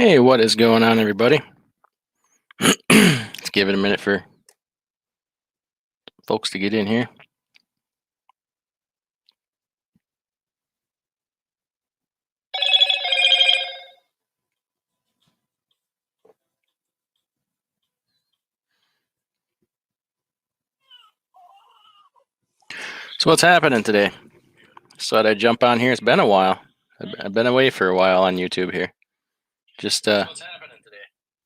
Hey, what is going on, everybody? Let's give it a minute for folks to get in here. So, what's happening today? So, I'd jump on here. It's been a while. I've been away for a while on YouTube here. Just, what's happening today?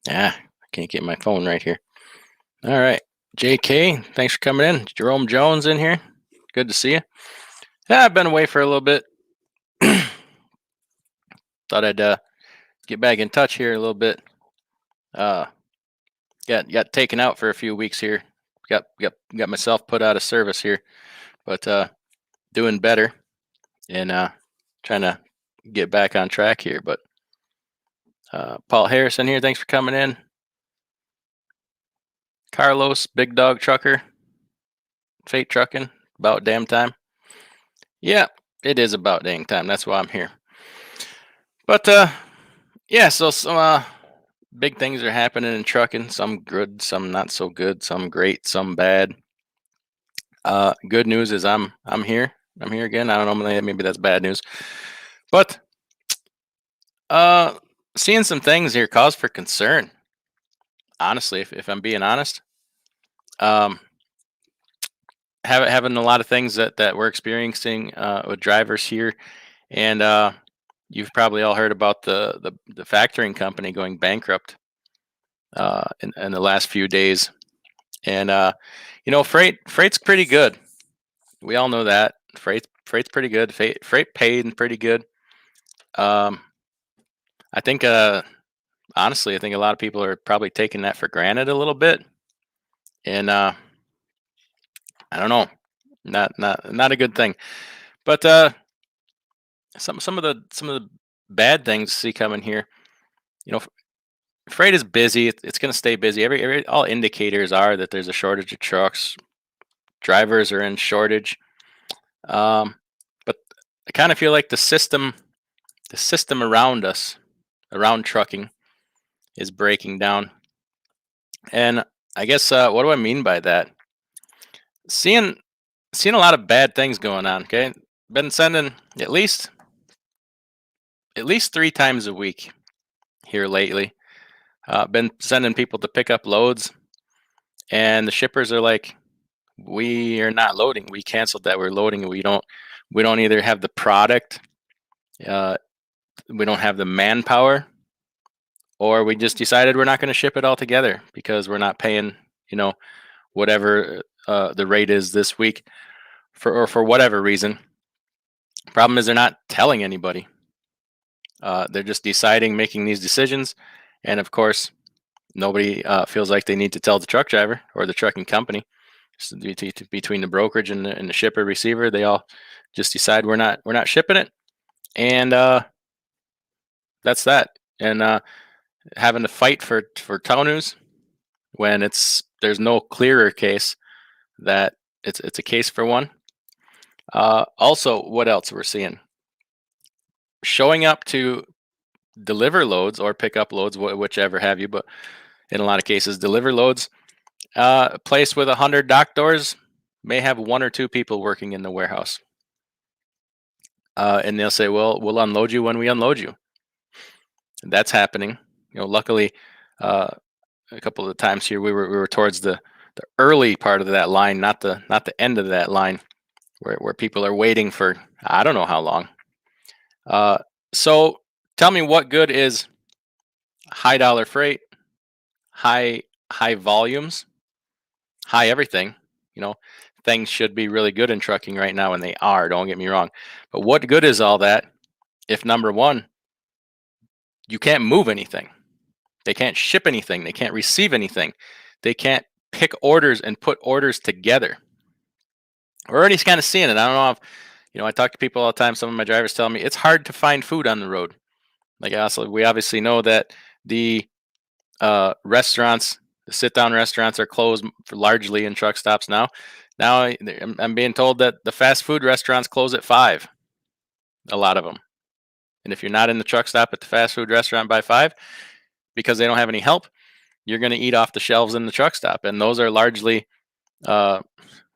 Yeah, I can't get my phone right here. All right. JK, thanks for coming in. Jerome Jones in here. Good to see you. Yeah, I've been away for a little bit. Thought I'd get back in touch here a little bit. Got taken out for a few weeks here. Got myself put out of service here, but doing better and trying to get back on track here. But Paul Harrison here, thanks for coming in. Carlos, Big Dog Trucker, Fate Trucking, about damn time. Yeah, it is about dang time. That's why I'm here. But yeah, so some big things are happening in trucking. Some good, some not so good, some great, some bad. Good news is I'm here. I'm here again. I don't know, maybe that's bad news. But seeing some things here cause for concern. Honestly, if I'm being honest, um, having a lot of things that we're experiencing with drivers here, and you've probably all heard about the factoring company going bankrupt in the last few days, and freight's pretty good. We all know that freight's pretty good. Freight paid pretty good. I think honestly, I think a lot of people are probably taking that for granted a little bit, and I don't know, not a good thing. But some of the bad things to see coming here. You know, freight is busy. It's going to stay busy. All indicators are that there's a shortage of trucks. Drivers are in shortage. But I kind of feel like the system around us, around trucking, is breaking down. And I guess what do I mean by that? Seeing a lot of bad things going on. Okay, been sending at least 3 times a week here lately. Been sending people to pick up loads, and the shippers are like, "We are not loading. We canceled that. We're loading. We don't either have the product, uh, we don't have the manpower, or we just decided we're not going to ship it all together because we're not paying, whatever the rate is this week, for whatever reason." Problem is they're not telling anybody. They're just making these decisions, and of course, nobody feels like they need to tell the truck driver or the trucking company. So between the brokerage and the shipper receiver, they all just decide we're not shipping it, and that's that. And having to fight for tow news when there's no clearer case that it's a case for one. Also, what else we're seeing? Showing up to deliver loads or pick up loads, whichever have you, but in a lot of cases, deliver loads. A place with 100 dock doors may have 1 or 2 people working in the warehouse. And they'll say, well, we'll unload you when we unload you. And that's happening. Luckily, a couple of times here we were towards the early part of that line, not the end of that line, where people are waiting for I don't know how long. So tell me, what good is high dollar freight, high volumes, high everything? Things should be really good in trucking right now, and they are. Don't get me wrong, but what good is all that if, number one, you can't move anything? They can't ship anything. They can't receive anything. They can't pick orders and put orders together. We're already kind of seeing it. I don't know if, I talk to people all the time. Some of my drivers tell me it's hard to find food on the road. Like, we obviously know that the restaurants, the sit-down restaurants, are closed largely in truck stops now. Now I'm being told that the fast food restaurants close at 5. A lot of them. And if you're not in the truck stop at the fast food restaurant by 5 because they don't have any help, you're going to eat off the shelves in the truck stop. And those are largely, uh,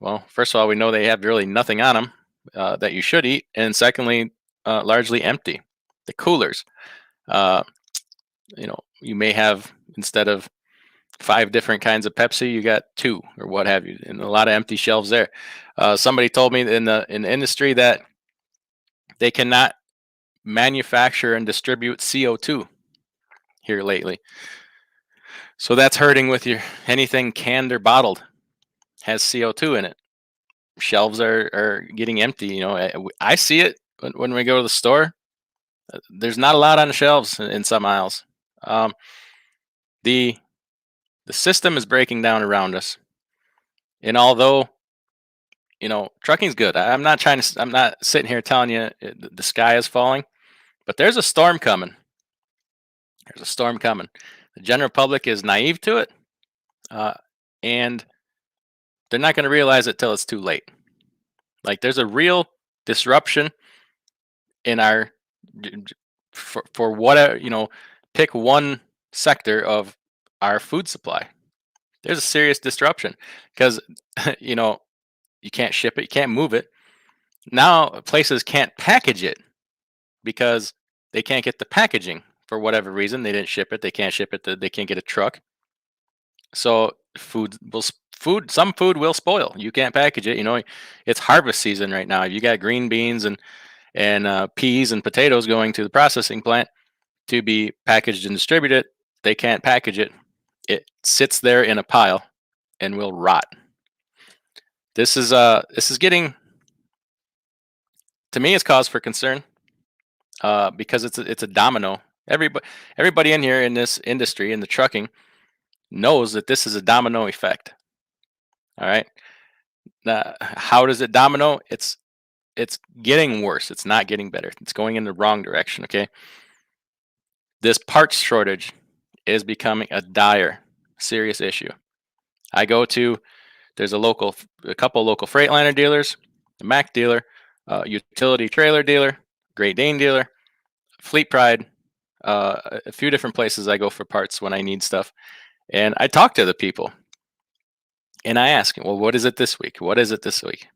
well, first of all, we know they have really nothing on them that you should eat. And secondly, largely empty. The coolers, uh, you may have, instead of 5 different kinds of Pepsi, you got 2 or what have you, and a lot of empty shelves there. Somebody told me in the industry that they cannot manufacture and distribute CO2 here lately. So that's hurting with your anything canned or bottled has CO2 in it. Shelves are getting empty. I see it when we go to the store. There's not a lot on the shelves in some aisles. The system is breaking down around us, and although trucking's good, I'm not sitting here telling you the sky is falling, but there's a storm coming. There's a storm coming. The general public is naive to it, and they're not going to realize it till it's too late. Like, there's a real disruption in our for whatever, pick one sector of our food supply. There's a serious disruption because you can't ship it, you can't move it. Now places can't package it because they can't get the packaging for whatever reason. They didn't ship it. They can't ship it. They can't get a truck. So some food will spoil. You can't package it. It's harvest season right now. You got green beans and peas and potatoes going to the processing plant to be packaged and distributed. They can't package it. It sits there in a pile and will rot. This is getting, to me, it's cause for concern because it's a domino. Everybody in here in this industry, in the trucking, knows that this is a domino effect. All right. Now, how does it domino? It's getting worse. It's not getting better. It's going in the wrong direction. Okay. This parts shortage is becoming a dire, serious issue. There's a couple local Freightliner dealers, a Mack dealer, utility trailer dealer, Great Dane dealer, Fleet Pride, a few different places I go for parts when I need stuff. And I talk to the people and I ask them, well, what is it this week? What is it this week?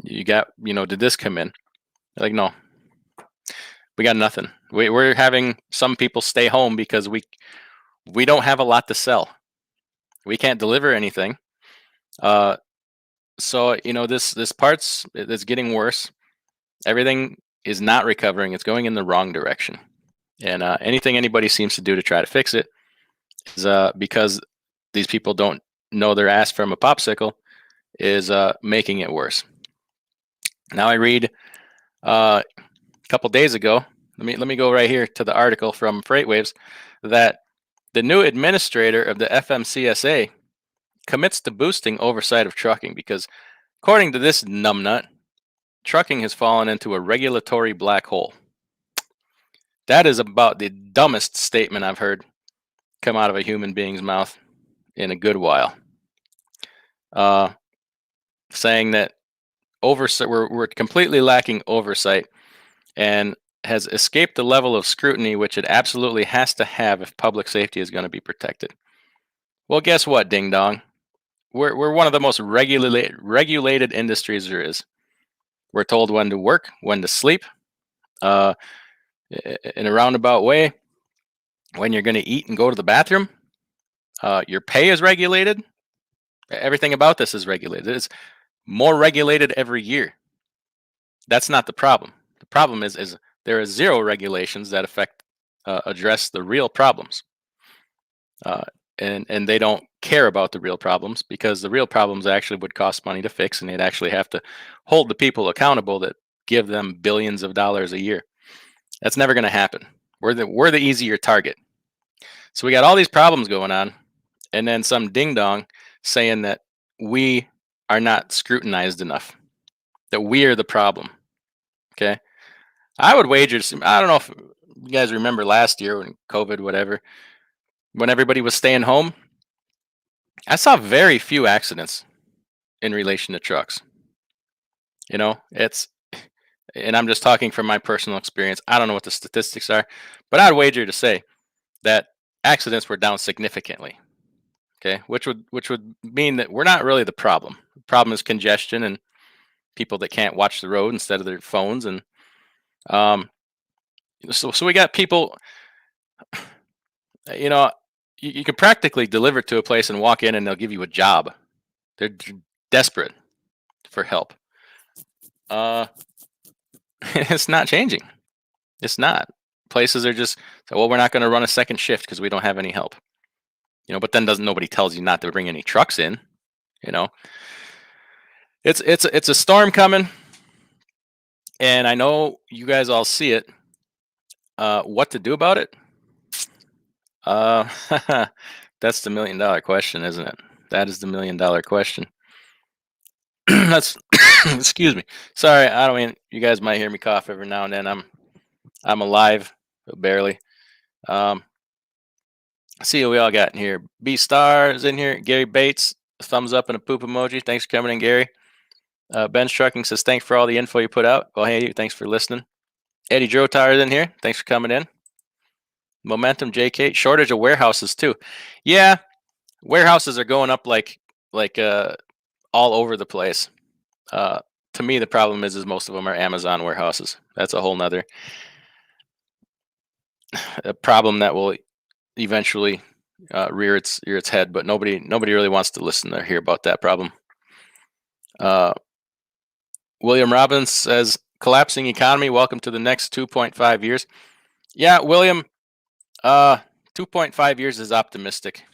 You got, did this come in? They're like, no, we got nothing. We're having some people stay home because we don't have a lot to sell. We can't deliver anything. So this parts is getting worse. Everything is not recovering. It's going in the wrong direction. And anything anybody seems to do to try to fix it is because these people don't know their ass from a popsicle, is making it worse. Now I read a couple days ago. Let me go right here to the article from FreightWaves that the new administrator of the FMCSA commits to boosting oversight of trucking because, according to this numbnut, trucking has fallen into a regulatory black hole. That is about the dumbest statement I've heard come out of a human being's mouth in a good while. Saying that we're completely lacking oversight and has escaped the level of scrutiny which it absolutely has to have if public safety is going to be protected. Well, guess what, ding dong? We're one of the most regulated industries there is. We're told when to work, when to sleep, in a roundabout way, when you're going to eat and go to the bathroom. Your pay is regulated. Everything about this is regulated. It's more regulated every year. That's not the problem. The problem is there are zero regulations that address the real problems. And they don't care about the real problems because the real problems actually would cost money to fix, and they'd actually have to hold the people accountable that give them billions of dollars a year. That's never going to happen. We're the easier target. So we got all these problems going on, and then some ding dong saying that we are not scrutinized enough, that we are the problem. Okay, I would wager. I don't know if you guys remember last year when COVID, whatever, when everybody was staying home. I saw very few accidents in relation to trucks. It's and I'm just talking from my personal experience. I don't know what the statistics are, but I'd wager to say that accidents were down significantly. Okay, which would mean that we're not really the problem. The problem is congestion and people that can't watch the road instead of their phones, and um, so we got people. You know, you can practically deliver to a place and walk in, and they'll give you a job. They're desperate for help. Uh, it's not changing. It's not. Places are just so, well, we're not going to run a second shift because we don't have any help. But then doesn't nobody tells you not to bring any trucks in. You know, it's a storm coming, and I know you guys all see it. What to do about it? Uh, that's the $1 million question, isn't it? That is the $1 million question. That's excuse me. Sorry, I don't mean you guys might hear me cough every now and then. I'm alive, but barely. Um, see what we all got in here. B Stars in here. Gary Bates, thumbs up and a poop emoji. Thanks for coming in, Gary. Ben's Trucking says thanks for all the info you put out. Well, hey, thanks for listening. Eddie Drotar is in here. Thanks for coming in. Momentum JK. Shortage of warehouses too. Yeah, warehouses are going up like all over the place. Uh, to me, the problem is most of them are Amazon warehouses. That's a whole nother a problem that will eventually rear its head. But nobody really wants to listen or hear about that problem. William Robbins says collapsing economy. Welcome to the next 2.5 years. Yeah, William. 2.5 years is optimistic,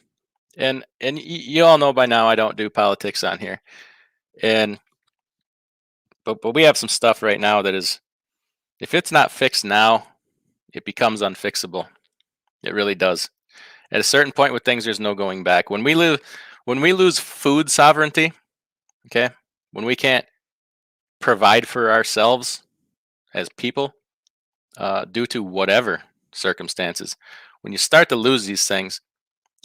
and you all know by now I don't do politics on here, and but we have some stuff right now that is, if it's not fixed now, it becomes unfixable. It really does. At a certain point with things, there's no going back. When we lose food sovereignty, okay, when we can't provide for ourselves as people, due to whatever circumstances, when you start to lose these things,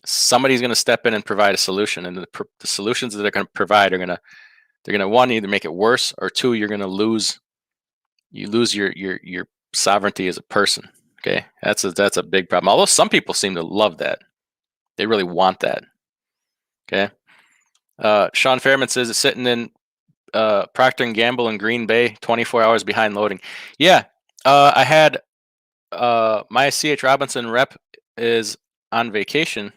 somebody's going to step in and provide a solution, and the solutions that they're going to provide are going to they're going to one, either make it worse, or two, you're going to lose your sovereignty as a person. Okay, that's a big problem. Although some people seem to love that, they really want that. Okay, Sean Fairman says it's sitting in Procter and Gamble in Green Bay, 24 hours behind loading. Yeah, I had my CH Robinson rep is on vacation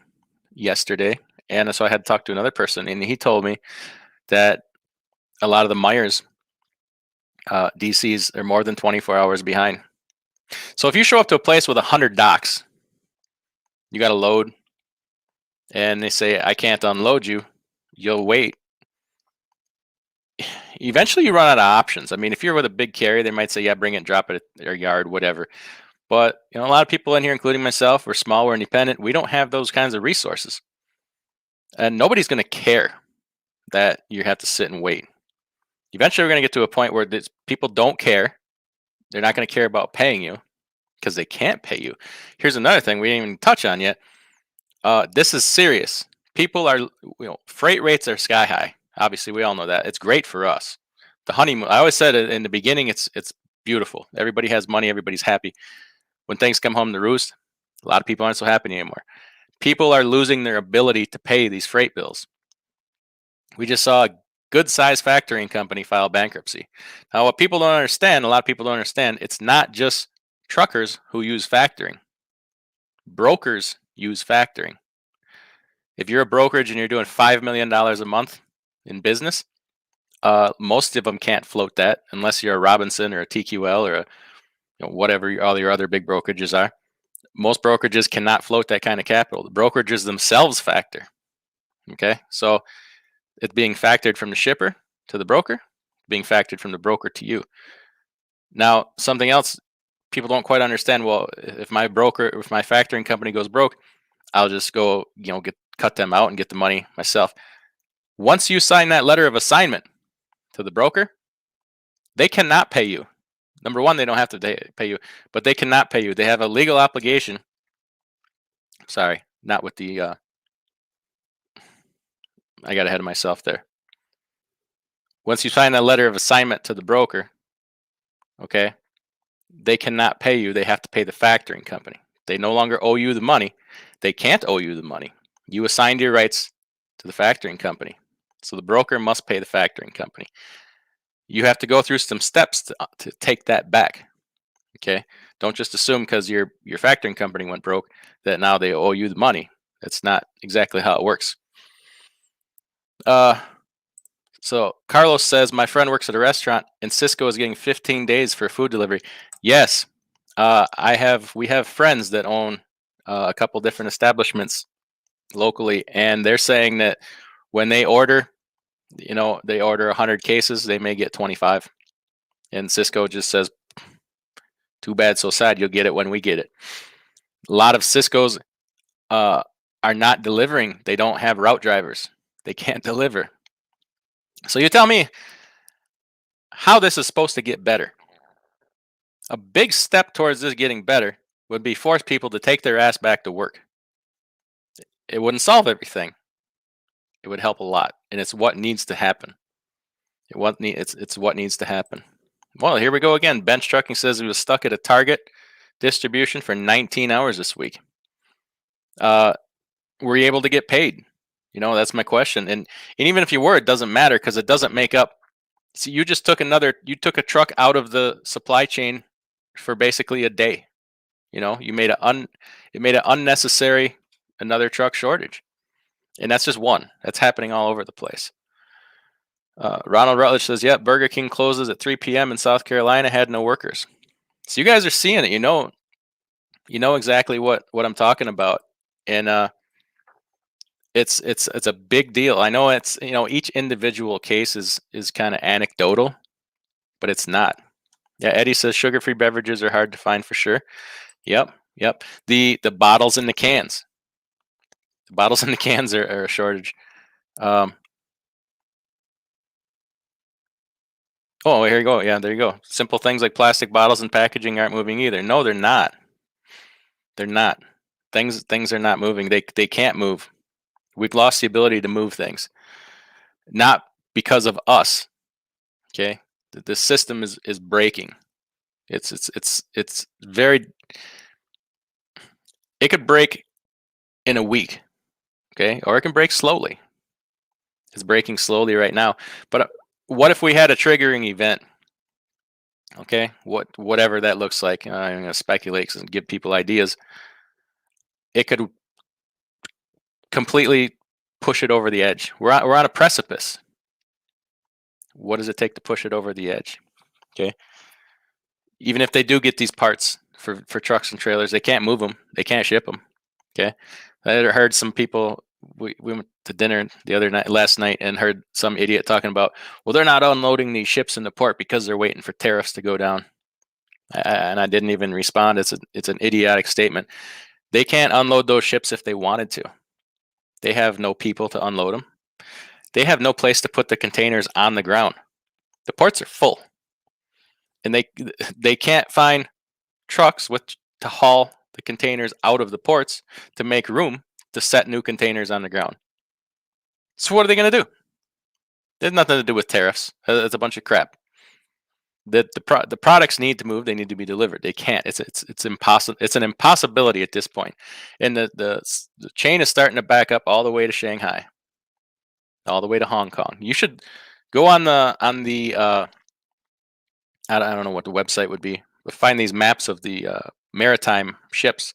yesterday, and so I had to talk to another person, and he told me that a lot of the Myers DCs are more than 24 hours behind. So if you show up to a place with 100 docks, you got to load, and they say, I can't unload you, you'll wait. Eventually, you run out of options. I mean, if you're with a big carrier, they might say, yeah, bring it, drop it at their yard, whatever. But a lot of people in here, including myself, we're small, we're independent. We don't have those kinds of resources, and nobody's going to care that you have to sit and wait. Eventually, we're going to get to a point where people don't care. They're not going to care about paying you because they can't pay you. Here's another thing we didn't even touch on yet. This is serious. People are, freight rates are sky high. Obviously, we all know that. It's great for us. The honeymoon. I always said it in the beginning. It's beautiful. Everybody has money. Everybody's happy. When things come home to roost, a lot of people aren't so happy anymore. People are losing their ability to pay these freight bills. We just saw a good sized factoring company file bankruptcy. Now, what people don't understand, a lot of people don't understand, it's not just truckers who use factoring. Brokers use factoring. If you're a brokerage and you're doing $5 million a month in business, most of them can't float that unless you're a Robinson or a TQL or whatever all your other big brokerages are. Most brokerages cannot float that kind of capital. The brokerages themselves factor. Okay, so it's being factored from the shipper to the broker, being factored from the broker to you. Now, something else people don't quite understand. Well, if my factoring company goes broke, I'll just go, cut them out and get the money myself. Once you sign that letter of assignment to the broker, they cannot pay you. Number one, they don't have to pay you, but they cannot pay you. They have a legal obligation. Sorry, not with the. I got ahead of myself there. Once you sign that letter of assignment to the broker, okay, they cannot pay you. They have to pay the factoring company. They no longer owe you the money. They can't owe you the money. You assigned your rights to the factoring company. So the broker must pay the factoring company. You have to go through some steps to take that back. Okay, don't just assume because your factoring company went broke that now they owe you the money. That's not exactly how it works. So Carlos says my friend works at a restaurant and Cisco is getting 15 days for food delivery. Yes, we have friends that own a couple different establishments locally, and they're saying that when they order, they order 100 cases, they may get 25, and Cisco just says, "Too bad, so sad. You'll get it when we get it." A lot of Cisco's are not delivering. They don't have route drivers. They can't deliver. So you tell me how this is supposed to get better. A big step towards this getting better would be force people to take their ass back to work. It wouldn't solve everything. It would help a lot, and it's what needs to happen. It's what needs to happen. Well, here we go again. Bench Trucking says he was stuck at a Target distribution for 19 hours this week. Were you able to get paid? That's my question. And even if you were, it doesn't matter because it doesn't make up. See, you took a truck out of the supply chain for basically a day. You made it made an unnecessary another truck shortage, and that's just one. That's happening all over the place. Ronald Rutledge says, "Yep, Burger King closes at 3 p.m. in South Carolina. Had no workers." So you guys are seeing it. You know exactly what I'm talking about, and it's a big deal. I know it's each individual case is kind of anecdotal, but it's not. Yeah, Eddie says sugar-free beverages are hard to find for sure. Yep. The bottles and the cans. The bottles and the cans are a shortage. Oh, here you go. Yeah, there you go. Simple things like plastic bottles and packaging aren't moving either. No, they're not. They're not. Things are not moving. They can't move. We've lost the ability to move things. Not because of us. Okay? The system is breaking. It's very it could break in a week. Okay? Or it can break slowly. It's breaking slowly right now. But what if we had a triggering event? Okay, whatever that looks like. I'm going to speculate and give people ideas. It could completely push it over the edge. We're on a precipice. What does it take to push it over the edge? Okay, even if they do get these parts for trucks and trailers, they can't move them. They can't ship them. Okay, I heard some people. We went to dinner last night, and heard some idiot talking about, well, they're not unloading these ships in the port because they're waiting for tariffs to go down. And I didn't even respond. It's an idiotic statement. They can't unload those ships if they wanted to. They have no people to unload them. They have no place to put the containers on the ground. The ports are full, and they can't find trucks to haul the containers out of the ports to make room to set new containers on the ground. So what are they going to do? There's nothing to do with tariffs. It's a bunch of crap. The products need to move. They need to be delivered. They can't. It's impossible. It's an impossibility at this point. And the chain is starting to back up all the way to Shanghai, all the way to Hong Kong. You should go on the I don't know what the website would be, but find these maps of the maritime ships.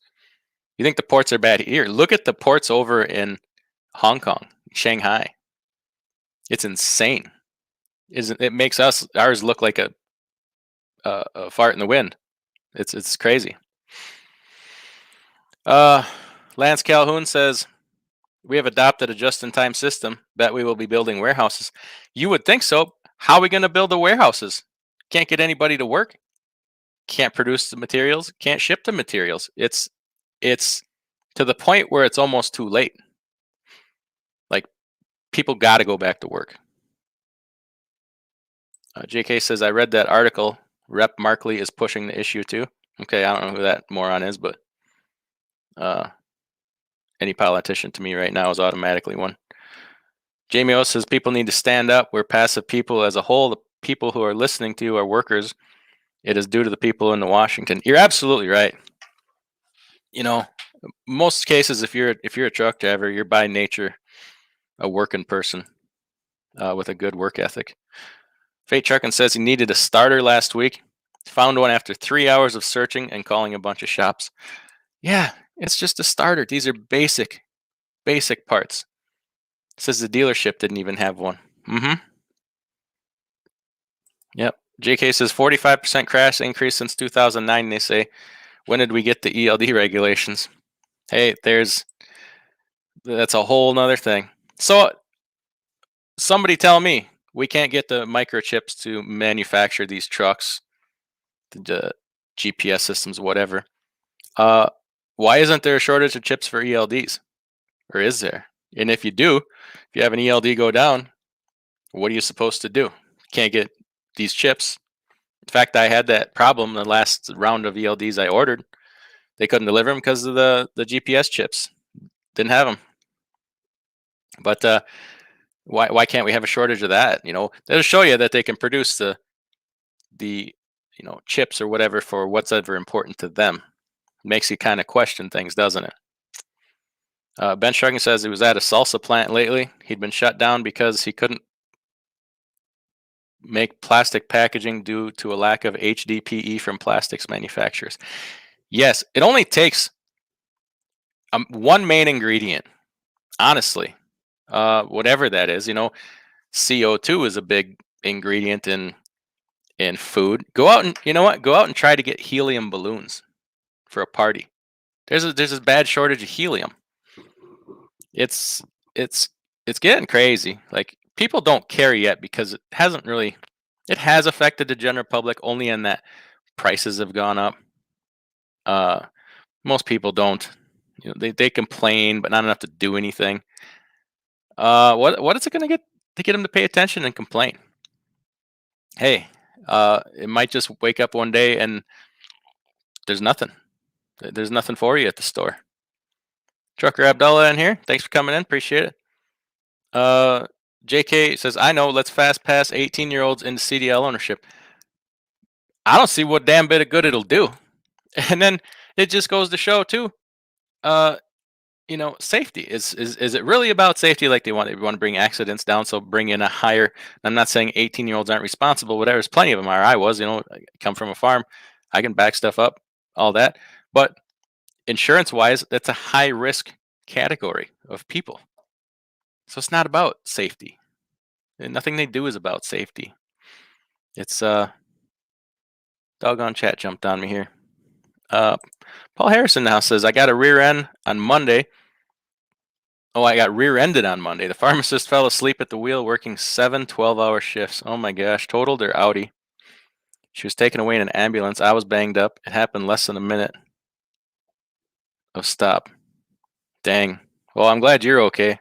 You think the ports are bad here? Look at the ports over in Hong Kong, Shanghai. It's insane. It makes ours look like a fart in the wind. It's crazy. Lance Calhoun says, we have adopted a just-in-time system that we will be building warehouses. You would think so. How are we going to build the warehouses? Can't get anybody to work. Can't produce the materials. Can't ship the materials. It's to the point where it's almost too late. Like, people got to go back to work. JK says, I read that article. Rep Markley is pushing the issue too. Okay, I don't know who that moron is, but any politician to me right now is automatically one. Jamie O says, people need to stand up. We're passive people as a whole. The people who are listening to you are workers It is due to the people in Washington. You're absolutely right. You know, most cases, if you're a truck driver, you're by nature a working person with a good work ethic. Fate Truckin' says he needed a starter last week. Found one after 3 hours of searching and calling a bunch of shops. Yeah, it's just a starter. These are basic parts. Says the dealership didn't even have one. Yep. JK says 45% crash increase since 2009. They say, when did we get the ELD regulations? Hey, that's a whole nother thing. So somebody tell me we can't get the microchips to manufacture these trucks, the GPS systems, whatever. Why isn't there a shortage of chips for ELDs? Or is there? And if you do, if you have an ELD go down, what are you supposed to do? Can't get these chips. In fact, I had that problem the last round of ELDs I ordered. They couldn't deliver them because of the GPS chips. Didn't have them. But why can't we have a shortage of that? They'll show you that they can produce the chips or whatever for what's ever important to them. Makes you kind of question things, doesn't it? Ben Shrugging says he was at a salsa plant lately. He'd been shut down because he couldn't make plastic packaging due to a lack of HDPE from plastics manufacturers. Yes, it only takes one main ingredient, honestly, whatever that is. CO2 is a big ingredient in food. Go out and try to get helium balloons for a party. There's a bad shortage of helium. It's getting crazy. Like, people don't care yet because it has affected the general public only in that prices have gone up. Most people don't. They complain, but not enough to do anything. What is it going to get them to pay attention and complain? Hey, it might just wake up one day and there's nothing. There's nothing for you at the store. Trucker Abdullah in here. Thanks for coming in. Appreciate it. JK says, I know, let's fast pass 18-year-olds into CDL ownership. I don't see what damn bit of good it'll do. And then it just goes to show too, safety. Is it really about safety? Like, they want to bring accidents down, so bring in a higher. I'm not saying 18-year-olds aren't responsible. Whatever, there's plenty of them are. I was, I come from a farm. I can back stuff up, all that. But insurance-wise, that's a high-risk category of people. So it's not about safety. And nothing they do is about safety. It's doggone chat jumped on me here. Paul Harrison now says, I got a rear end on Monday. Oh, I got rear-ended on Monday. The pharmacist fell asleep at the wheel working 7 12-hour shifts. Oh my gosh, totaled her Audi. She was taken away in an ambulance. I was banged up. It happened less than a minute of stop. Dang. Well, I'm glad you're okay.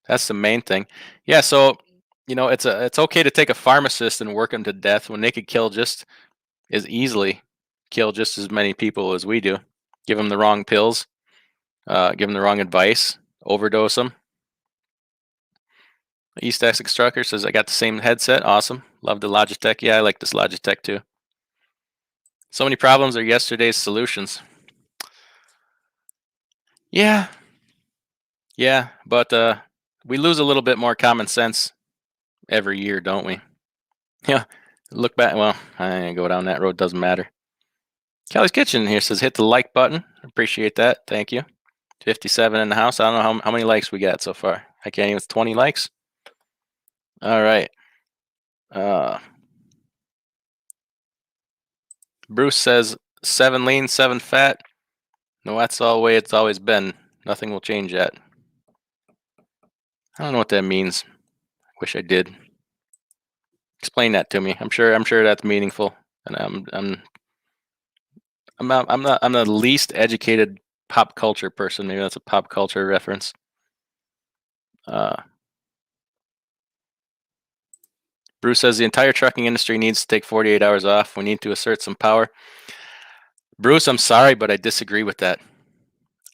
That's the main thing. Yeah, so it's okay to take a pharmacist and work him to death when they could kill just as many people as we do. Give them the wrong pills, give them the wrong advice, overdose them. East Essex Trucker says, I got the same headset. Awesome. Love the Logitech. Yeah, I like this Logitech too. So many problems are yesterday's solutions. Yeah, but we lose a little bit more common sense every year, don't we? Yeah. Look back. Well, I ain't gonna go down that road. Doesn't matter. Kelly's Kitchen here says, hit the like button. Appreciate that. Thank you. 57 in the house. I don't know how many likes we got so far. I can't even. 20 likes. All right. Bruce says 7 lean, 7 fat. No, that's all the way it's always been. Nothing will change that. I don't know what that means. Wish I did. Explain that to me. I'm sure that's meaningful. And I'm the least educated pop culture person. Maybe that's a pop culture reference. Bruce says the entire trucking industry needs to take 48 hours off. We need to assert some power. Bruce, I'm sorry, but I disagree with that.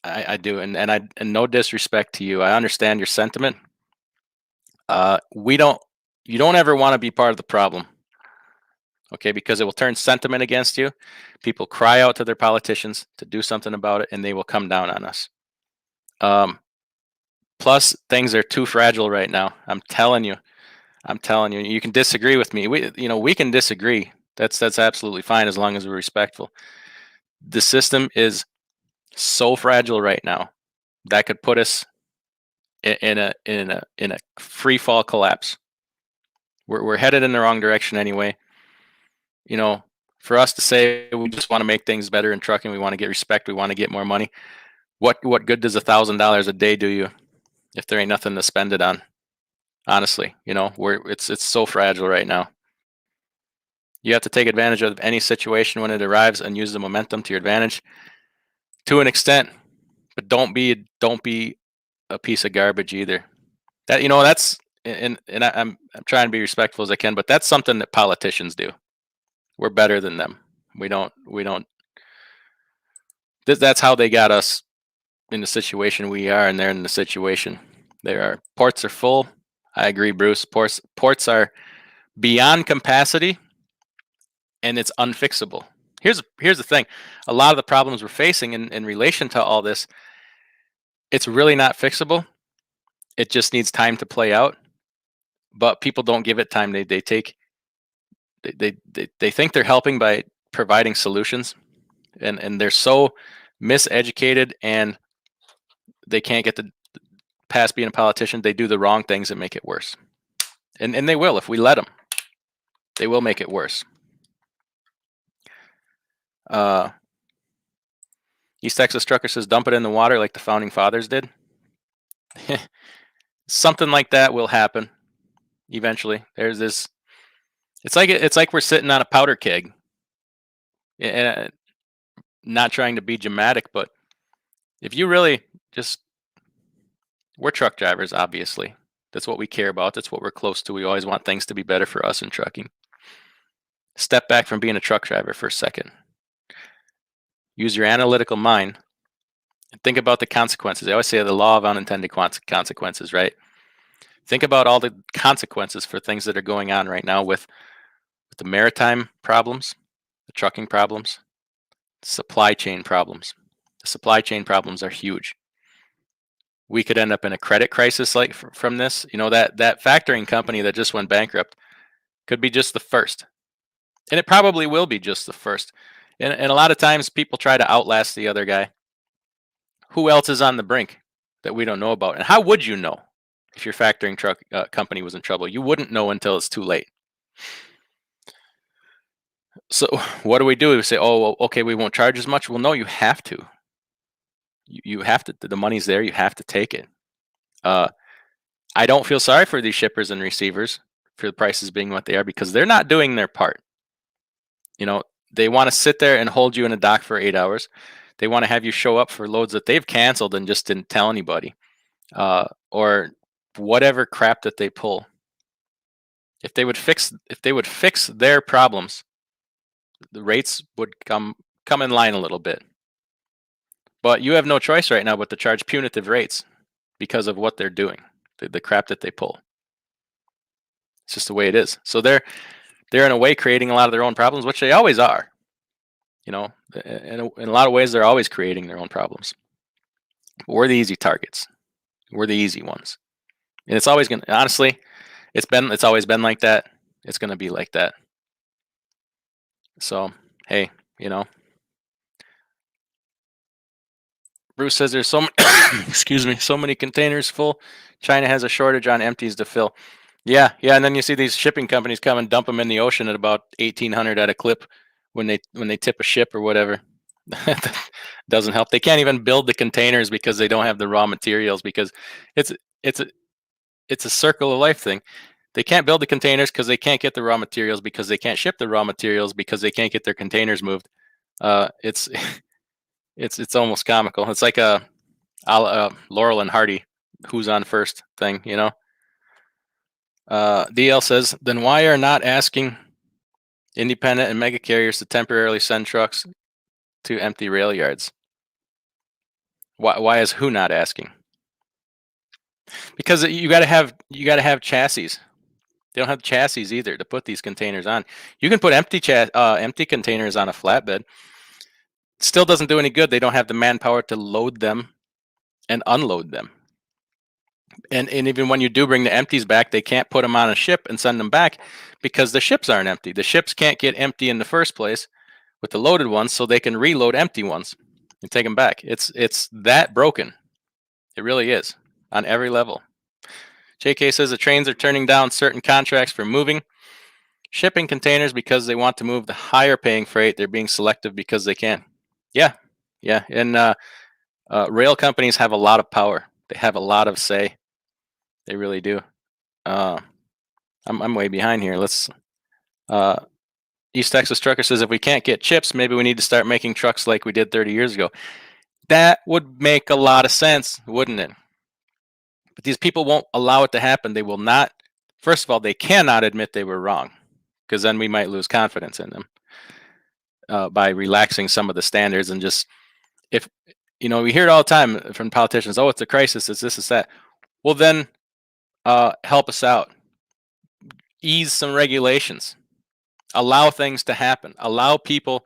I do, and no disrespect to you. I understand your sentiment. You don't ever want to be part of the problem. Okay, because it will turn sentiment against you. People cry out to their politicians to do something about it, and they will come down on us. Um, Plus, things are too fragile right now. I'm telling you. I'm telling you. You can disagree with me. We can disagree. That's absolutely fine as long as we're respectful. The system is so fragile right now that could put us in a free fall collapse. We're headed in the wrong direction anyway. You know, for us to say we just want to make things better in trucking, we want to get respect, we want to get more money. What good does $1,000 a day do you if there ain't nothing to spend it on? Honestly, it's so fragile right now. You have to take advantage of any situation when it arrives and use the momentum to your advantage to an extent, but don't be a piece of garbage either. That's I'm trying to be respectful as I can, but that's something that politicians do. We're better than them. We don't. That's how they got us in the situation we are, and they're in the situation they are. Ports are full. I agree, Bruce. Ports are beyond capacity, and it's unfixable. Here's the thing: a lot of the problems we're facing in relation to all this, it's really not fixable. It just needs time to play out. But people don't give it time. They think they're helping by providing solutions, and they're so miseducated, and they can't get past being a politician. They do the wrong things and make it worse, and they will if we let them. They will make it worse. Uh, East Texas Trucker says, dump it in the water like the founding fathers did. Something like that will happen eventually. There's this. It's like we're sitting on a powder keg. And not trying to be dramatic, but if you really just, we're truck drivers, obviously. That's what we care about. That's what we're close to. We always want things to be better for us in trucking. Step back from being a truck driver for a second. Use your analytical mind and think about the consequences. I always say the law of unintended consequences, right? Think about all the consequences for things that are going on right now with the maritime problems, the trucking problems, supply chain problems. The supply chain problems are huge. We could end up in a credit crisis from this. That factoring company that just went bankrupt could be just the first. And it probably will be just the first. And a lot of times people try to outlast the other guy. Who else is on the brink that we don't know about? And how would you know if your factoring truck company was in trouble? You wouldn't know until it's too late. So what do? We say, oh, well, okay, we won't charge as much. Well, no, you have to. You have to. The money's there. You have to take it. I don't feel sorry for these shippers and receivers for the prices being what they are, because they're not doing their part. They want to sit there and hold you in a dock for 8 hours. They want to have you show up for loads that they've canceled and just didn't tell anybody, or whatever crap that they pull. If they would fix their problems, the rates would come in line a little bit. But you have no choice right now but to charge punitive rates because of what they're doing, the crap that they pull. It's just the way it is. So they're in a way creating a lot of their own problems, which they always are. In a lot of ways, they're always creating their own problems. But we're the easy targets. We're the easy ones, and it's always going to. Honestly, it's always been like that. It's going to be like that. So hey, Bruce says there's so excuse me, so many containers full. China has a shortage on empties to fill. Yeah, and then you see these shipping companies come and dump them in the ocean at about 1,800 at a clip when they tip a ship or whatever. Doesn't help. They can't even build the containers because they don't have the raw materials, because it's a circle of life thing. They can't build the containers because they can't get the raw materials, because they can't ship the raw materials because they can't get their containers moved. It's it's almost comical. It's like a Laurel and Hardy, who's on first thing, DL says, then why are not asking independent and mega carriers to temporarily send trucks to empty rail yards? Why is who not asking? Because you got to have chassis. They don't have the chassis either to put these containers on. You can put empty containers on a flatbed. Still doesn't do any good. They don't have the manpower to load them and unload them. And even when you do bring the empties back, they can't put them on a ship and send them back because the ships aren't empty. The ships can't get empty in the first place with the loaded ones, so they can reload empty ones and take them back. It's that broken. It really is on every level. JK says the trains are turning down certain contracts for moving shipping containers because they want to move the higher paying freight. They're being selective because they can. Yeah, yeah. And rail companies have a lot of power. They have a lot of say. They really do. I'm way behind here. Let's. East Texas Trucker says if we can't get chips, maybe we need to start making trucks like we did 30 years ago. That would make a lot of sense, wouldn't it? But these people won't allow it to happen. They will not. First of all, they cannot admit they were wrong, because then we might lose confidence in them by relaxing some of the standards and just, if we hear it all the time from politicians, oh, it's a crisis, it's this, it's that. Well, then help us out. Ease some regulations. Allow things to happen. Allow people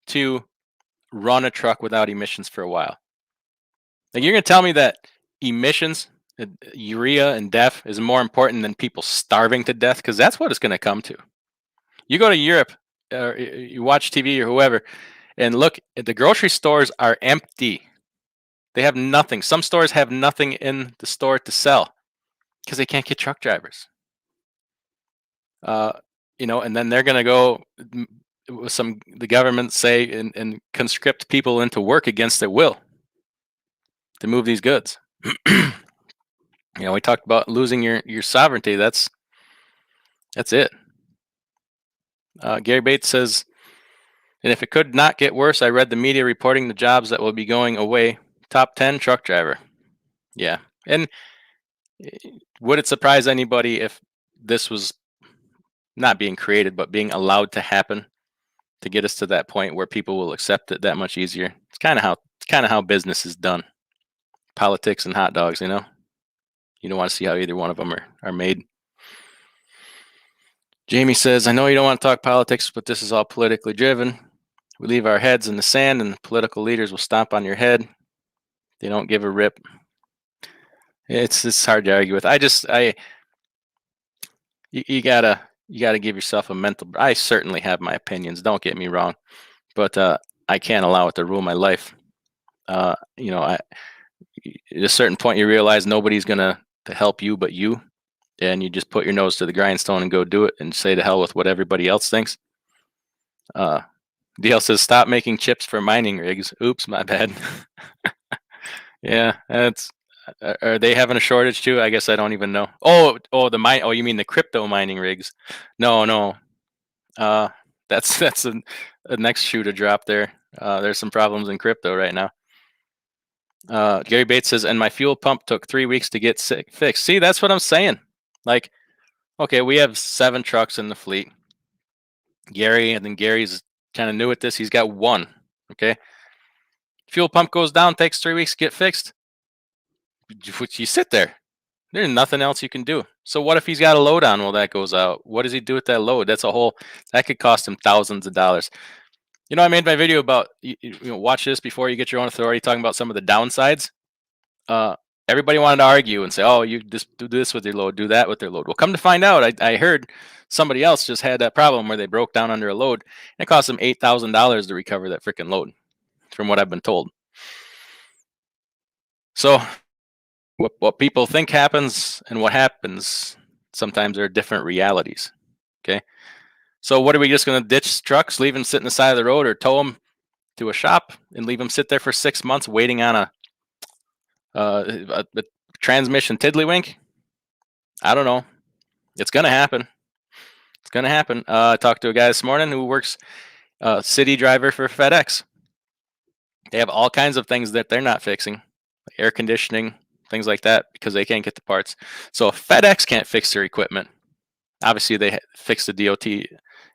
to run a truck without emissions for a while. Like, you're going to tell me that emissions, urea and DEF, is more important than people starving to death? Because that's what it's going to come to. You go to Europe, or you watch TV or whoever, and look, the grocery stores are empty. They have nothing. Some stores have nothing in the store to sell because they can't get truck drivers. And then they're going to go with the government say and conscript people into work against their will to move these goods. We talked about losing your sovereignty. That's it. Gary Bates says, and if it could not get worse, I read the media reporting the jobs that will be going away. Top 10 truck driver. Yeah. And would it surprise anybody if this was not being created, but being allowed to happen to get us to that point where people will accept it that much easier? It's kind of how business is done. Politics and hot dogs, You don't want to see how either one of them are made. Jamie says, I know you don't want to talk politics, but this is all politically driven. We leave our heads in the sand and the political leaders will stomp on your head. They don't give a rip. It's hard to argue with. You gotta give yourself a mental. I certainly have my opinions. Don't get me wrong, but I can't allow it to rule my life. At a certain point, you realize nobody's gonna to help you but you, and you just put your nose to the grindstone and go do it and say to hell with what everybody else thinks. DL says, stop making chips for mining rigs. Oops, my bad. Yeah, are they having a shortage too? I guess I don't even know. Oh, you mean the crypto mining rigs? No. That's a next shoe to drop there. There's some problems in crypto right now. Gary Bates says, and my fuel pump took 3 weeks to get fixed. See, that's what I'm saying. Like, okay, we have 7 trucks in the fleet. Gary's kind of new at this. He's got 1. Okay. Fuel pump goes down, takes 3 weeks to get fixed. You sit there. There's nothing else you can do. So what if he's got a load on while that goes out? What does he do with that load? That could cost him thousands of dollars. I made my video about, watch this before you get your own authority, talking about some of the downsides. Everybody wanted to argue and say, oh, you just do this with your load, do that with their load. Well, come to find out, I heard somebody else just had that problem where they broke down under a load. And it cost them $8,000 to recover that freaking load, from what I've been told. So what people think happens and what happens sometimes are different realities. Okay. So what are we just going to ditch trucks, leave them sit in the side of the road, or tow them to a shop and leave them sit there for 6 months waiting on a transmission tiddlywink? I don't know. It's going to happen. I talked to a guy this morning who works city driver for FedEx. They have all kinds of things that they're not fixing, like air conditioning, things like that, because they can't get the parts. So if FedEx can't fix their equipment, obviously they fix the DOT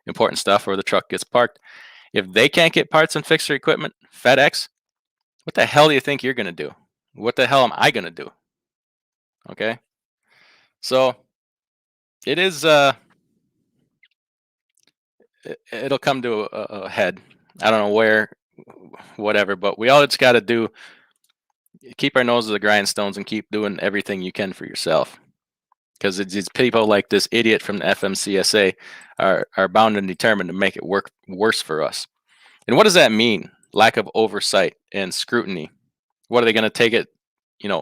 important stuff or the truck gets parked. If they can't get parts and fix their equipment, FedEx, what the hell do you think you're going to do? What the hell am I going to do? Okay. So it is. It'll come to a head. I don't know where, whatever. But we all just got to do keep our nose to the grindstones and keep doing everything you can for yourself. Because it's people like this idiot from the FMCSA are bound and determined to make it work worse for us. And what does that mean? Lack of oversight and scrutiny. What are they going to take it?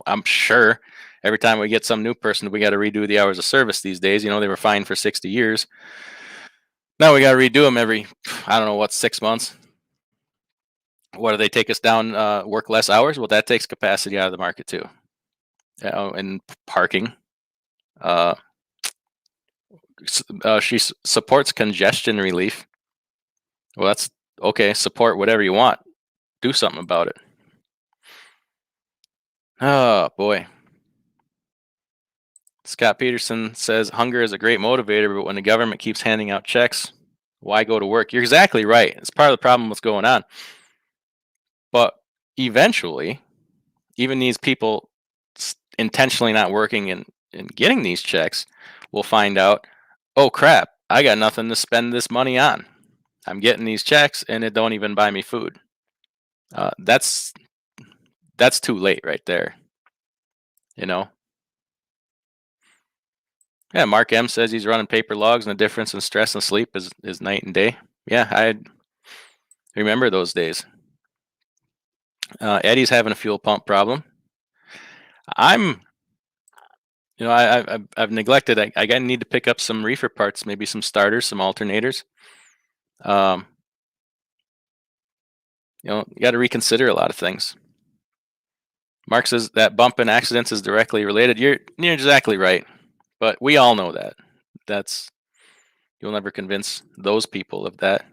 I'm sure every time we get some new person, we got to redo the hours of service these days. They were fined for 60 years. Now we got to redo them every, I don't know, what, 6 months. What do they take us down? Work less hours? Well, that takes capacity out of the market too. And parking. She supports congestion relief. Well, that's okay. Support whatever you want. Do something about it. Oh boy. Scott Peterson says hunger is a great motivator, but when the government keeps handing out checks, why go to work? You're exactly right. It's part of the problem what's going on. But eventually, even these people intentionally not working and getting these checks will find out, oh crap, I got nothing to spend this money on. I'm getting these checks and it don't even buy me food. That's too late right there. Yeah, Mark M says he's running paper logs and the difference in stress and sleep is night and day. Yeah, I remember those days. Eddie's having a fuel pump problem. I'm, I've neglected. I need to pick up some reefer parts, maybe some starters, some alternators. You got to reconsider a lot of things. Mark says that bump in accidents is directly related. You're exactly right, but we all know that. You'll never convince those people of that.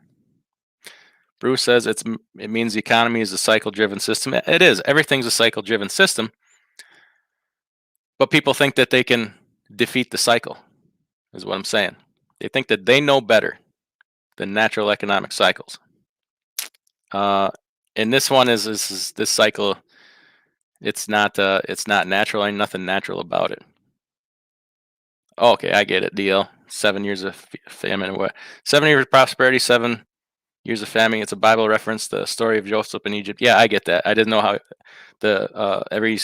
Bruce says it means the economy is a cycle-driven system. It is. Everything's a cycle-driven system, but people think that they can defeat the cycle, is what I'm saying. They think that they know better than natural economic cycles. And this one is this cycle. It's not natural. Ain't nothing natural about it. Oh, okay, I get it. DL. 7 years of famine. What? 7 years of prosperity. 7 years of famine. It's a Bible reference. The story of Joseph in Egypt. Yeah, I get that. I didn't know how every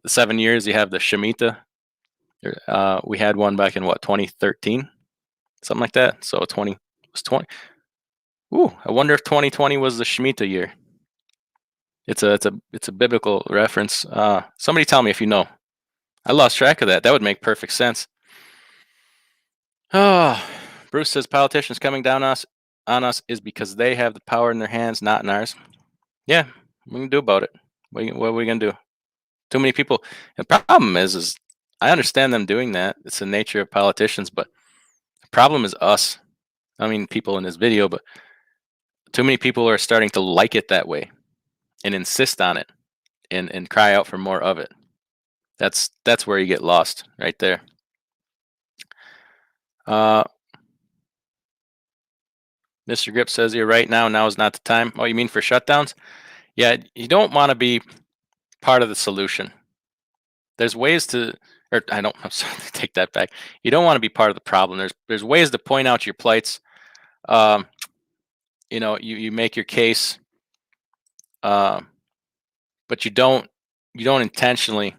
7 years you have the Shemitah. We had one back in 2013, something like that. So 20 was 20. Ooh, I wonder if 2020 was the Shemitah year. It's a biblical reference. Somebody tell me if you know. I lost track of that. That would make perfect sense. Oh, Bruce says politicians coming down on us is because they have the power in their hands, not in ours. Yeah, we can do about it. What are we gonna do? Too many people. The problem is I understand them doing that. It's the nature of politicians, but the problem is us. I mean, people in this video, but too many people are starting to like it that way and insist on it and cry out for more of it. That's where you get lost right there. Mr. Grip says you're right now is not the time. Oh, you mean for shutdowns? Yeah, you don't want to be part of the solution. There's ways to, or I'm sorry, take that back. You don't want to be part of the problem. There's ways to point out your plights. You make your case, but you don't intentionally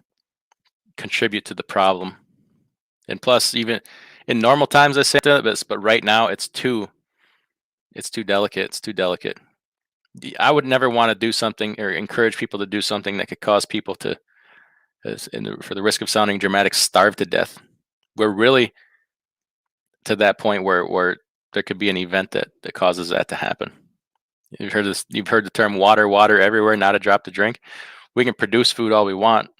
contribute to the problem. And plus, even in normal times, I say that, but right now it's too delicate. It's too delicate. I would never want to do something or encourage people to do something that could cause people to, for the risk of sounding dramatic, starve to death. We're really to that point where there could be an event that causes that to happen. You've heard this. You've heard the term water everywhere, not a drop to drink. We can produce food all we want.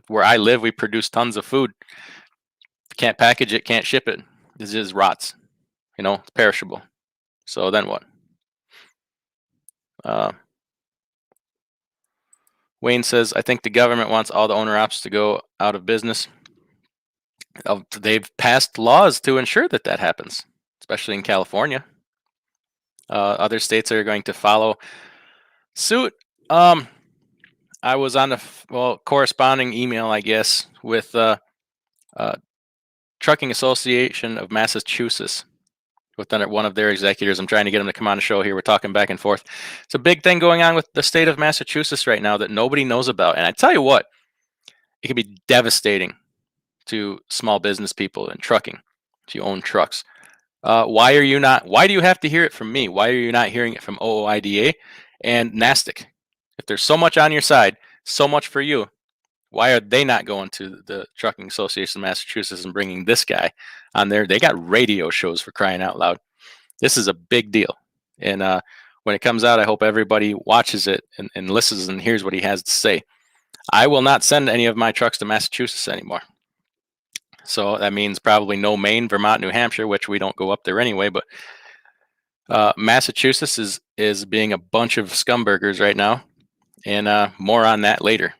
Where I live, we produce tons of food. Can't package it, can't ship it. This just rots. It's perishable. So then what? Wayne says, I think the government wants all the owner ops to go out of business. They've passed laws to ensure that happens, especially in California. Other states are going to follow suit. I was on a corresponding email, I guess, with Trucking Association of Massachusetts, with one of their executives. I'm trying to get him to come on the show here. We're talking back and forth. It's a big thing going on with the state of Massachusetts right now that nobody knows about. And I tell you what, it can be devastating to small business people in trucking, if you own trucks. Why do you have to hear it from me? Why are you not hearing it from OOIDA and NASTC? If there's so much on your side, so much for you, why are they not going to the Trucking Association of Massachusetts and bringing this guy on there? They got radio shows, for crying out loud. This is a big deal. And when it comes out, I hope everybody watches it and listens and hears what he has to say. I will not send any of my trucks to Massachusetts anymore. So that means probably no Maine, Vermont, New Hampshire, which we don't go up there anyway. But Massachusetts is being a bunch of scumburgers right now. And more on that later.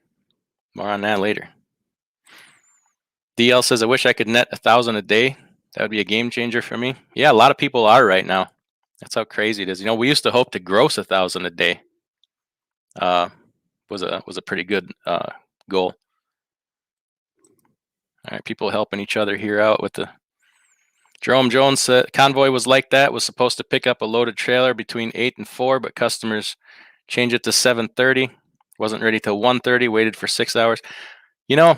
DL says, I wish I could net 1,000 a day. That would be a game changer for me. Yeah, a lot of people are right now. That's how crazy it is. You know, we used to hope to gross 1,000 a day. Was a pretty good goal. All right, people helping each other here out with the. Jerome Jones said convoy was like that. Was supposed to pick up a loaded trailer between 8 and 4, but customers changed it to 7:30. Wasn't ready till 1:30. Waited for 6 hours. You know,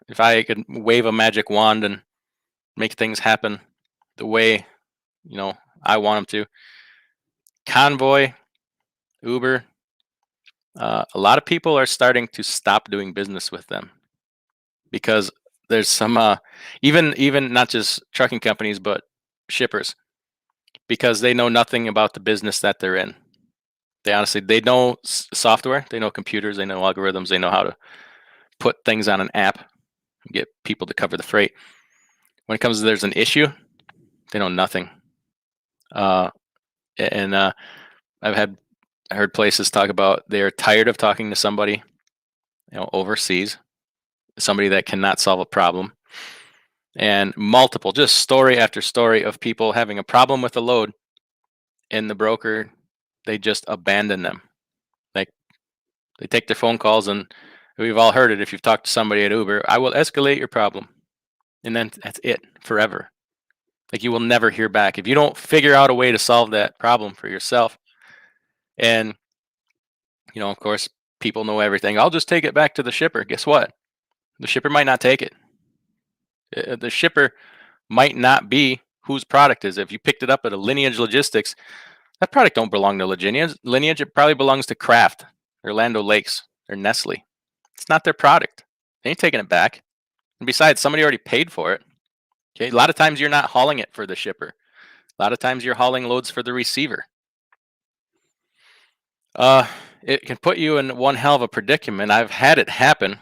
if I could wave a magic wand and make things happen the way, you know, I want them to. Convoy, Uber, a lot of people are starting to stop doing business with them because there's some, even not just trucking companies, but shippers, because they know nothing about the business that they're in. They know software, they know computers, they know algorithms, they know how to put things on an app, and get people to cover the freight. When it comes to there's an issue, they know nothing. I've heard places talk about they're tired of talking to somebody, you know, overseas, somebody that cannot solve a problem, and multiple, just story after story of people having a problem with a load, and the broker, they just abandon them. Like, they take their phone calls, and we've all heard it. If you've talked to somebody at Uber, I will escalate your problem, and then that's it forever. Like, you will never hear back if you don't figure out a way to solve that problem for yourself. And, you know, of course, people know everything. I'll just take it back to the shipper. Guess what? The shipper might not take it. The shipper might not be whose product is. If you picked it up at a Lineage Logistics, that product don't belong to Lineage. It probably belongs to Kraft or Land O'Lakes or Nestle. It's not their product. They ain't taking it back. And besides, somebody already paid for it. Okay, a lot of times you're not hauling it for the shipper. A lot of times you're hauling loads for the receiver. It can put you in one hell of a predicament. I've had it happen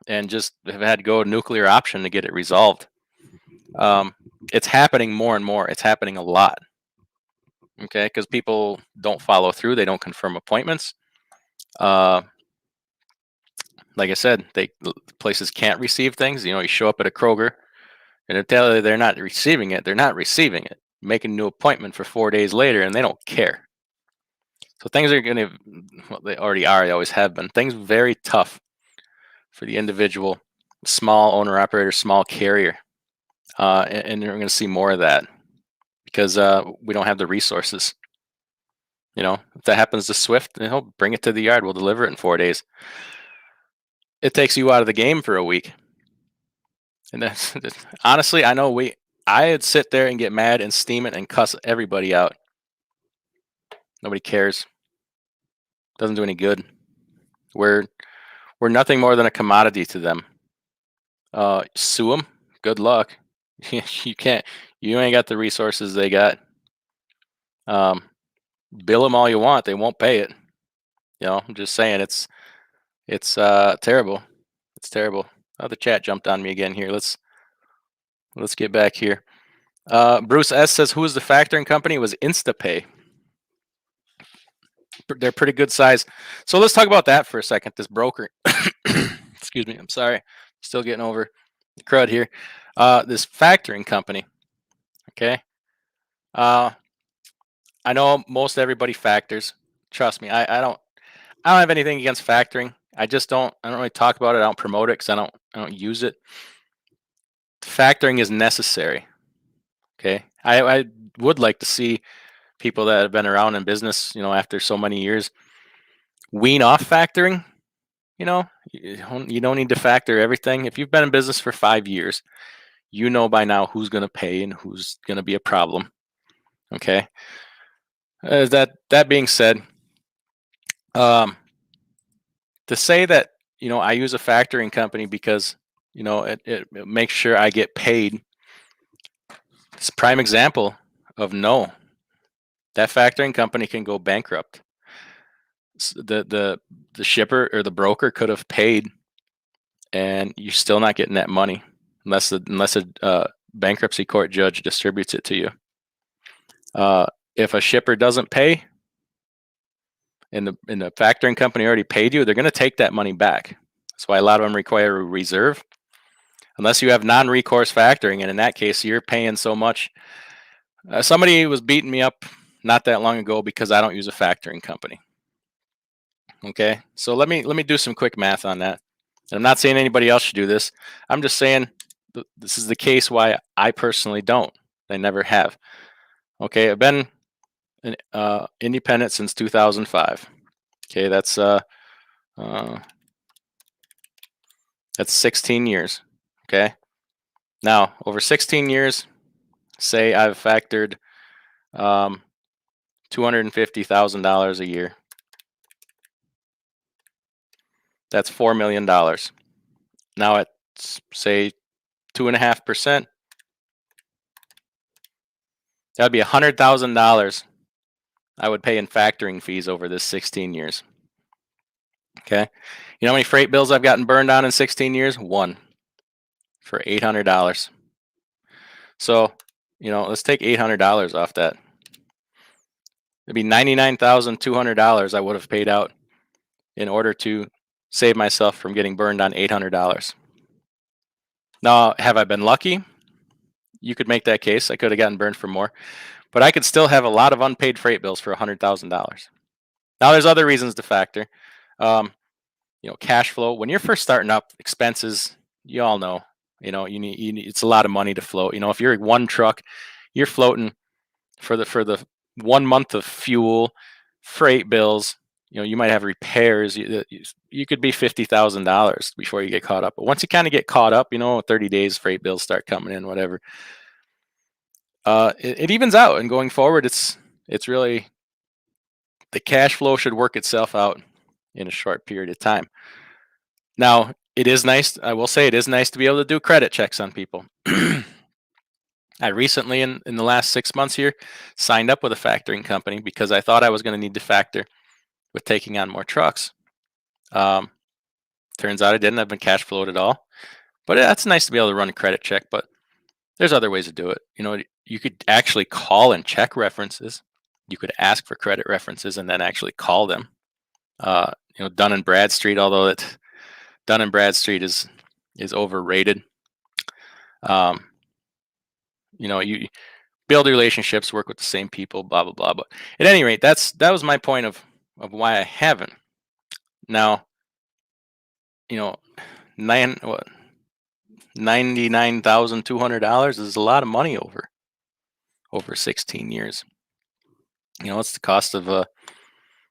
and just have had to go nuclear option to get it resolved. It's happening more and more. It's happening a lot. Okay, because people don't follow through. They don't confirm appointments. Like I said, places can't receive things. You know, you show up at a Kroger and they tell you they're not receiving it. They're not receiving it. Make a new appointment for 4 days later, and they don't care. So things are going to, well, they already are. They always have been. Things very tough for the individual, small owner operator, small carrier, and we're going to see more of that because we don't have the resources. You know, if that happens to Swift, he'll bring it to the yard. We'll deliver it in 4 days. It takes you out of the game for a week. And that's honestly, I'd sit there and get mad and steam it and cuss everybody out. Nobody cares. Doesn't do any good. We're nothing more than a commodity to them. Sue them. Good luck. You can't. You ain't got the resources they got. Bill them all you want. They won't pay it. You know, I'm just saying it's terrible. It's terrible. Oh, the chat jumped on me again here. Let's get back here. Bruce S says, who is the factoring company? It was Instapay. They're pretty good size. So let's talk about that for a second. This broker. Excuse me. I'm sorry. Still getting over the crud here. This factoring company. Okay. I know most everybody factors. Trust me. I don't have anything against factoring. I don't really talk about it. I don't promote it because I don't use it. factoring is necessary. Okay, I would like to see people that have been around in business, after so many years, wean off factoring. You don't need to factor everything. If you've been in business for 5 years, you know by now who's going to pay and who's going to be a problem. Okay. That being said, um, to say that I use a factoring company because it makes sure I get paid. It's a prime example of no. That factoring company can go bankrupt. The shipper or the broker could have paid, and you're still not getting that money unless a bankruptcy court judge distributes it to you. If a shipper doesn't pay, and the factoring company already paid you, they're going to take that money back. That's why a lot of them require a reserve, unless you have non-recourse factoring, and in that case, you're paying so much. Somebody was beating me up not that long ago because I don't use a factoring company. Okay, so let me do some quick math on that. And I'm not saying anybody else should do this. I'm just saying this is the case why I personally don't. I never have. Okay, I've been independent since 2005. Okay, that's 16 years. Okay, now over 16 years, say I've factored $250,000 a year. That's $4 million. Now at say 2.5%, that would be $100,000 I would pay in factoring fees over this 16 years. Okay, you know how many freight bills I've gotten burned on in 16 years? One, for $800. So let's take $800 off that. It'd be $99,200 I would have paid out in order to save myself from getting burned on $800. Now, have I been lucky? You could make that case. I could have gotten burned for more, but I could still have a lot of unpaid freight bills for $100,000. Now, there's other reasons to factor. Cash flow. When you're first starting up, expenses, you all know. You need it's a lot of money to float. If you're one truck, you're floating for the 1 month of fuel, freight bills. You might have repairs. You could be $50,000 before you get caught up. But once you kind of get caught up, 30 days, freight bills start coming in, whatever. It evens out, and going forward, it's really the cash flow should work itself out in a short period of time. Now, it is nice. I will say it is nice to be able to do credit checks on people. I recently, in the last 6 months here, signed up with a factoring company because I thought I was going to need to factor with taking on more trucks. Turns out I didn't. I've been cash flowed at all. But that's nice to be able to run a credit check. But there's other ways to do it. You could actually call and check references. You could ask for credit references and then actually call them. Dun and Bradstreet, although Dun and Bradstreet is overrated. You build relationships, work with the same people, blah blah blah. But at any rate, that was my point of why I haven't. Now, $99,200 is a lot of money over 16 years. It's the cost of a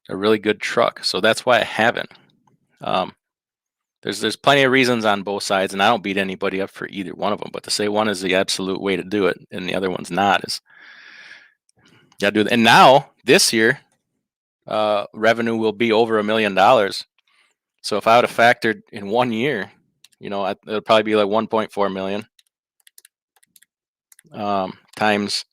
really good truck. So that's why I haven't. There's plenty of reasons on both sides, and I don't beat anybody up for either one of them. But to say one is the absolute way to do it and the other one's not is you gotta do it. And now this year, revenue will be over $1 million. So if I would have factored in 1 year, it'll probably be like 1.4 million times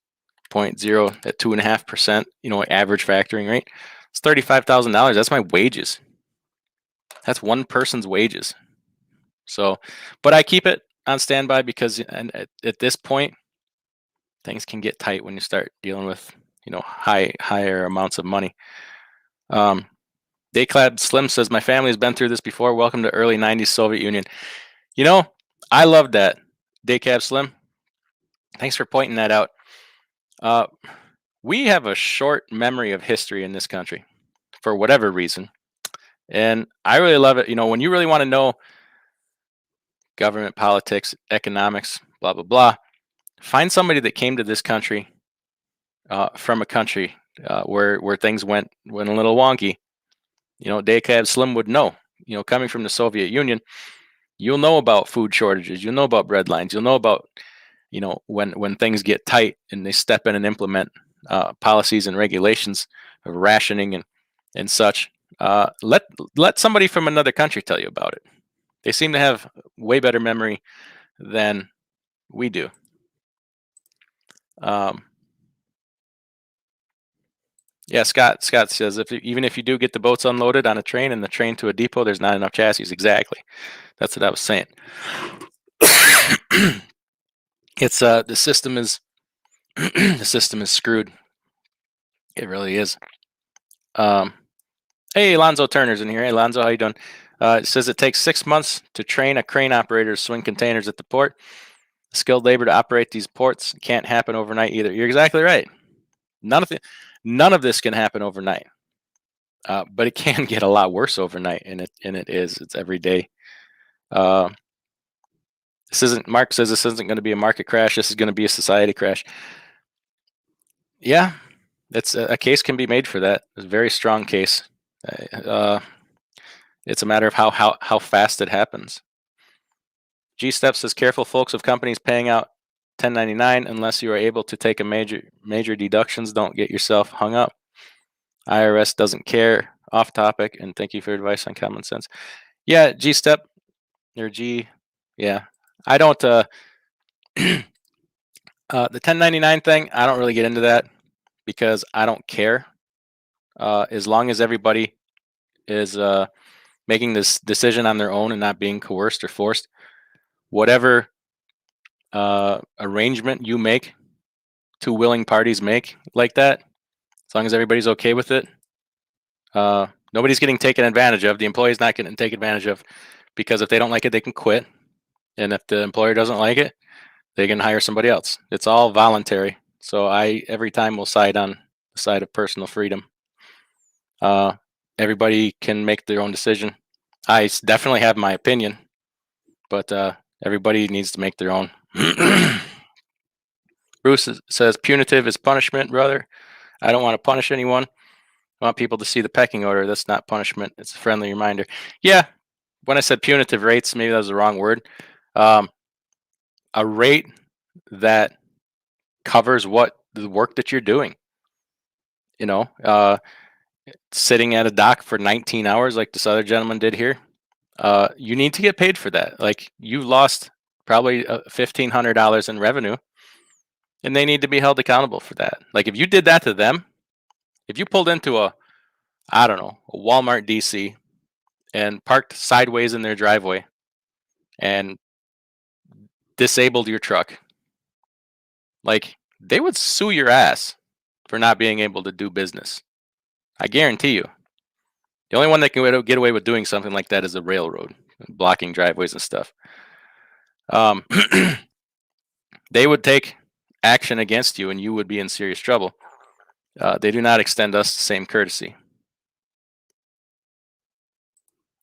0.0 at 2.5%. Average factoring rate. It's $35,000. That's my wages. That's one person's wages. So, but I keep it on standby because at this point, things can get tight when you start dealing with higher amounts of money. Dayclad Slim says, my family has been through this before. Welcome to early 90s Soviet Union. I love that. Dayclad Slim, thanks for pointing that out. We have a short memory of history in this country for whatever reason. And I really love it. When you really want to know government, politics, economics, blah, blah, blah. Find somebody that came to this country from a country where things went a little wonky. Day-Cab Slim would know. Coming from the Soviet Union, you'll know about food shortages. You'll know about bread lines. You'll know about when things get tight and they step in and implement policies and regulations of rationing and such. Let somebody from another country tell you about it. They seem to have way better memory than we do. Yeah, Scott says even if you do get the boats unloaded on a train and the train to a depot, there's not enough chassis. Exactly, that's what I was saying. It's the system is the system is screwed. It really is. Hey, Lonzo Turner's in here. Hey, Lonzo, how you doing? It says it takes 6 months to train a crane operator to swing containers at the port. Skilled labor to operate these ports can't happen overnight either. You're exactly right. None of this can happen overnight. But it can get a lot worse overnight, and it is. It's every day. Mark says this isn't going to be a market crash. This is going to be a society crash. Yeah, it's a case can be made for that. It's a very strong case. It's a matter of how fast it happens. G Step says, careful folks of companies paying out 1099 unless you are able to take a major deductions. Don't get yourself hung up. IRS doesn't care. Off topic, and thank you for your advice on common sense. Yeah, G Step or G. Yeah, I don't. The 1099 thing, I don't really get into that because I don't care. As long as everybody is making this decision on their own and not being coerced or forced, whatever arrangement you make, two willing parties make like that, as long as everybody's okay with it, nobody's getting taken advantage of. The employee's not getting taken advantage of because if they don't like it, they can quit. And if the employer doesn't like it, they can hire somebody else. It's all voluntary. So I every time will side on the side of personal freedom. Everybody can make their own decision. I definitely have my opinion, but everybody needs to make their own. Bruce says punitive is punishment, brother. I don't want to punish anyone. I want people to see the pecking order. That's not punishment. It's a friendly reminder. Yeah, when I said punitive rates, maybe that was the wrong word. A rate that covers what the work that you're doing. Sitting at a dock for 19 hours like this other gentleman did here, you need to get paid for that. Like you lost probably $1,500 in revenue, and they need to be held accountable for that. Like if you did that to them, if you pulled into a Walmart DC and parked sideways in their driveway and disabled your truck, like they would sue your ass for not being able to do business. I guarantee you. The only one that can get away with doing something like that is the railroad, blocking driveways and stuff. They would take action against you and you would be in serious trouble. They do not extend us the same courtesy.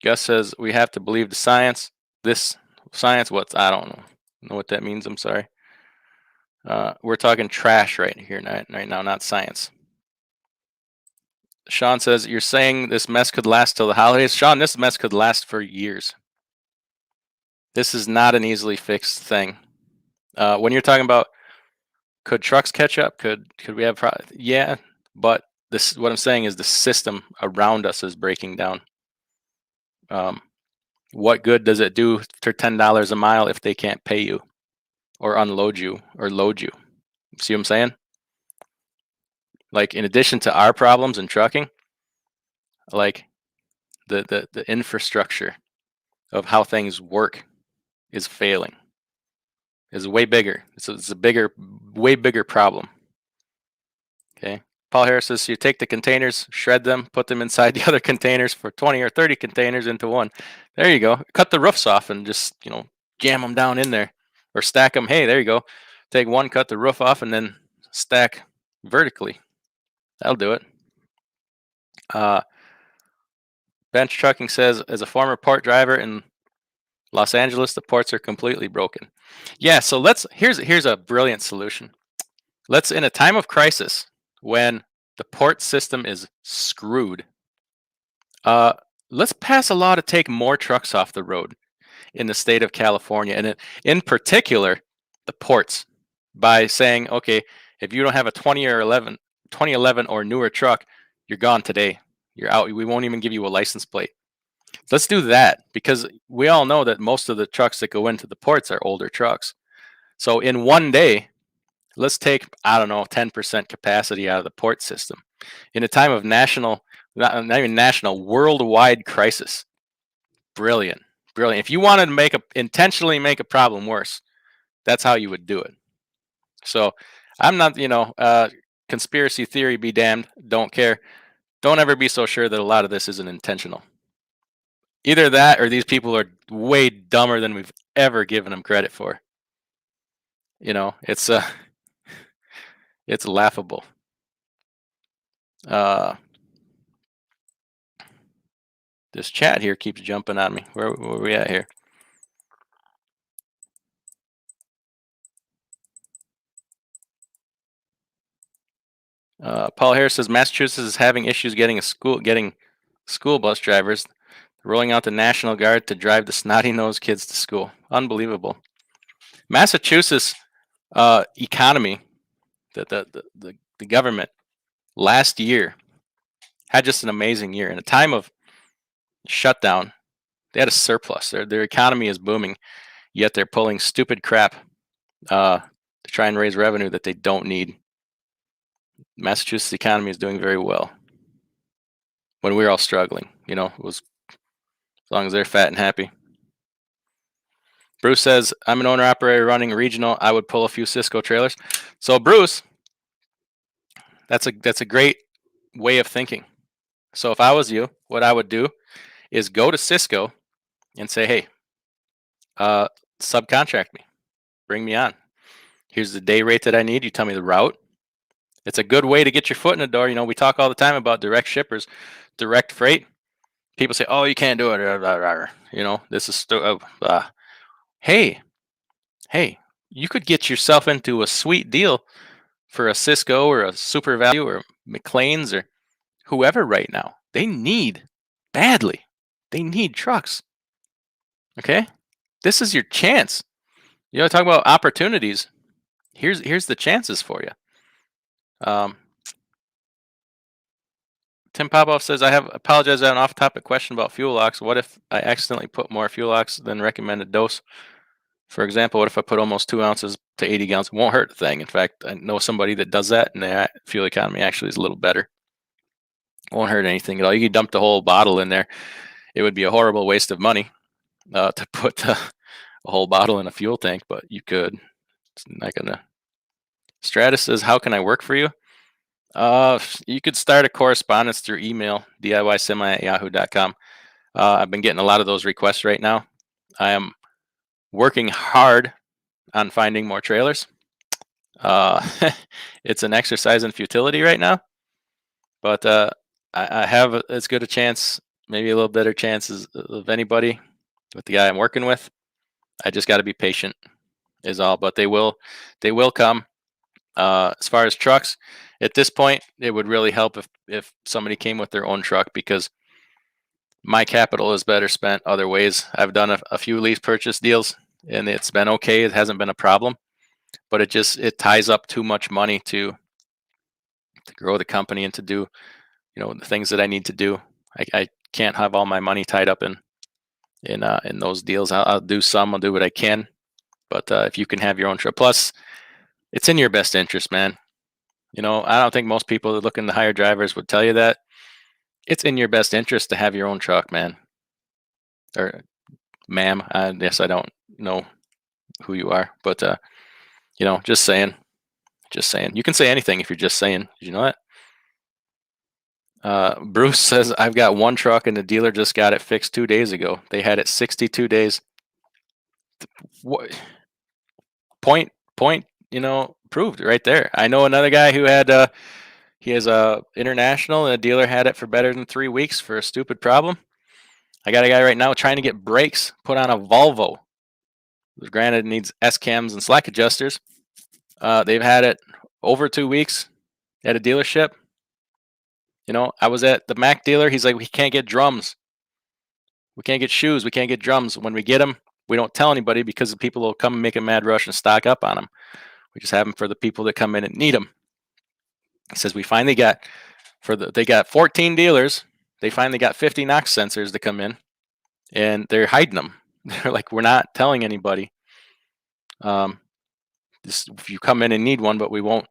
Gus says we have to believe the science. This science, I don't know what that means. I'm sorry. We're talking trash right now, not science. Sean says, you're saying this mess could last till the holidays? Sean, this mess could last for years. This is not an easily fixed thing. When you're talking about could trucks catch up? Could we have yeah, but what I'm saying is the system around us is breaking down. What good does it do for $10 a mile if they can't pay you or unload you or load you? See what I'm saying? Like in addition to our problems in trucking, like the infrastructure of how things work is failing. Is way bigger. It's a way bigger problem. Okay. Paul Harris says, so you take the containers, shred them, put them inside the other containers for 20 or 30 containers into one. There you go. Cut the roofs off and just, jam them down in there or stack them. Hey, there you go. Take one, cut the roof off, and then stack vertically. That'll do it. Bench Trucking says, as a former port driver in Los Angeles, the ports are completely broken. Yeah, so here's a brilliant solution. Let's, in a time of crisis when the port system is screwed, uh, let's pass a law to take more trucks off the road in the state of California, and in particular, the ports, by saying, okay, if you don't have a 2011 or newer truck, you're gone today. You're out. We won't even give you a license plate. Let's do that, because we all know that most of the trucks that go into the ports are older trucks. So in one day, let's take, I don't know, 10% capacity out of the port system in a time of national, not even national, worldwide crisis. Brilliant. Brilliant. If you wanted to intentionally make a problem worse, that's how you would do it. So I'm not, conspiracy theory be damned. Don't care. Don't ever be so sure that a lot of this isn't intentional. Either that or these people are way dumber than we've ever given them credit for. It's it's laughable. This chat here keeps jumping on me. Where are we at here? Paul Harris says Massachusetts is having issues getting school bus drivers, rolling out the National Guard to drive the snotty-nosed kids to school. Unbelievable. Massachusetts economy, the government last year had just an amazing year. In a time of shutdown, they had a surplus. Their economy is booming, yet they're pulling stupid crap to try and raise revenue that they don't need. Massachusetts economy is doing very well when we're all struggling. It was, as long as they're fat and happy. Bruce says, I'm an owner operator running regional. I would pull a few Cisco trailers. So Bruce, that's a great way of thinking. So if I was you, what I would do is go to Cisco and say, hey, subcontract me, bring me on. Here's the day rate that I need. You tell me the route. It's a good way to get your foot in the door. We talk all the time about direct shippers, direct freight. People say, oh, you can't do it. This is hey, you could get yourself into a sweet deal for a Cisco or a Super Value or McLean's or whoever right now. They need trucks. Okay? This is your chance. Talk about opportunities. Here's the chances for you. Tim Popoff says, apologize, I have an off-topic question about fuel locks. What if I accidentally put more fuel locks than recommended dose? For example, what if I put almost 2 ounces to 80 gallons? It won't hurt a thing. In fact, I know somebody that does that, and the fuel economy actually is a little better. It won't hurt anything at all. You could dump the whole bottle in there. It would be a horrible waste of money to put a whole bottle in a fuel tank, but you could. It's not gonna. Stratus says, how can I work for you? You could start a correspondence through email, diysemi@yahoo.com. I've been getting a lot of those requests right now. I am working hard on finding more trailers. It's an exercise in futility right now, but I have as good a chance, maybe a little better chances of anybody with the guy I'm working with. I just got to be patient is all, but they will come. As far as trucks, at this point, it would really help if somebody came with their own truck, because my capital is better spent other ways. I've done a few lease purchase deals, and it's been okay. It hasn't been a problem, but it ties up too much money to grow the company and to do, the things that I need to do. I can't have all my money tied up in those deals. I'll do some. I'll do what I can, but if you can have your own truck, plus it's in your best interest, man. I don't think most people that are looking to hire drivers would tell you that. It's in your best interest to have your own truck, man. Or ma'am. Yes, I don't know who you are, but just saying. Just saying. You can say anything if you're just saying. Did you know that? Bruce says, I've got one truck and the dealer just got it fixed 2 days ago. They had it 62 days. What? Point, proved right there. I know another guy who had, he has a international, and a dealer had it for better than 3 weeks for a stupid problem. I got a guy right now trying to get brakes put on a Volvo. Granted, it needs S cams and slack adjusters. They've had it over 2 weeks at a dealership. You know, I was at the Mac dealer. He's like, we can't get drums. We can't get shoes. We can't get drums. When we get them, we don't tell anybody because the people will come and make a mad rush and stock up on them. We just have them for the people that come in and need them. He says we finally got they got 14 dealers. They finally got 50 NOx sensors to come in, and they're hiding them. They're like, we're not telling anybody. If you come in and need one, but we won't,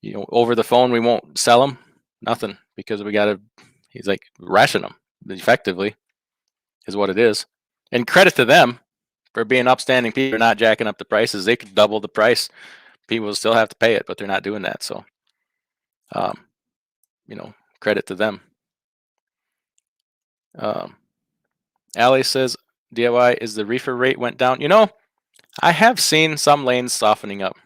you know, over the phone, we won't sell them. Nothing, because we got to, he's like, ration them effectively is what it is. And credit to them for being upstanding people, not jacking up the prices. They could double the price. People will still have to pay it, but they're not doing that. So, you know, credit to them. Allie says, DIY, is the reefer rate went down? You know, I have seen some lanes softening up.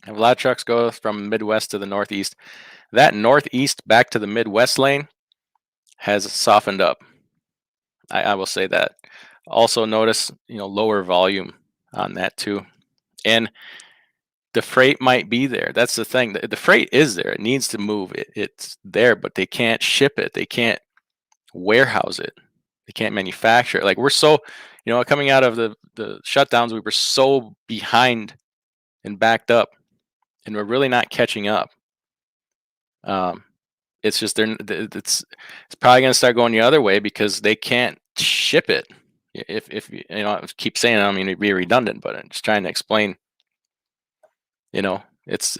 I have a lot of trucks go from Midwest to the Northeast. That Northeast back to the Midwest lane has softened up. I will say that. Also notice, you know, lower volume on that too. And the freight might be there. That's the thing. The freight is there. It needs to move. It's there, but they can't ship it. They can't warehouse it. They can't manufacture it. Like, we're so, you know, coming out of the shutdowns, we were so behind and backed up, and we're really not catching up. It's just it's probably going to start going the other way because they can't ship it. If you know, I keep saying it, I mean, it'd be redundant, but I'm just trying to explain. You know, it's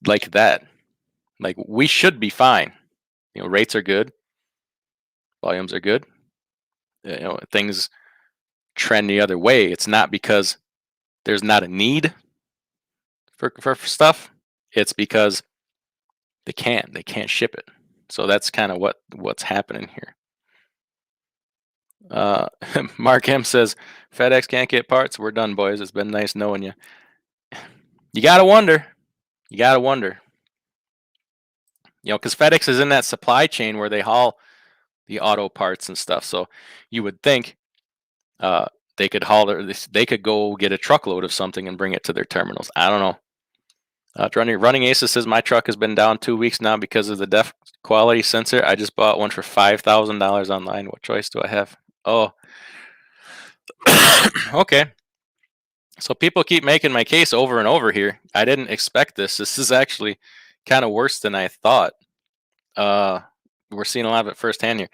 like that. Like, we should be fine. You know, rates are good, volumes are good. You know, things trend the other way. It's not because there's not a need for stuff. It's because they can't ship it. So that's kind of what's happening here. Mark M says, FedEx can't get parts. We're done, boys. It's been nice knowing you. You gotta wonder. You gotta wonder. You know, because FedEx is in that supply chain where they haul the auto parts and stuff. So you would think they could they could go get a truckload of something and bring it to their terminals. I don't know. Running Aces says, my truck has been down 2 weeks now because of the def quality sensor. I just bought one for $5,000 online. What choice do I have? Oh, okay. So people keep making my case over and over here. I didn't expect this. This is actually kind of worse than I thought. We're seeing a lot of it firsthand here.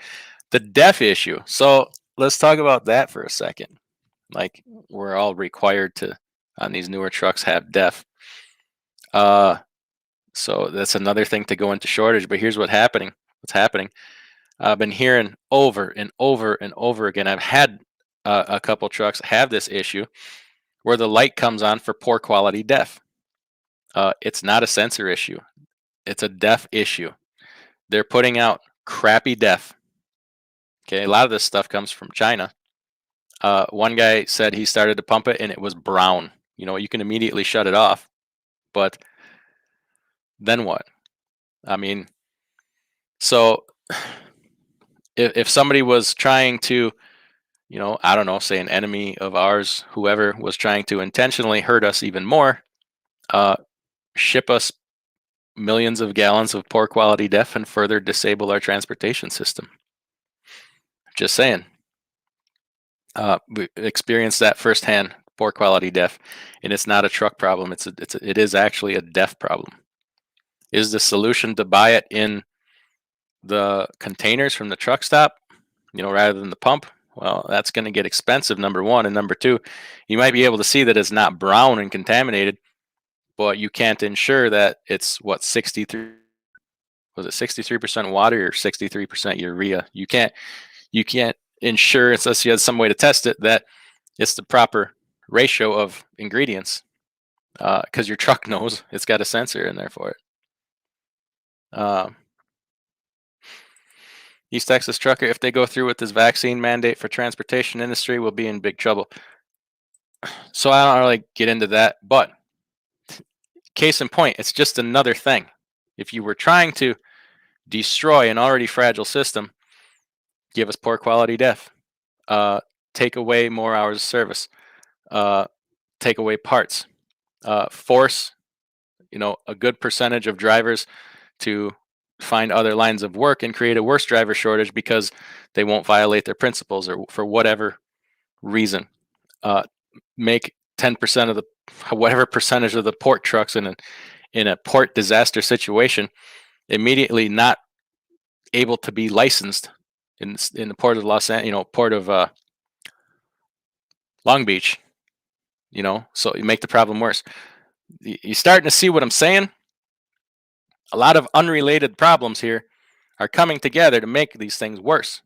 The def issue. So let's talk about that for a second. Like, we're all required to, on these newer trucks, have def. So that's another thing to go into shortage. But here's what's happening. I've been hearing over and over and over again. I've had a couple trucks have this issue where the light comes on for poor quality def. It's not a sensor issue. It's a def issue. They're putting out crappy def. Okay, a lot of this stuff comes from China. One guy said he started to pump it and it was brown. You know, you can immediately shut it off, but then what? I mean, so if somebody was trying to, you know, I don't know, say an enemy of ours, whoever was trying to intentionally hurt us even more, ship us millions of gallons of poor quality def and further disable our transportation system. Just saying. We experienced that firsthand, poor quality def, and it's not a truck problem. It is actually a def problem. Is the solution to buy it in the containers from the truck stop, you know, rather than the pump? Well, that's going to get expensive, number one. And number two, you might be able to see that it's not brown and contaminated, but you can't ensure that it's 63% water or 63% urea. You can't ensure, unless you have some way to test it, that it's the proper ratio of ingredients, because your truck knows it's got a sensor in there for it. East Texas trucker, if they go through with this vaccine mandate for transportation industry, we'll be in big trouble. So I don't really get into that, but case in point, it's just another thing. If you were trying to destroy an already fragile system, give us poor quality DEF, take away more hours of service, take away parts, force a good percentage of drivers to find other lines of work and create a worse driver shortage because they won't violate their principles or for whatever reason. Make 10% of the whatever percentage of the port trucks in a port disaster situation immediately not able to be licensed in the port of port of Long Beach. So you make the problem worse. You starting to see what I'm saying? A lot of unrelated problems here are coming together to make these things worse.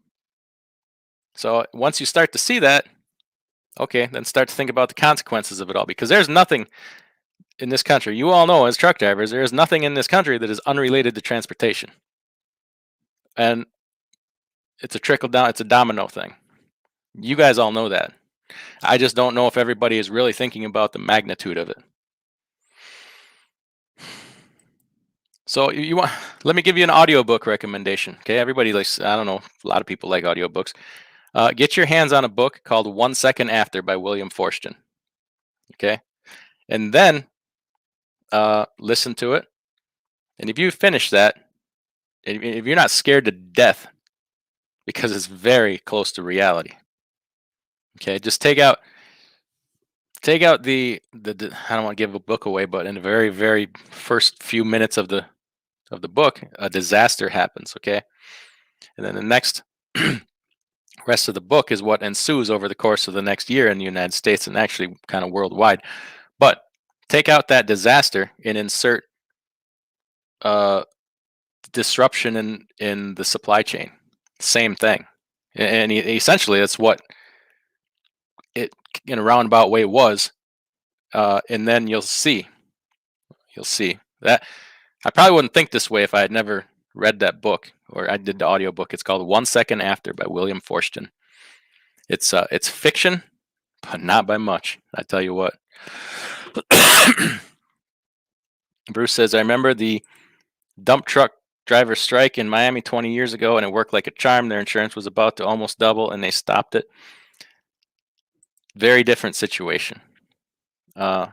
So once you start to see that, okay, then start to think about the consequences of it all, because there's nothing in this country, you all know as truck drivers, there is nothing in this country that is unrelated to transportation. And it's a trickle down, it's a domino thing. You guys all know that. I just don't know if everybody is really thinking about the magnitude of it. So you want, let me give you an audiobook recommendation. Okay, everybody likes, I don't know, a lot of people like audiobooks. Get your hands on a book called 1 Second After by William Forstchen. Okay, and then listen to it. And if you finish that, if you're not scared to death, because it's very close to reality. Okay, just take out the I don't want to give a book away, but in the very, very first few minutes of the book, a disaster happens. Okay, and then the next rest of the book is what ensues over the course of the next year in the United States and actually kind of worldwide. But take out that disaster and insert disruption in the supply chain. Same thing, and essentially that's what it in a roundabout way was. And then you'll see that I probably wouldn't think this way if I had never read that book, or I did the audiobook. It's called 1 Second After by William Forstchen. It's fiction, but not by much, I tell you what. Bruce says, I remember the dump truck driver strike in Miami 20 years ago, and it worked like a charm. Their insurance was about to almost double, and they stopped it. Very different situation. I'm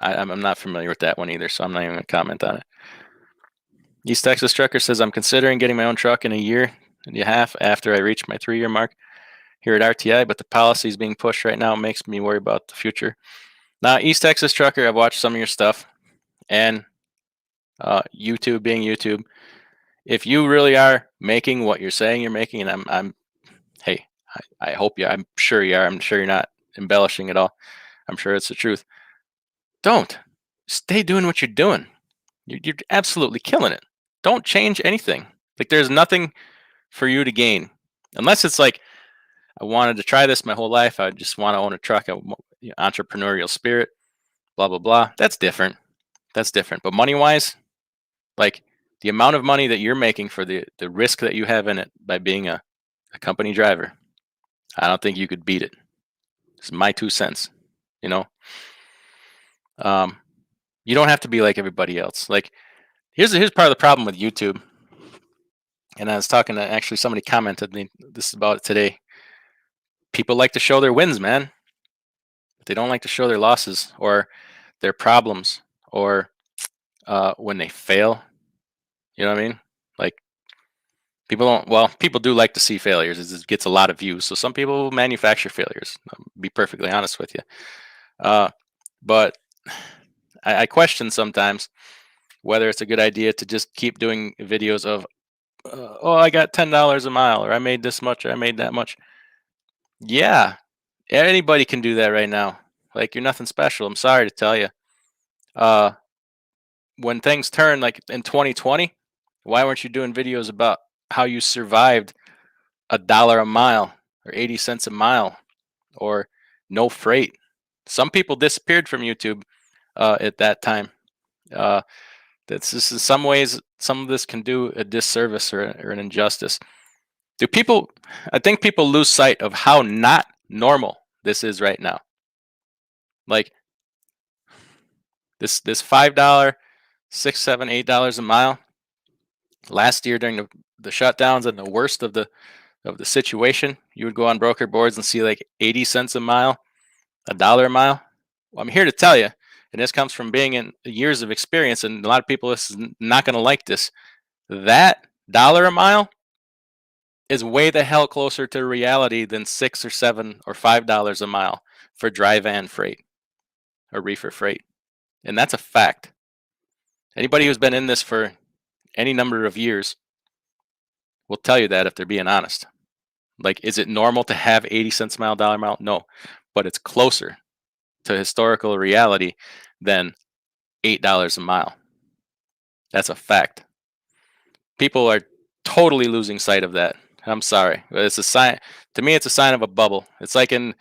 not familiar with that one either, so I'm not even going to comment on it. East Texas Trucker says, I'm considering getting my own truck in a year and a half after I reach my 3-year mark here at RTI, but the policies being pushed right now makes me worry about the future. Now, East Texas Trucker, I've watched some of your stuff, and YouTube being YouTube, if you really are making what you're saying you're making, and hey, I hope I'm sure you are. I'm sure you're not embellishing at all. I'm sure it's the truth. Don't. Stay doing what you're doing. You're absolutely killing it. Don't change anything. Like, there's nothing for you to gain, unless it's like, I wanted to try this my whole life. I just want to own a truck. Entrepreneurial spirit, blah blah blah. That's different. But money wise, like the amount of money that you're making for the risk that you have in it by being a company driver, I don't think you could beat it. It's my 2 cents. You don't have to be like everybody else. Like, here's part of the problem with YouTube. And I was talking to, actually, somebody commented me this about it today. People like to show their wins, man. But they don't like to show their losses or their problems or when they fail. You know what I mean? Like, people do like to see failures. It gets a lot of views. So some people manufacture failures. I'll be perfectly honest with you. But I question sometimes whether it's a good idea to just keep doing videos of, I got $10 a mile, or I made this much, or I made that much. Yeah, anybody can do that right now. Like, you're nothing special. I'm sorry to tell you. When things turn, like in 2020, why weren't you doing videos about how you survived $1 a mile or 80 cents a mile or no freight? Some people disappeared from YouTube at that time. This is, in some ways, some of this can do a disservice or an injustice. I think people lose sight of how not normal this is right now. Like, this $5, $6, $7, $8 a mile, Last year during the shutdowns and the worst of the situation, you would go on broker boards and see like 80 cents a mile, $1 a mile. Well, I'm here to tell you, and this comes from being in years of experience, and a lot of people is not going to like this. That $1 a mile is way the hell closer to reality than $6 or $7 or $5 a mile for dry van freight or reefer freight, and that's a fact. Anybody who's been in this for any number of years will tell you that if they're being honest. Like, is it normal to have 80 cents a mile, $1 a mile? No, but it's closer to historical reality than $8 a mile. That's a fact. People are totally losing sight of that. I'm sorry. It's a sign. To me, it's a sign of a bubble. It's like in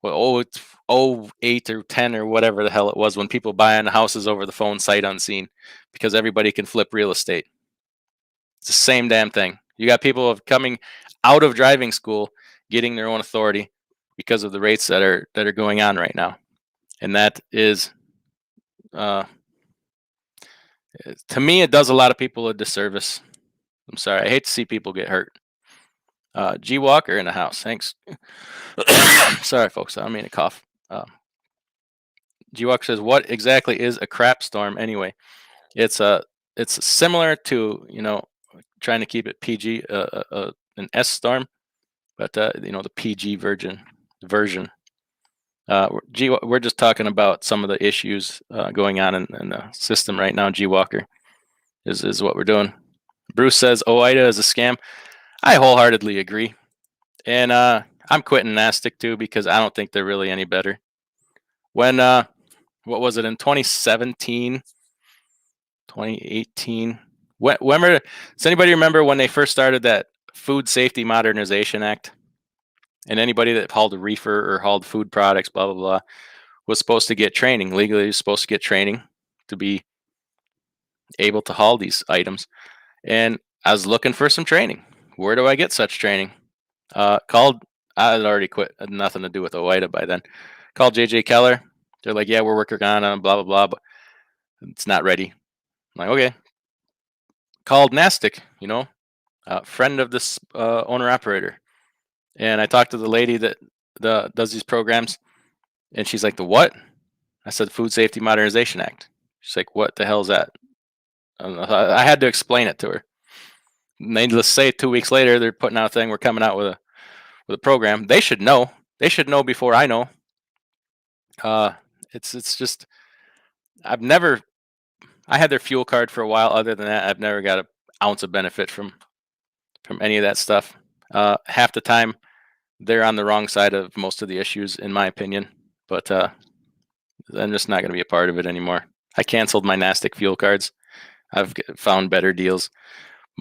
it's 08 or 10 or whatever the hell it was when people buying houses over the phone sight unseen because everybody can flip real estate. It's the same damn thing. You got people coming out of driving school getting their own authority because of the rates that are going on right now, and that is, to me, it does a lot of people a disservice. I'm sorry. I hate to see people get hurt. G Walker in the house. Thanks. Sorry, folks. I don't mean to cough. G Walker says, "What exactly is a crap storm anyway?" It's similar to trying to keep it PG, an S storm, but the PG version. We're just talking about some of the issues going on in the system right now. G Walker is what we're doing. Bruce says OIDA is a scam. I wholeheartedly agree, and I'm quitting NASTIC too because I don't think they're really any better. When what was it in 2017, 2018? Does anybody remember when they first started that Food Safety Modernization Act? And anybody that hauled a reefer or hauled food products, blah blah blah, was supposed to get training. Legally, was supposed to get training to be able to haul these items. And I was looking for some training. Where do I get such training? Called. I had already quit. Had nothing to do with OIDA by then. Called JJ Keller. They're like, yeah, we're working on it, blah blah blah, but it's not ready. I'm like, okay. Called NASTIC, friend of this owner operator, and I talked to the lady that does these programs, and she's like, the what? I said, Food Safety Modernization Act. She's like, what the hell is that? I had to explain it to her. Needless to say, 2 weeks later, they're putting out a thing. We're coming out with a program. They should know. They should know before I know. It's just, I had their fuel card for a while. Other than that, I've never got an ounce of benefit from any of that stuff. Half the time, they're on the wrong side of most of the issues, in my opinion. But I'm just not going to be a part of it anymore. I canceled my NASTIC fuel cards. I've found better deals.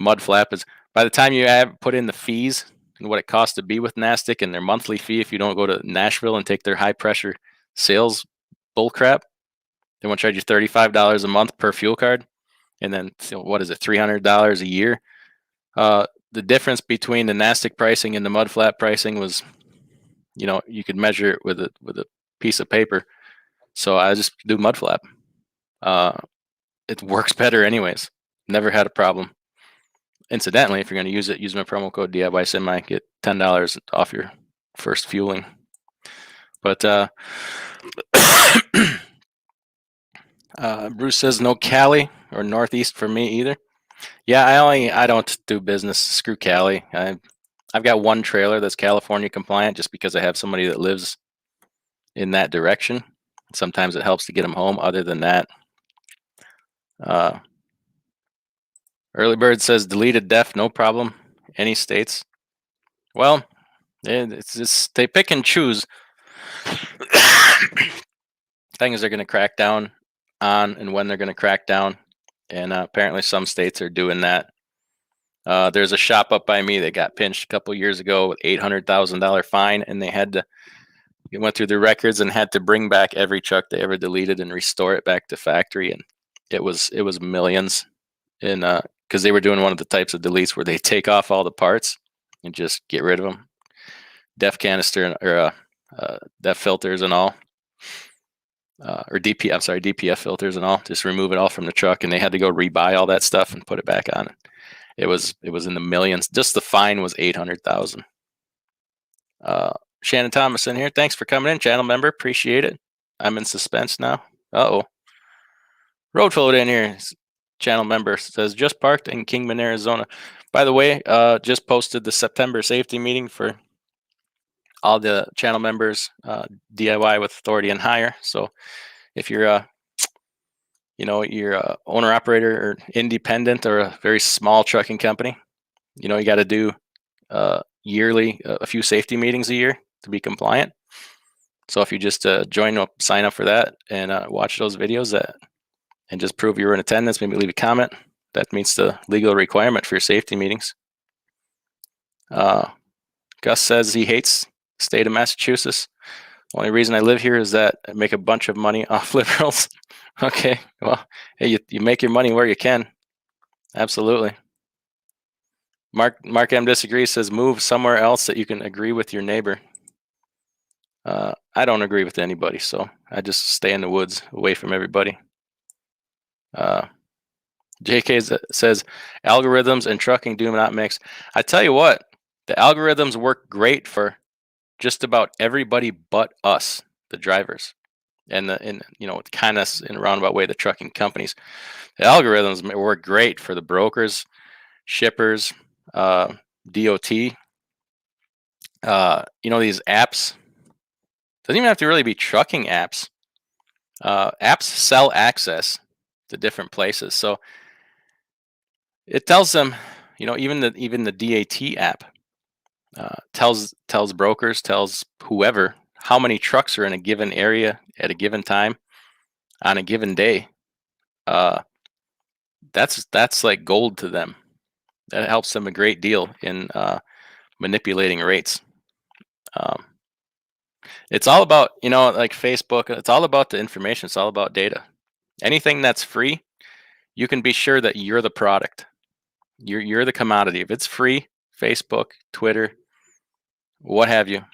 MUDFLAP is, by the time you put in the fees and what it costs to be with NASTIC and their monthly fee, if you don't go to Nashville and take their high pressure sales bullcrap, they want to charge you $35 a month per fuel card, and then what is it, $300 a year? The difference between the NASTIC pricing and the MUDFLAP pricing was, you could measure it with a piece of paper. So I just do MUDFLAP. It works better anyways. Never had a problem. Incidentally, if you're going to use it, use my promo code DIY Semi, get $10 off your first fueling. But Bruce says no Cali or Northeast for me either. Yeah, I don't do business. Screw Cali. I've got one trailer that's California compliant just because I have somebody that lives in that direction. Sometimes it helps to get them home. Other than that, Early Bird says deleted def, no problem. Any states? Well, it's just they pick and choose things they're going to crack down on and when they're going to crack down. And apparently some states are doing that. There's a shop up by me that got pinched a couple years ago with $800,000 fine, and they went through the records and had to bring back every truck they ever deleted and restore it back to factory. And it was millions. And because they were doing one of the types of deletes where they take off all the parts and just get rid of them, def canister or def filters and all, or DPF filters and all, just remove it all from the truck, and they had to go rebuy all that stuff and put it back on. It was in the millions. Just the fine was 800,000. Shannon Thomas in here. Thanks for coming in, channel member. Appreciate it. I'm in suspense now. Uh-oh. Road float in here. Channel member says just parked in Kingman, Arizona. By the way, just posted the September safety meeting for all the channel members, DIY with authority and hire. So if you're you're a owner operator or independent or a very small trucking company, you got to do yearly a few safety meetings a year to be compliant. So if you just sign up for that and watch those videos and just prove you're in attendance, maybe leave a comment, that meets the legal requirement for your safety meetings. Gus says he hates the state of Massachusetts. Only reason I live here is that I make a bunch of money off liberals. Okay, well, hey, you make your money where you can. Absolutely. Mark M disagrees, says move somewhere else that you can agree with your neighbor. I don't agree with anybody, so I just stay in the woods away from everybody. JK says algorithms and trucking do not mix. I tell you what, the algorithms work great for just about everybody but us, the drivers, and kind of in a roundabout way, the trucking companies. The algorithms work great for the brokers, shippers, DOT. These apps, doesn't even have to really be trucking apps. Apps sell access to different places, so it tells them, even the DAT app tells brokers, tells whoever how many trucks are in a given area at a given time on a given day. That's like gold to them. That helps them a great deal in manipulating rates. It's all about, like Facebook, it's all about the information. It's all about data. Anything that's free, you can be sure that you're the product. You're the commodity. If it's free, Facebook, Twitter, what have you,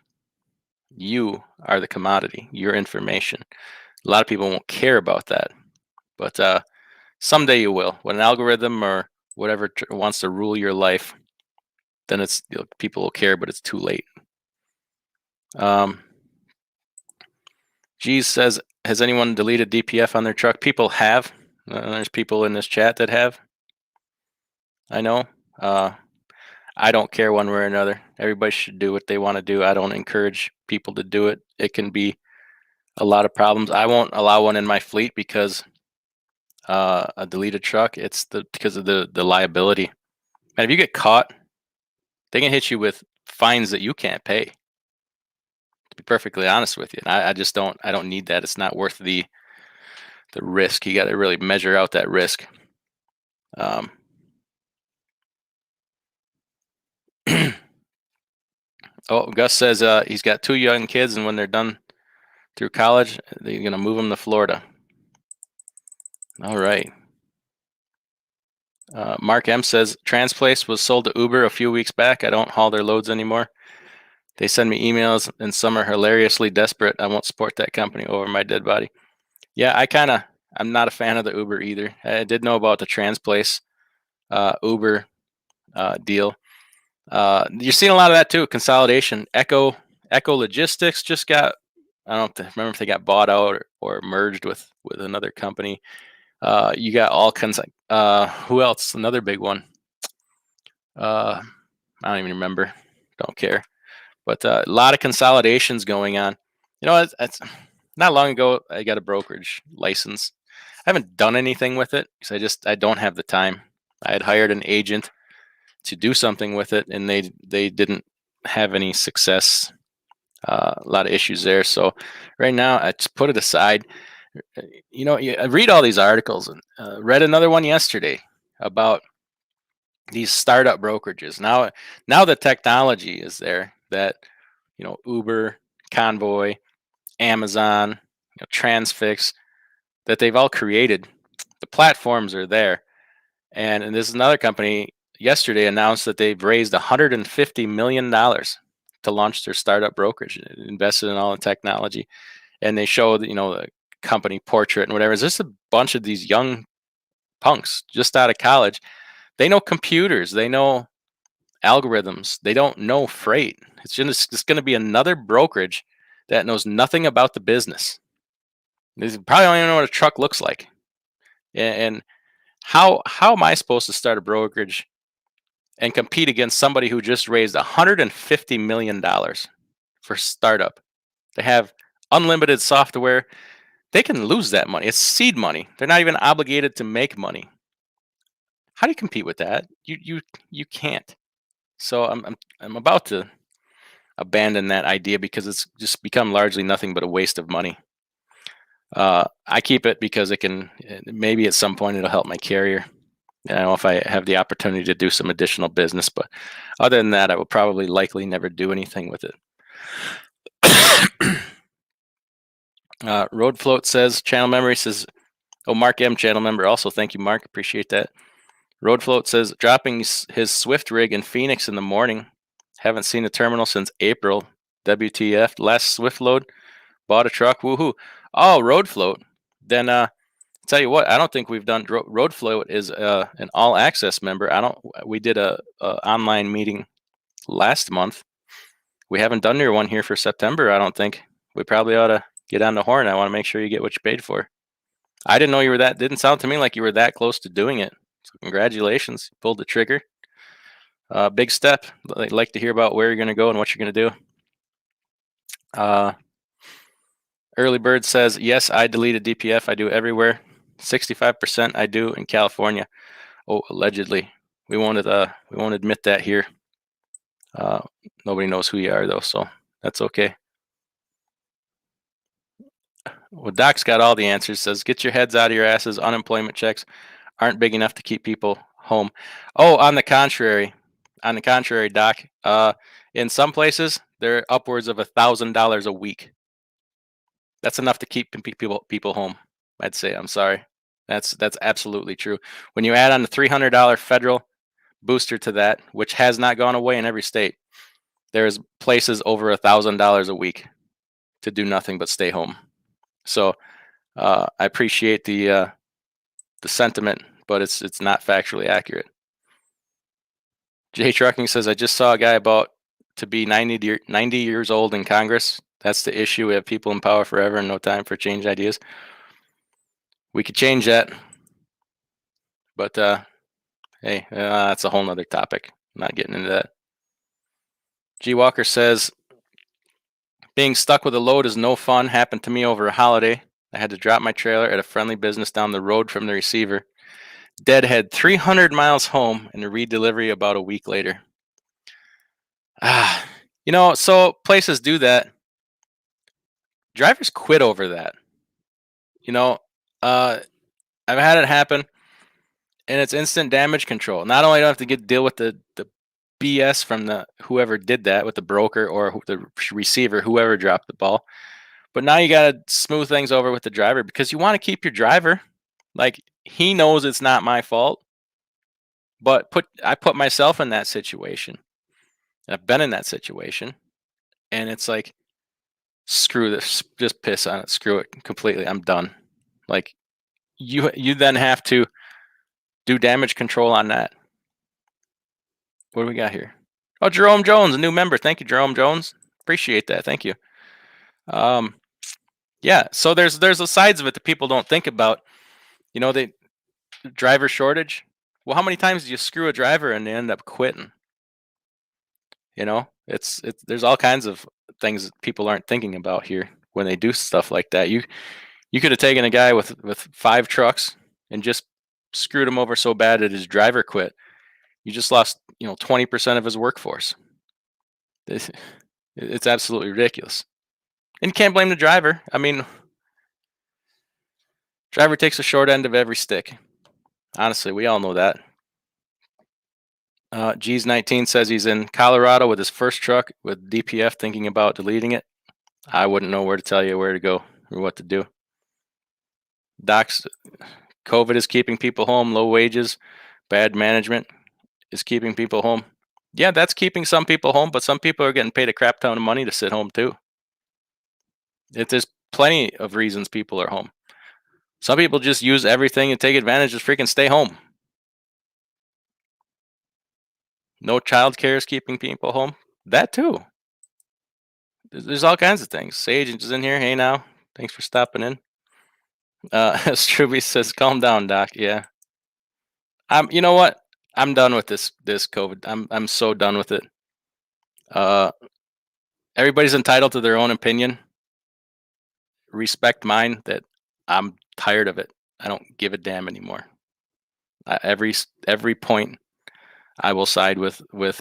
you are the commodity, your information. A lot of people won't care about that, but someday you will. When an algorithm or whatever wants to rule your life, then it's people will care, but it's too late. G says, has anyone deleted DPF on their truck? People have. There's people in this chat that have. I know. I don't care one way or another. Everybody should do what they want to do. I don't encourage people to do it. It can be a lot of problems. I won't allow one in my fleet because a deleted truck, it's because of the liability. And if you get caught, they can hit you with fines that you can't pay. To be perfectly honest with you, and I just don't need that. It's not worth the risk. You got to really measure out that risk. Oh, Gus says he's got 2 young kids, and when they're done through college, they're gonna move them to Florida. All right. Mark M says Transplace was sold to Uber a few weeks back. I don't haul their loads anymore. They send me emails, and some are hilariously desperate. I won't support that company over my dead body. Yeah, I'm not a fan of the Uber either. I did know about the Transplace Uber deal. You're seeing a lot of that too. Consolidation. Echo Logistics just got, I don't remember if they got bought out or merged with another company. You got all kinds of, who else? Another big one. I don't even remember. Don't care. But a lot of consolidations going on. It's not long ago, I got a brokerage license. I haven't done anything with it because I don't have the time. I had hired an agent to do something with it, and they didn't have any success. A lot of issues there. So right now, I just put it aside. I read all these articles, and read another one yesterday about these startup brokerages. Now the technology is there that Uber, Convoy, Amazon, Transfix, that they've all created. The platforms are there, and this is another company yesterday announced that they've raised $150 million to launch their startup brokerage, invested in all the technology, and they showed the company portrait and whatever. It's just a bunch of these young punks just out of college They know computers. They know algorithms. They don't know freight. It's going to be another brokerage that knows nothing about the business. They probably don't even know what a truck looks like. And how am I supposed to start a brokerage and compete against somebody who just raised $150 million for startup? They have unlimited software. They can lose that money. It's seed money. They're not even obligated to make money. How do you compete with that? You can't. So I'm about to abandon that idea because it's just become largely nothing but a waste of money. I keep it because it can maybe at some point it'll help my carrier. I don't know if I have the opportunity to do some additional business, but other than that, I will probably likely never do anything with it. Road Float says, channel memory says, oh, Mark M, channel member. Also, thank you, Mark. Appreciate that. Road Float says, dropping his Swift rig in Phoenix in the morning. Haven't seen the terminal since April. WTF. Last Swift load. Bought a truck. Woohoo. Oh, Road Float. Then tell you what, I don't think we've done. Road Float is an all access member. We did a online meeting last month. We haven't done your one here for September. I don't think. We probably ought to get on the horn. I want to make sure you get what you paid for. I didn't know you were that. Didn't sound to me like you were that close to doing it. So congratulations, you pulled the trigger. Big step. I'd like to hear about where you're going to go and what you're going to do. Early Bird says, yes, I deleted DPF. I do everywhere. 65% I do in California. Oh, allegedly. We won't admit that here. Nobody knows who you are though, so that's okay. Well, Doc's got all the answers. Says, get your heads out of your asses. Unemployment checks aren't big enough to keep people home. Oh, on the contrary, Doc. In some places, they're upwards of $1,000 a week. That's enough to keep people home. I'd say. I'm sorry. That's absolutely true. When you add on the $300 federal booster to that, which has not gone away in every state, there's places over $1,000 a week to do nothing but stay home. So I appreciate the sentiment, but it's not factually accurate. Jay Trucking says, I just saw a guy about to be 90 years old in Congress. That's the issue. We have people in power forever and no time for change ideas. We could change that, but hey, that's a whole nother topic. I'm not getting into that. G Walker says, being stuck with a load is no fun. Happened to me over a holiday. I had to drop my trailer at a friendly business down the road from the receiver. Deadhead 300 miles home and a redelivery about a week later. So places do that. Drivers quit over that. I've had it happen, and it's instant damage control. Not only do I have to deal with the BS from the whoever did that with the broker or the receiver, whoever dropped the ball, but now you got to smooth things over with the driver because you want to keep your driver. Like, he knows it's not my fault, but I put myself in that situation. I've been in that situation, and it's like, screw this, just piss on it, screw it completely. I'm done. Like, you then have to do damage control on that. What do we got here? Oh, Jerome Jones, a new member. Thank you, Jerome Jones. Appreciate that. Thank you. Yeah. So there's the sides of it that people don't think about. The driver shortage. Well, how many times do you screw a driver and they end up quitting? It's there's all kinds of things that people aren't thinking about here when they do stuff like that. You could have taken a guy with 5 trucks and just screwed him over so bad that his driver quit. You just lost 20% of his workforce. It's absolutely ridiculous. And you can't blame the driver. I mean, driver takes the short end of every stick. Honestly, we all know that. G's 19 says he's in Colorado with his first truck with DPF, thinking about deleting it. I wouldn't know where to tell you where to go or what to do. Doc's COVID is keeping people home. Low wages, bad management is keeping people home. Yeah, that's keeping some people home, but some people are getting paid a crap ton of money to sit home too. There's plenty of reasons people are home. Some people just use everything and take advantage of freaking stay home. No childcare is keeping people home. That too. There's all kinds of things. Sage is in here. Hey now, thanks for stopping in. Struby says, "Calm down, Doc." Yeah, You know what? I'm done with this COVID. I'm so done with it. Uh, Everybody's entitled to their own opinion. Respect mine. That I'm tired of it. I don't give a damn anymore. Every point, I will side with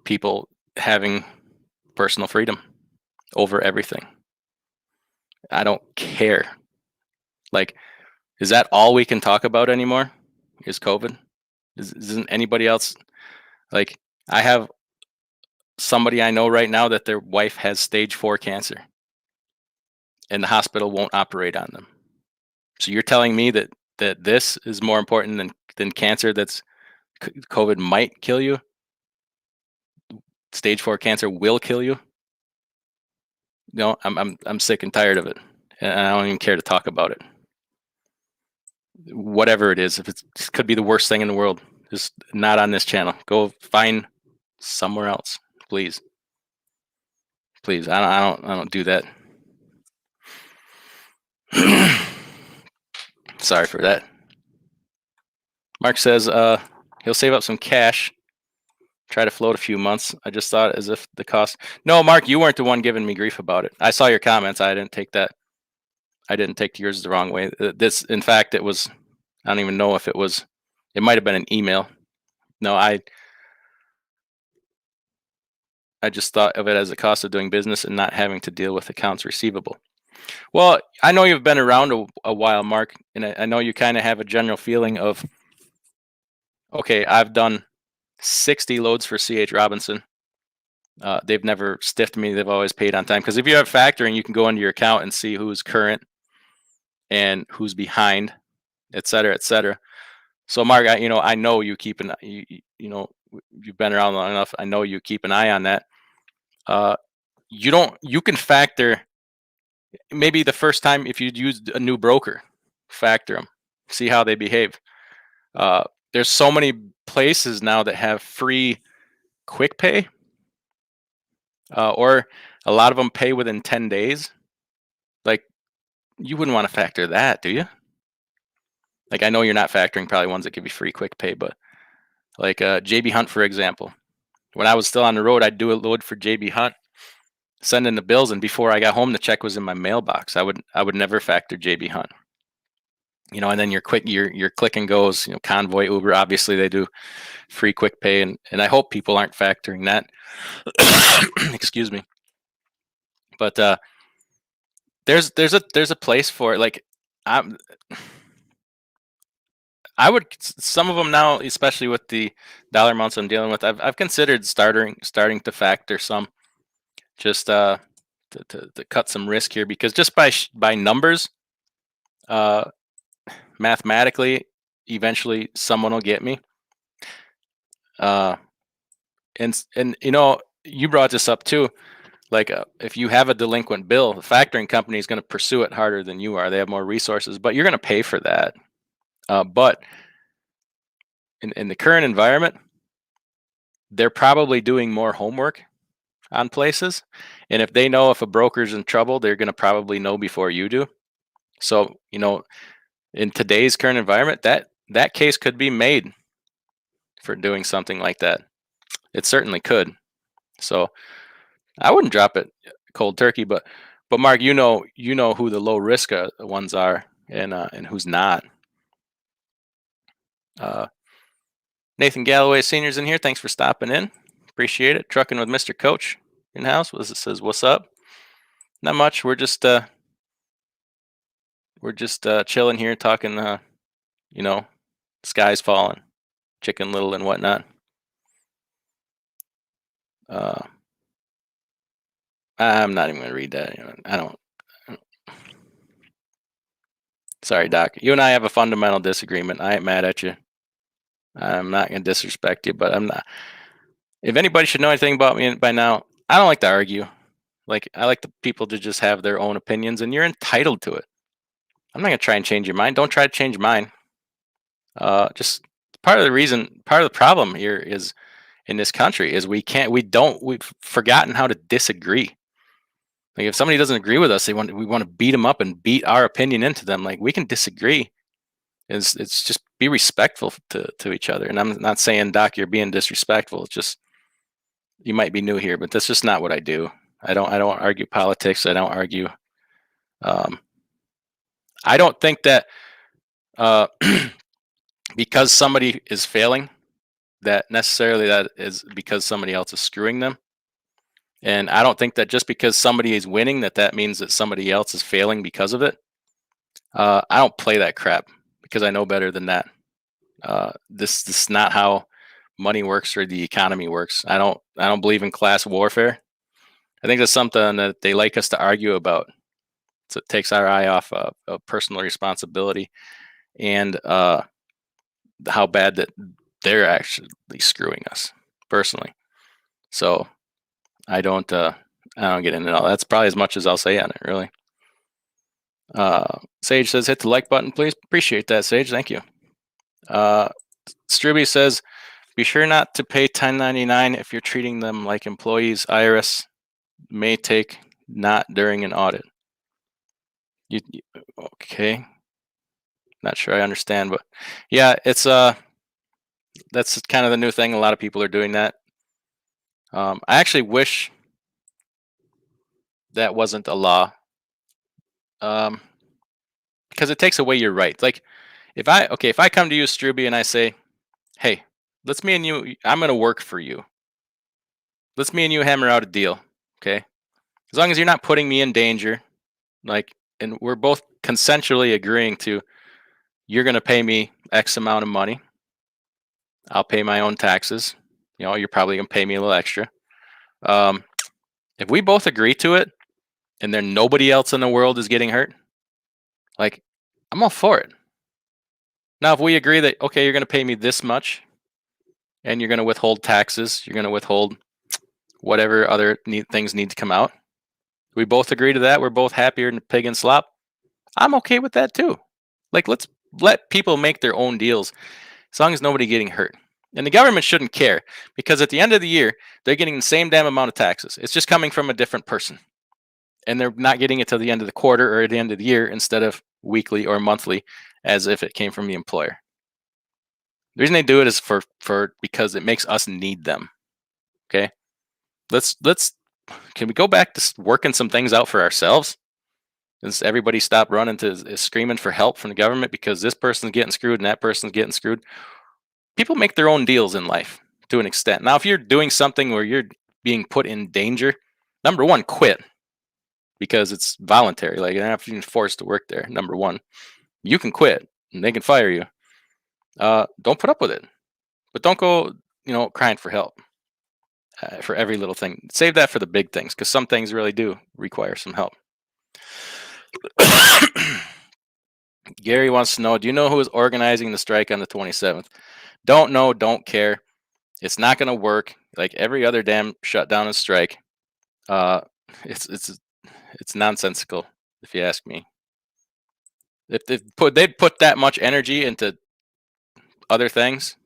people having personal freedom over everything. I don't care. Like, is that all we can talk about anymore? Is COVID? Isn't anybody else like? I have somebody I know right now that their wife has stage 4 cancer, and the hospital won't operate on them. So you're telling me that this is more important than cancer? That's COVID might kill you. Stage 4 cancer will kill you. No, I'm sick and tired of it, and I don't even care to talk about it. Whatever it is, if it could be the worst thing in the world, just not on this channel. Go find somewhere else, please. Please, I don't do that. Sorry for that. Mark says he'll save up some cash, try to float a few months. I just thought as if the cost. No, Mark, you weren't the one giving me grief about it. I saw your comments. I didn't take that. I didn't take yours the wrong way. This, in fact, it was. I don't even know if it was. It might have been an email. No, I just thought of it as a cost of doing business and not having to deal with accounts receivable. Well, I know you've been around a while, Mark, and I know you kind of have a general feeling of, okay, I've done 60 loads for C.H. Robinson. They've never stiffed me. They've always paid on time. Because if you have factoring, you can go into your account and see who's current and who's behind, et cetera, et cetera. So, Mark, I know you keep an, you've been around long enough. I know you keep an eye on that. You can factor maybe the first time if you use a new broker, factor them, see how they behave. There's so many places now that have free quick pay, or a lot of them pay within 10 days. Like, you wouldn't want to factor that, do you? Like, I know you're not factoring probably ones that give you free quick pay, but like JB Hunt, for example. When I was still on the road, I'd do a load for JB Hunt, send in the bills, and before I got home, the check was in my mailbox. I would never factor JB Hunt. And then your click and goes, Convoy, Uber, obviously they do free quick pay, and I hope people aren't factoring that. Excuse me. But there's a place for it. Like, I would, some of them now, especially with the dollar amounts I'm dealing with, I've considered starting to factor some, just to cut some risk here, because just by numbers, mathematically, eventually someone will get me. And you brought this up too. Like, if you have a delinquent bill, the factoring company is going to pursue it harder than you are. They have more resources, but you're going to pay for that. But in the current environment, they're probably doing more homework on places. And if they know if a broker's in trouble, they're going to probably know before you do. So, in today's current environment, that case could be made for doing something like that. It certainly could. So I wouldn't drop it cold turkey, but Mark, you know who the low risk ones are, and who's not. Nathan Galloway Senior's in here. Thanks for stopping in. Appreciate it. Trucking with Mr. Coach in house. Says, what's up? Not much. We're just chilling here, talking. Sky's falling, Chicken Little, and whatnot. I'm not even going to read that. I don't. Sorry, Doc. You and I have a fundamental disagreement. I ain't mad at you. I'm not going to disrespect you, but I'm not. If anybody should know anything about me by now, I don't like to argue. Like, I like the people to just have their own opinions, and you're entitled to it. I'm not going to try and change your mind. Don't try to change mine. Just part of the problem here is in this country is we've forgotten how to disagree. Like if somebody doesn't agree with us, we want to beat them up and beat our opinion into them. Like we can disagree. It's just be respectful to each other. And I'm not saying, Doc, you're being disrespectful. It's just you might be new here, but that's just not what I do. I don't argue politics. I don't argue. Um, I don't think that uh, because somebody is failing, that necessarily that is because somebody else is screwing them. And I don't think that just because somebody is winning, that means that somebody else is failing because of it. I don't play that crap because I know better than that. This is not how money works or the economy works. I don't believe in class warfare. I think that's something that they like us to argue about. So it takes our eye off of personal responsibility and how bad that they're actually screwing us personally. So I don't get into all. That's probably as much as I'll say on it, really. Sage says, hit the like button, please. Appreciate that, Sage. Thank you. Struby says, be sure not to pay 1099 if you're treating them like employees. IRS may take not during an audit. Okay. Not sure I understand, but yeah, it's that's kind of the new thing. A lot of people are doing that. I actually wish that wasn't a law, because it takes away your rights. Like if I come to you, Struby, and I say, hey, let's me and you, I'm going to work for you. Let's me and you hammer out a deal, okay? As long as you're not putting me in danger, like, and we're both consensually agreeing to, you're going to pay me X amount of money. I'll pay my own taxes. You're probably going to pay me a little extra. If we both agree to it, and then nobody else in the world is getting hurt, like, I'm all for it. Now, if we agree that, okay, you're going to pay me this much, and you're going to withhold taxes, you're going to withhold whatever other things need to come out. We both agree to that. We're both happier than pig and slop. I'm okay with that too. Like, let's let people make their own deals as long as nobody getting hurt. And the government shouldn't care, because at the end of the year, they're getting the same damn amount of taxes. It's just coming from a different person. And they're not getting it till the end of the quarter or at the end of the year instead of weekly or monthly as if it came from the employer. The reason they do it is because it makes us need them. Okay? Can we go back to working some things out for ourselves? Does everybody stop running to screaming for help from the government because this person's getting screwed and that person's getting screwed? People make their own deals in life to an extent. Now, if you're doing something where you're being put in danger, number one, quit, because it's voluntary. Like, you're not being forced to work there. Number one, you can quit and they can fire you. Don't put up with it, but don't go, crying for help for every little thing. Save that for the big things, because some things really do require some help. Gary wants to know, do you know who is organizing the strike on the 27th? Don't know, don't care. It's not going to work. Like every other damn shutdown and strike, it's nonsensical, if you ask me. If they'd put that much energy into other things,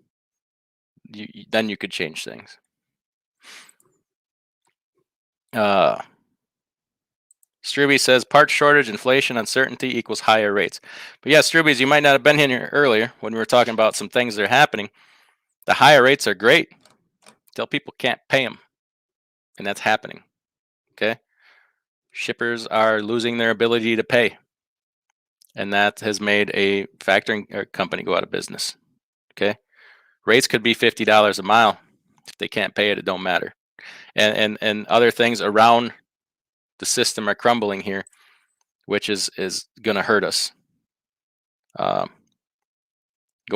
then you could change things. Struby says part shortage, inflation, uncertainty equals higher rates. But yeah, Strubies, you might not have been here earlier when we were talking about some things that are happening. The higher rates are great till people can't pay them, and that's happening. Okay, shippers are losing their ability to pay, and that has made a factoring company go out of business. Okay, rates could be $50 a mile. If they can't pay it, it don't matter. And other things around the system are crumbling here, which is going to hurt us. Go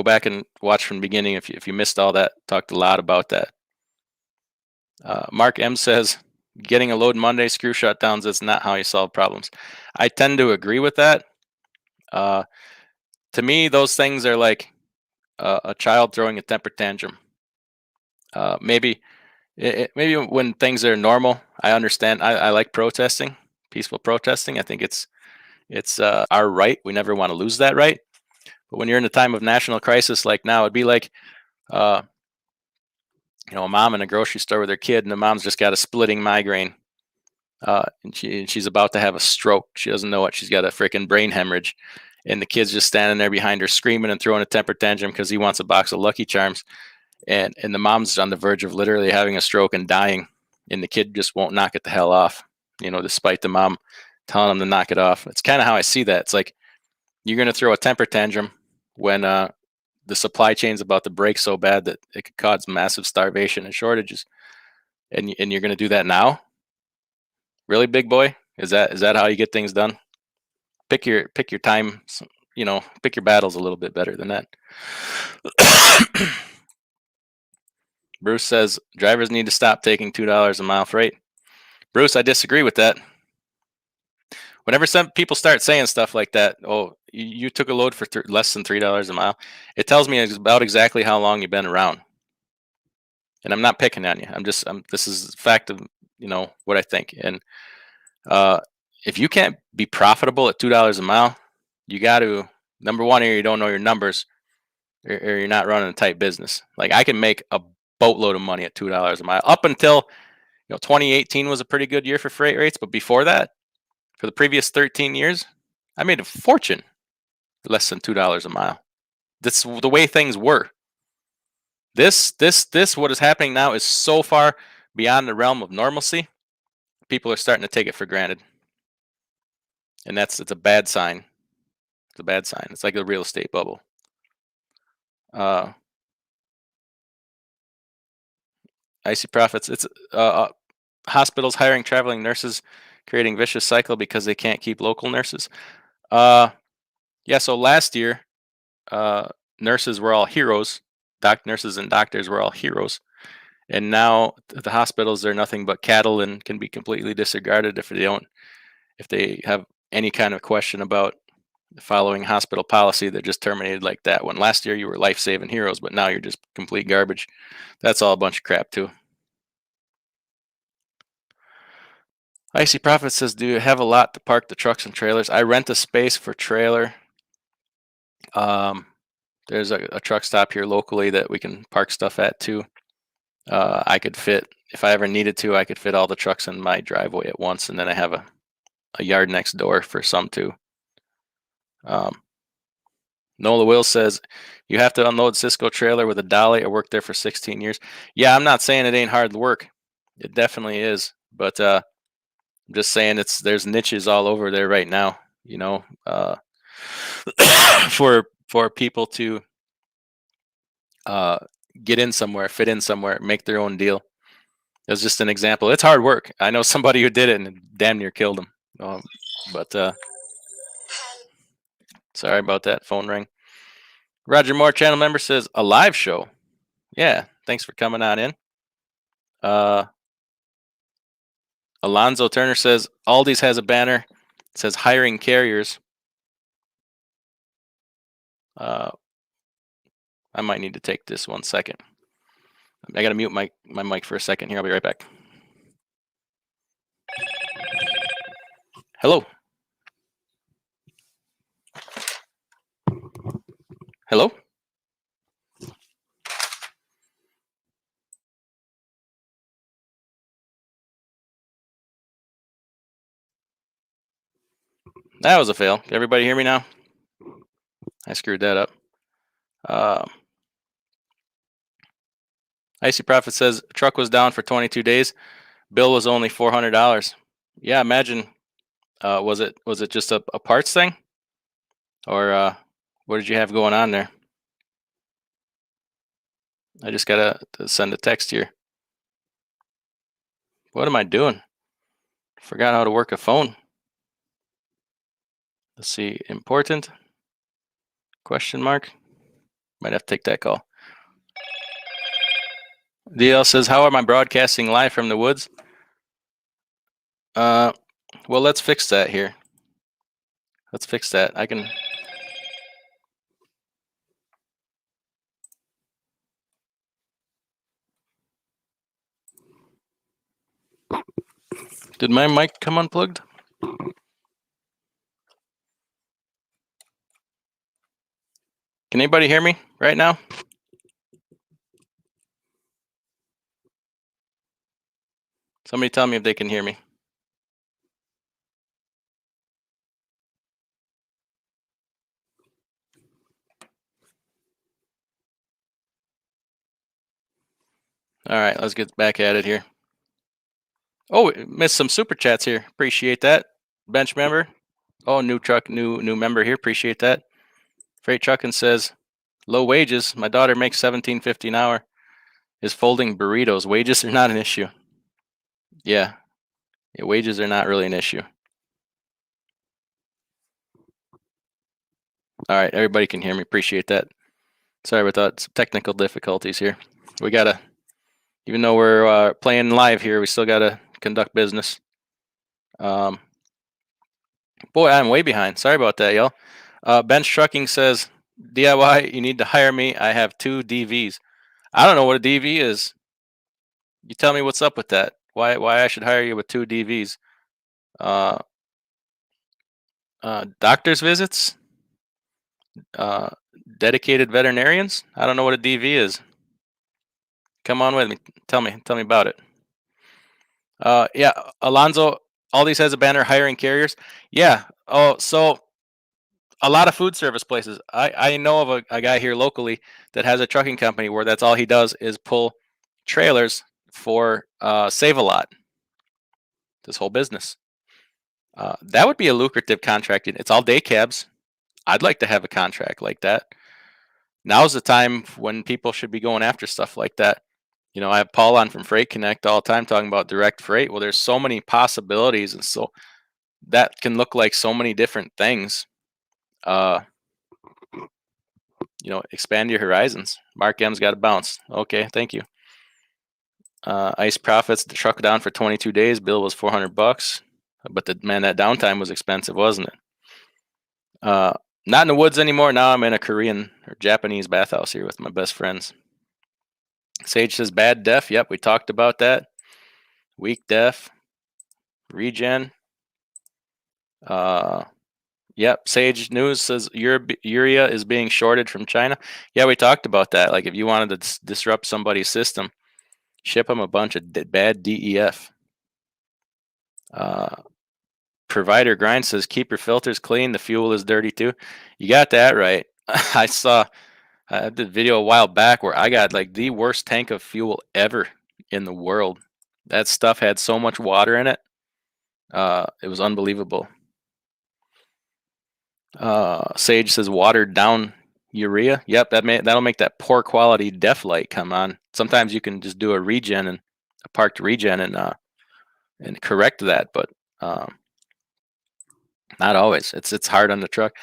back and watch from the beginning if you missed all that. Talked a lot about that. Mark M says, getting a load Monday, screw shutdowns, is not how you solve problems. I tend to agree with that. To me, those things are like a child throwing a temper tantrum. Maybe when things are normal, I understand. I like protesting, peaceful protesting. I think it's our right. We never want to lose that right. But when you're in a time of national crisis like now, it'd be like a mom in a grocery store with her kid, and the mom's just got a splitting migraine, and she's about to have a stroke. She doesn't know it. She's got a freaking brain hemorrhage, and the kid's just standing there behind her, screaming and throwing a temper tantrum because he wants a box of Lucky Charms, and the mom's on the verge of literally having a stroke and dying, and the kid just won't knock it the hell off. Despite the mom telling him to knock it off. It's kind of how I see that. It's like you're going to throw a temper tantrum when the supply chain's about to break so bad that it could cause massive starvation and shortages, and you're going to do that now? Really, big boy? Is that how you get things done? Pick your time. Pick your battles a little bit better than that. Bruce says drivers need to stop taking $2 a mile freight. Bruce, I disagree with that. Whenever some people start saying stuff like that, oh, you took a load for less than $3 a mile, it tells me about exactly how long you've been around. And I'm not picking on you. This is fact of what I think. And if you can't be profitable at $2 a mile, you got to, number one, here you don't know your numbers, or you're not running a tight business. Like, I can make a boatload of money at $2 a mile up until 2018 was a pretty good year for freight rates, but before that, for the previous 13 years, I made a fortune for less than $2 a mile. That's the way things were. This what is happening now is so far beyond the realm of normalcy. People are starting to take it for granted, and it's a bad sign. It's a bad sign. It's like a real estate bubble. Icy profits. It's hospitals hiring traveling nurses, creating vicious cycle because they can't keep local nurses. Yeah. So last year, nurses were all heroes. Nurses and doctors were all heroes, and now the hospitals are nothing but cattle and can be completely disregarded if they have any kind of question about following hospital policy. They're just terminated like that. When last year you were life-saving heroes, but now you're just complete garbage. That's all a bunch of crap too. Icy Prophet says, do you have a lot to park the trucks and trailers? I rent a space for trailer. There's a truck stop here locally that we can park stuff at too. I could fit, if I ever needed to, I could fit all the trucks in my driveway at once, and then I have a yard next door for some too. Nola Will says, you have to unload Cisco trailer with a dolly. I worked there for 16 years. Yeah, I'm not saying it ain't hard work. It definitely is. But I'm just saying there's niches all over there right now, for people to get in somewhere, fit in somewhere, make their own deal. It was just an example. It's hard work. I know somebody who did it and it damn near killed him. But sorry about that. Phone ring. Roger Moore, channel member, says a live show. Yeah, thanks for coming on in. Alonzo Turner says Aldi's has a banner. It says hiring carriers. I might need to take this 1 second. I gotta mute my mic for a second here. I'll be right back. Hello. Hello. That was a fail. Can everybody hear me now? I screwed that up. Icy Prophet says truck was down for 22 days. Bill was only $400. Yeah, imagine. Was it just a parts thing, or what did you have going on there? I just gotta send a text here. What am I doing? Forgot how to work a phone. Let's see. Important? Question mark. Might have to take that call. DL says, how am I broadcasting live from the woods? Well, let's fix that here. Let's fix that. I can. Did my mic come unplugged? Can anybody hear me right now? Somebody tell me if they can hear me. All right, let's get back at it here. Oh, we missed some super chats here. Appreciate that. Bench member. Oh, new truck, new member here. Appreciate that. Freight Trucking says, low wages. My daughter makes $17.50 an hour. Is folding burritos. Wages are not an issue. Yeah, wages are not really an issue. All right, everybody can hear me. Appreciate that. Sorry about that. Some technical difficulties here. We gotta, even though we're playing live here, we still gotta conduct business. Boy, I'm way behind. Sorry about that, y'all. Bench Trucking says, DIY, you need to hire me. I have 2 DVs. I don't know what a DV is. You tell me what's up with that. Why I should hire you with 2 DVs? Uh, doctor's visits? Uh, dedicated veterinarians? I don't know what a DV is. Come on with me. Tell me about it. Yeah, Alonzo, all these has a banner hiring carriers. Yeah. Oh, so a lot of food service places. I know of a guy here locally that has a trucking company where that's all he does is pull trailers for Save a Lot. This whole business. That would be a lucrative contract. It's all day cabs. I'd like to have a contract like that. Now's the time when people should be going after stuff like that. You know, I have Paul on from Freight Connect all the time talking about direct freight. Well, there's so many possibilities, and so that can look like so many different things. Uh, expand your horizons. Mark M's got to bounce. Okay, thank you. Ice Profits, the truck down for 22 days. Bill was $400, but that downtime was expensive, wasn't it? Not in the woods anymore. Now I'm in a Korean or Japanese bathhouse here with my best friends. Sage says bad def. Yep, we talked about that. Weak def. Regen. Yep. Sage News says urea is being shorted from China. Yeah, we talked about that. Like if you wanted to disrupt somebody's system, ship them a bunch of bad DEF. Provider Grind says keep your filters clean. The fuel is dirty too. You got that right. I did a video a while back where I got like the worst tank of fuel ever in the world. That stuff had so much water in it. It was unbelievable. Sage says watered down urea. Yep, that'll make that poor quality def light come on. Sometimes you can just do a regen and a parked regen and correct that, but not always. It's hard on the truck.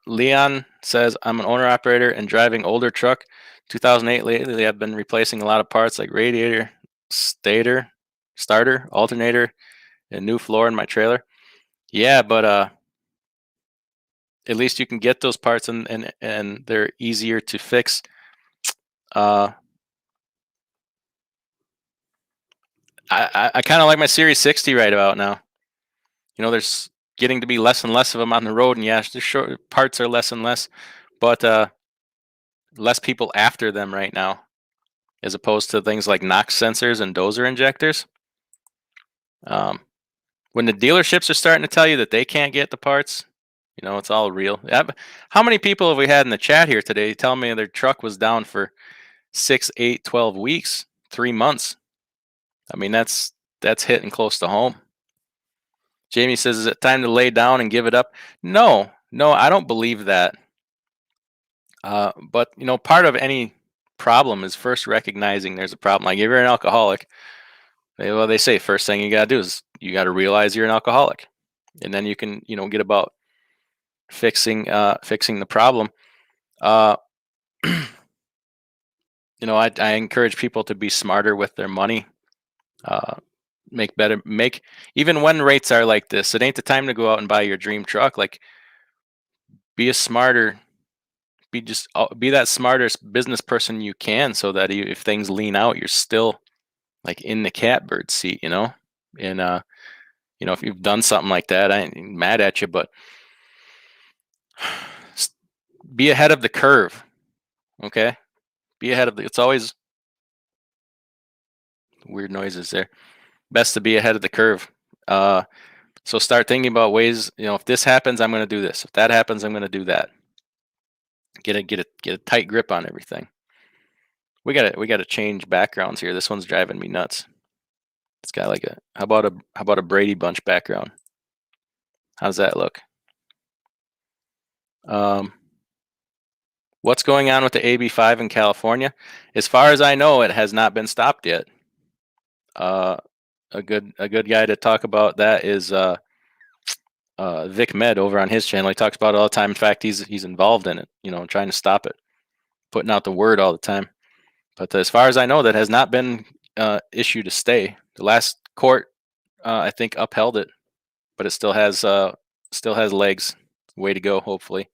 Leon says I'm an owner operator and driving older truck. 2008 lately, I've been replacing a lot of parts like radiator, starter, alternator, and new floor in my trailer. Yeah, but at least you can get those parts and they're easier to fix. I kind of like my Series 60 right about now. You know, there's getting to be less and less of them on the road, and yeah, the short parts are less and less, but less people after them right now, as opposed to things like NOx sensors and dozer injectors. When the dealerships are starting to tell you that they can't get the parts, you know, it's all real. How many people have we had in the chat here today tell me their truck was down for 6, 8, 12 weeks, 3 months? I mean, that's hitting close to home. Jamie says, is it time to lay down and give it up? No, I don't believe that. But, you know, part of any problem is first recognizing there's a problem. Like if you're an alcoholic, they say first thing you got to do is you got to realize you're an alcoholic. And then you can, you know, get about fixing the problem. You know, I encourage people to be smarter with their money. Make even when rates are like this, it ain't the time to go out and buy your dream truck. Like be be that smartest business person you can, so that if things lean out, you're still like in the catbird seat, you know. And you know, if you've done something like that, I ain't mad at you, but be ahead of the curve. Okay, be ahead of it's always weird noises there. Best to be ahead of the curve. So start thinking about ways, if this happens, I'm going to do this. If that happens, I'm going to do that. Get a tight grip on everything. We got to change backgrounds here. This one's driving me nuts. It's got like how about a Brady Bunch background? How's that look? What's going on with the AB5 in California? As far as I know, it has not been stopped yet. A good guy to talk about that is Vic Med over on his channel. He talks about it all the time. In fact, he's involved in it, trying to stop it, putting out the word all the time. But as far as I know, that has not been issued a stay. The last court, I think, upheld it, but it still has legs. Way to go, hopefully.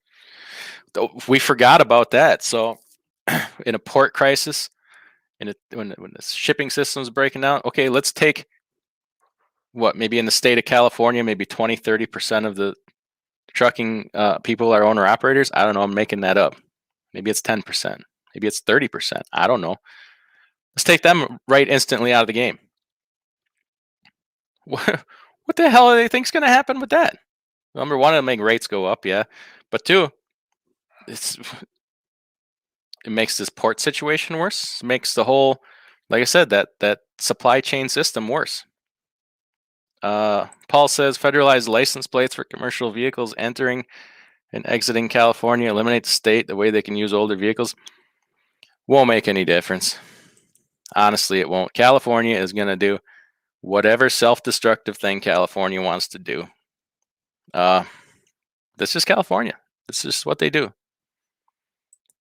We forgot about that. So, in a port crisis, when the shipping system is breaking down, okay, let's take maybe in the state of California, maybe 20-30% of the trucking people are owner operators. I don't know. I'm making that up. Maybe it's 10%. Maybe it's 30%. I don't know. Let's take them right instantly out of the game. What the hell do they think's going to happen with that? Number one, it'll make rates go up, yeah. But two, it makes this port situation worse. It makes the whole, like I said, that supply chain system worse. Paul says federalized license plates for commercial vehicles entering and exiting California, eliminate the state, the way they can use older vehicles. Won't make any difference. Honestly, it won't. California is going to do whatever self-destructive thing California wants to do. This is California. This is what they do.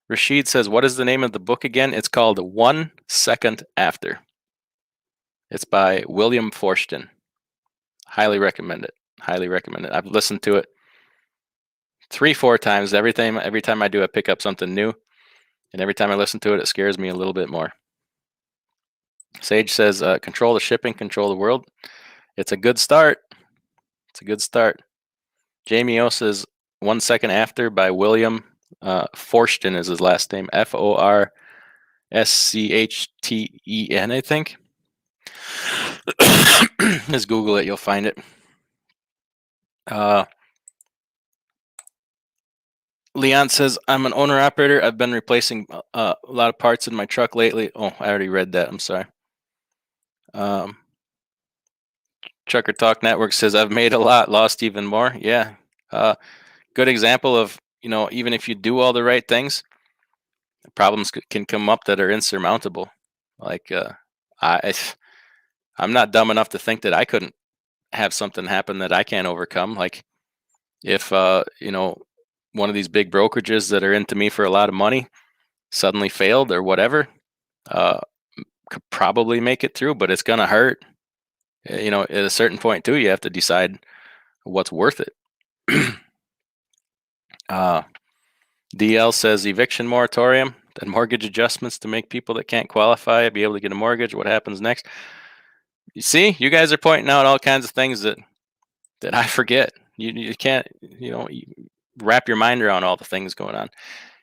Rashid says, what is the name of the book again? It's called 1 Second After. It's by William Forstchen. Highly recommend it. Highly recommend it. I've listened to it 3-4 times. Every time I do, I pick up something new. And every time I listen to it, it scares me a little bit more. Sage says, control the shipping, control the world. It's a good start. It's a good start. Jamie O says, 1 Second After by William Forstchen is his last name. Forschten, I think. Just Google it. You'll find it. Leon says, I'm an owner-operator. I've been replacing a lot of parts in my truck lately. Oh, I already read that. I'm sorry. Trucker Talk Network says, I've made a lot, lost even more. Yeah. Good example of, even if you do all the right things, problems can come up that are insurmountable. Like, I'm not dumb enough to think that I couldn't have something happen that I can't overcome. Like, if, one of these big brokerages that are into me for a lot of money suddenly failed or whatever, could probably make it through, but it's going to hurt. At a certain point too, you have to decide what's worth it. DL says eviction moratorium, then mortgage adjustments to make people that can't qualify be able to get a mortgage. What happens next? You see, you guys are pointing out all kinds of things that I forget. You can't, wrap your mind around all the things going on.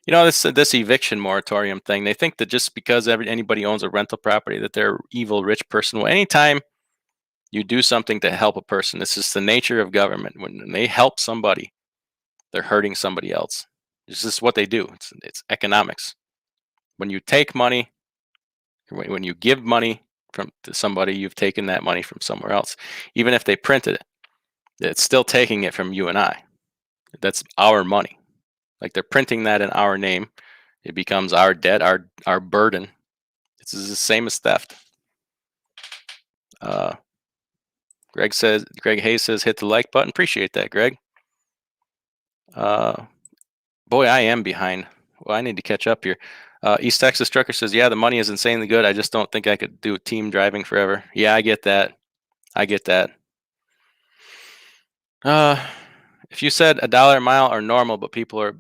This eviction moratorium thing, they think that just because anybody owns a rental property that they're evil rich person. Well, anytime you do something to help a person, this is the nature of government. When they help somebody, they're hurting somebody else. This is what they do. It's economics. When you take money, when you give money to somebody, you've taken that money from somewhere else. Even if they printed it, it's still taking it from you and I. That's our money. Like, they're printing that in our name. It becomes our debt, our burden. It's the same as theft. Greg Hayes says, hit the like button. Appreciate that, Greg. Boy, I am behind. Well, I need to catch up here. East Texas Trucker says, yeah, the money is insanely good. I just don't think I could do team driving forever. Yeah, I get that. If you said $1 a mile are normal, but people are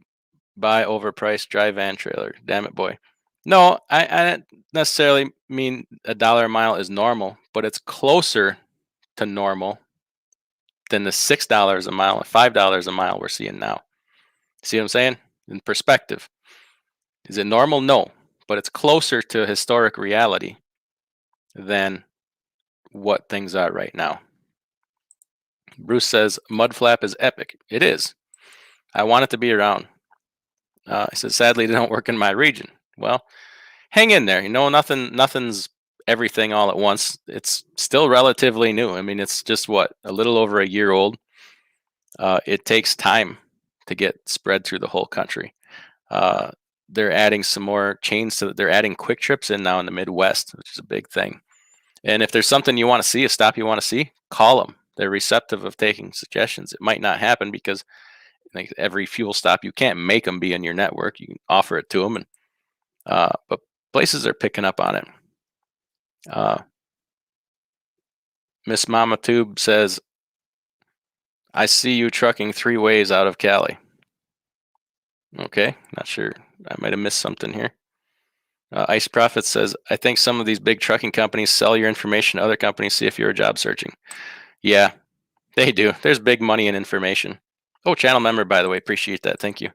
buy overpriced dry van trailer. Damn it, boy. No, I don't necessarily mean $1 a mile is normal, but it's closer to normal than the $6 a mile and $5 a mile we're seeing now. See what I'm saying? In perspective. Is it normal? No, but it's closer to historic reality than what things are right now. Bruce says, MUDFLAP is epic. It is. I want it to be around. He says, sadly, they don't work in my region. Well, hang in there. Nothing's everything all at once. It's still relatively new. I mean, it's just what, a little over a year old. It takes time to get spread through the whole country. They're adding some more chains to. They're adding quick trips in now in the Midwest, which is a big thing. And if there's something you want to see, a stop you want to see, call them. They're receptive of taking suggestions. It might not happen because like every fuel stop, you can't make them be in your network. You can offer it to them, and but places are picking up on it. Miss Mama Tube says, I see you trucking 3 ways out of Cali. Okay, not sure. I might have missed something here. Ice Prophet says, I think some of these big trucking companies sell your information to other companies, see if you're job searching. Yeah, they do. There's big money in information. Oh, channel member, by the way. Appreciate that. Thank you.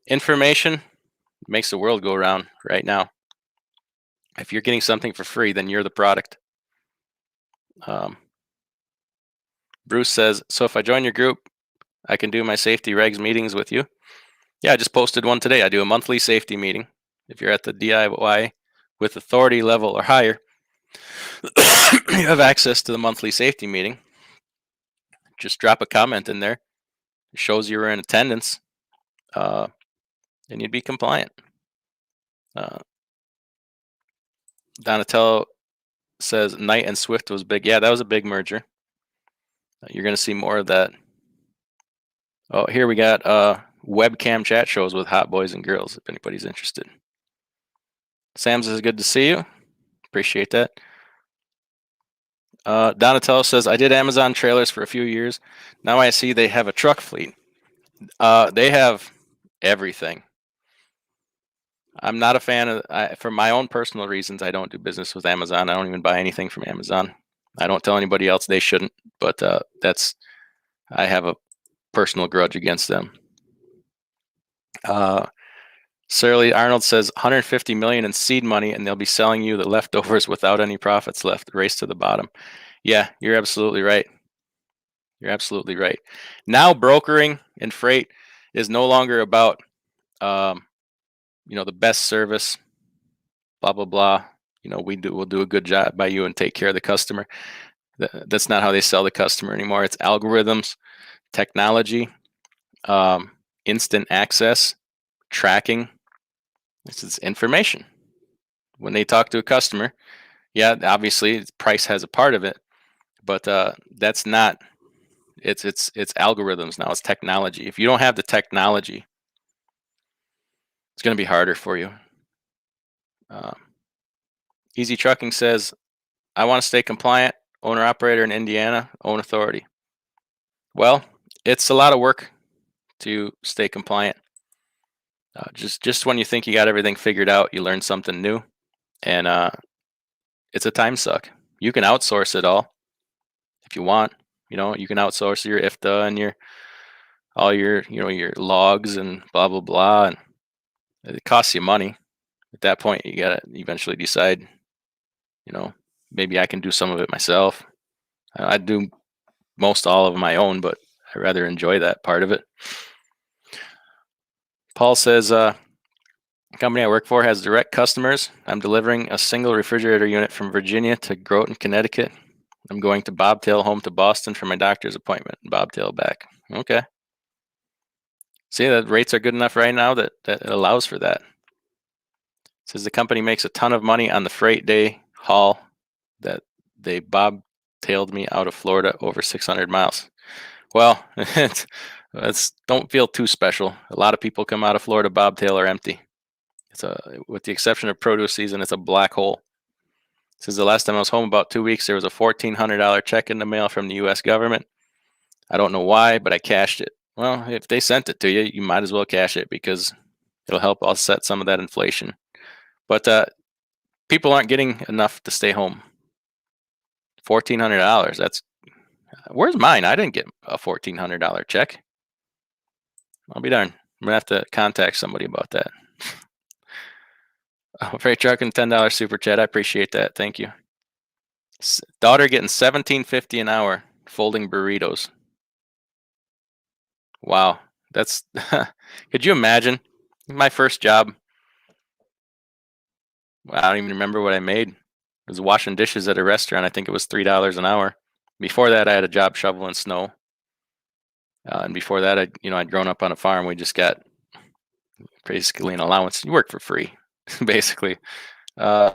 Information makes the world go around right now. If you're getting something for free, then you're the product. Bruce says, so if I join your group, I can do my safety regs meetings with you. Yeah, I just posted one today. I do a monthly safety meeting. If you're at the DIY with authority level or higher, you have access to the monthly safety meeting. Just drop a comment in there. It shows you were in attendance, and you'd be compliant. Donatello says Knight and Swift was big. Yeah, that was a big merger. You're going to see more of that. Oh, here we got webcam chat shows with hot boys and girls, if anybody's interested. Sam says, good to see you. Appreciate that. Donatello says, I did Amazon trailers for a few years. Now I see they have a truck fleet. They have everything. I'm not a fan of, for my own personal reasons, I don't do business with Amazon. I don't even buy anything from Amazon. I don't tell anybody else they shouldn't, but I have a personal grudge against them. Surly Arnold says 150 million in seed money, and they'll be selling you the leftovers without any profits left. Race to the bottom. Yeah, you're absolutely right. You're absolutely right. Now brokering and freight is no longer about the best service, blah blah blah. We'll do a good job by you and take care of the customer. That's not how they sell the customer anymore. It's algorithms, technology, instant access, tracking. This is information. When they talk to a customer, yeah, obviously price has a part of it, but that's not. It's algorithms now. It's technology. If you don't have the technology, it's going to be harder for you. Easy Trucking says, I want to stay compliant, owner operator in Indiana, own authority. Well, it's a lot of work to stay compliant. Just when you think you got everything figured out, you learn something new, and it's a time suck. You can outsource it all if you want. You can outsource your IFTA and all your your logs and blah blah blah, and it costs you money. At that point, you gotta eventually decide. Maybe I can do some of it myself. I do most all of my own, but I rather enjoy that part of it. Paul says, the company I work for has direct customers. I'm delivering a single refrigerator unit from Virginia to Groton, Connecticut. I'm going to bobtail home to Boston for my doctor's appointment. Bobtail back. Okay. See, the rates are good enough right now that it allows for that. It says the company makes a ton of money on the freight day haul that they bobtailed me out of Florida over 600 miles. Well, don't feel too special. A lot of people come out of Florida bobtail are empty. With the exception of produce season, it's a black hole. It says the last time I was home about 2 weeks, there was a $1,400 check in the mail from the U.S. government. I don't know why, but I cashed it. Well, if they sent it to you, you might as well cash it because it'll help offset some of that inflation. But people aren't getting enough to stay home. $1,400. Where's mine? I didn't get a $1,400 check. I'll be darned. I'm gonna have to contact somebody about that. Freight Trucking, $10 super chat. I appreciate that. Thank you. Daughter getting $17.50 an hour folding burritos. Wow, that's could you imagine? My first job, I don't even remember what I made. It was washing dishes at a restaurant. I think it was $3 an hour. Before that, I had a job shoveling snow, and before that, I'd grown up on a farm. We just got basically an allowance. You work for free, basically. Uh,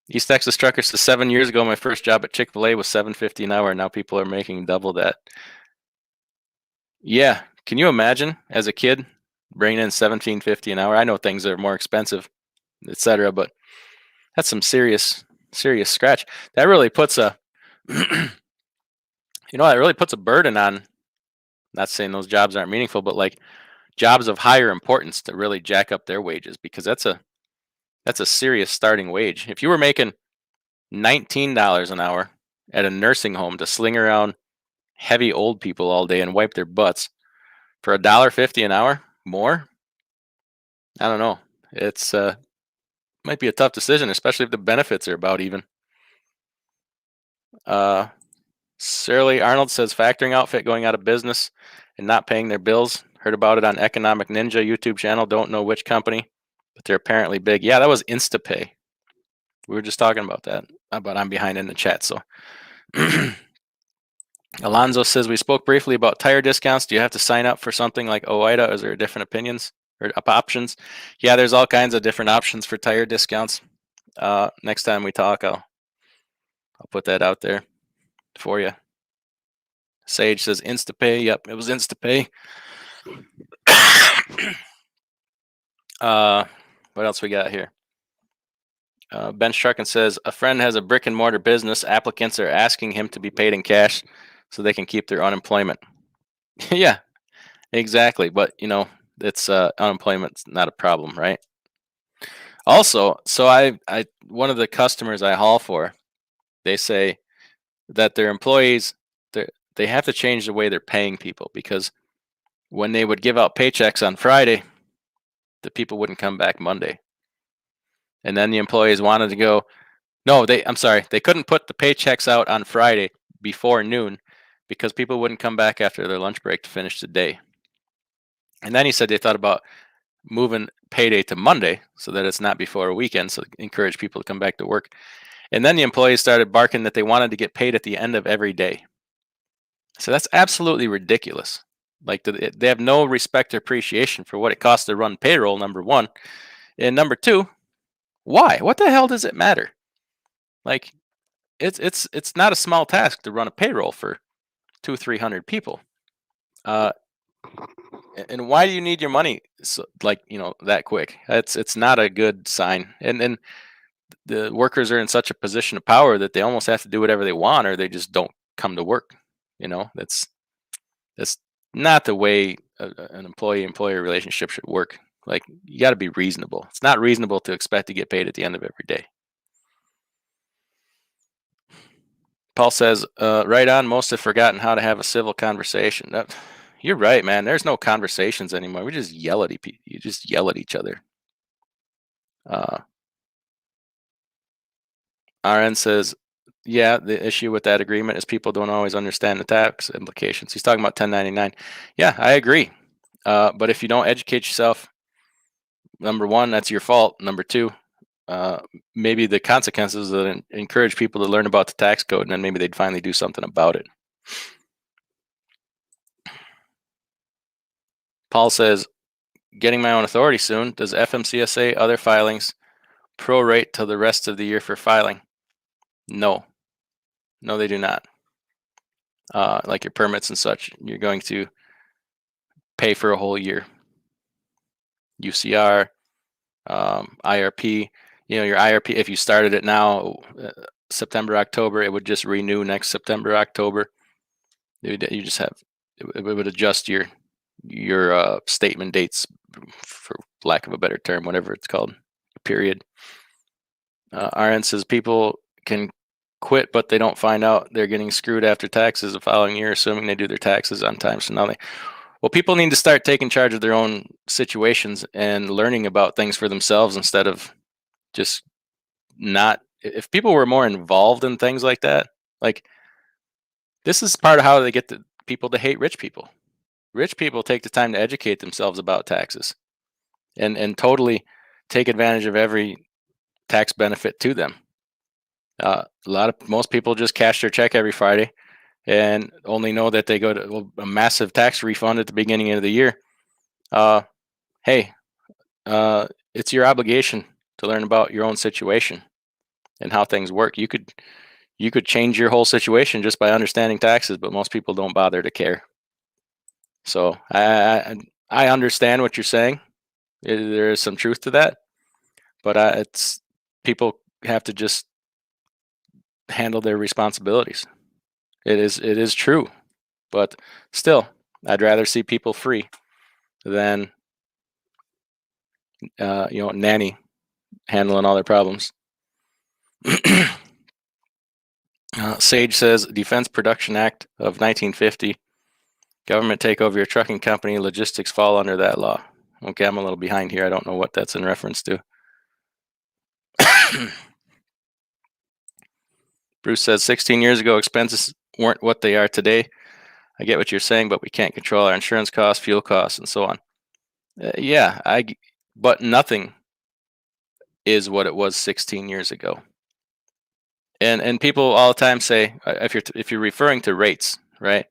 East Texas Trucker says 7 years ago, my first job at Chick-fil-A was $7.50 an hour. Now people are making double that. Yeah, can you imagine as a kid bringing in $17.50 an hour? I know things are more expensive, etc., but that's some serious scratch. That really puts a that really puts a burden on. Not saying those jobs aren't meaningful, but like jobs of higher importance to really jack up their wages, because that's a serious starting wage. If you were making $19 an hour at a nursing home to sling around heavy old people all day and wipe their butts for $1.50 an hour more, I don't know. It's might be a tough decision, especially if the benefits are about even. Uh, Shirley Arnold says factoring outfit going out of business and not paying their bills. Heard about it on Economic Ninja YouTube channel. Don't know which company, but they're apparently big. Yeah, that was InstaPay. We were just talking about that. But I'm behind in the chat. So Alonzo says we spoke briefly about tire discounts. Do you have to sign up for something like OIDA? Is there different opinions or options? Yeah, there's all kinds of different options for tire discounts. Next time we talk, I'll put that out there for you. Sage says InstaPay. Yep, it was InstaPay. What else we got here? Ben Sharkin says a friend has a brick and mortar business. Applicants are asking him to be paid in cash so they can keep their unemployment. Yeah, exactly. But it's unemployment's not a problem, right? Also, so I one of the customers I haul for, they say that their employees they have to change the way they're paying people, because when they would give out paychecks on Friday, the people wouldn't come back Monday. And then the employees wanted to go, no, I'm sorry, they couldn't put the paychecks out on Friday before noon because people wouldn't come back after their lunch break to finish the day. And then he said they thought about moving payday to Monday so that it's not before a weekend, so encourage people to come back to work. And then the employees started barking that they wanted to get paid at the end of every day. So that's absolutely ridiculous. Like they have no respect or appreciation for what it costs to run payroll, number one. And number two, why? What the hell does it matter? Like it's not a small task to run a payroll for 200-300 people. And why do you need your money that quick? It's not a good sign. And the workers are in such a position of power that they almost have to do whatever they want, or they just don't come to work. That's not the way an employee-employer relationship should work. Like, you got to be reasonable. It's not reasonable to expect to get paid at the end of every day. Paul says, right on, most have forgotten how to have a civil conversation. You're right, man. There's no conversations anymore. We just yell at you just yell at each other. RN says, yeah, the issue with that agreement is people don't always understand the tax implications. He's talking about 1099. Yeah, I agree. But if you don't educate yourself, number one, that's your fault. Number two, maybe the consequences that encourage people to learn about the tax code, and then maybe they'd finally do something about it. Paul says, getting my own authority soon. Does FMCSA other filings prorate to the rest of the year for filing? No, they do not. Like your permits and such, you're going to pay for a whole year. UCR, IRP, your IRP, if you started it now, September, October, it would just renew next September, October. You just have, it would adjust your statement dates, for lack of a better term, whatever it's called, period. RN says people can quit, but they don't find out they're getting screwed after taxes the following year, assuming they do their taxes on time. So now well, people need to start taking charge of their own situations and learning about things for themselves instead of just not if people were more involved in things like that, like this is part of how they get the people to hate rich people. Rich people take the time to educate themselves about taxes and totally take advantage of every tax benefit to them. Most people just cash their check every Friday and only know that they go to a massive tax refund at the beginning of the year. Uh, hey, it's your obligation to learn about your own situation and how things work. You could change your whole situation just by understanding taxes, but most people don't bother to care. So I understand what you're saying. There is some truth to that, but it's people have to just handle their responsibilities. It is true, but still, I'd rather see people free than nanny handling all their problems. Sage says Defense Production Act of 1950, government take over your trucking company, logistics fall under that law. Okay, I'm a little behind here. I don't know what that's in reference to. Bruce says 16 years ago, expenses weren't what they are today. I get what you're saying, but we can't control our insurance costs, fuel costs, and so on. Yeah, but nothing is what it was 16 years ago. And people all the time say, if you're referring to rates, right?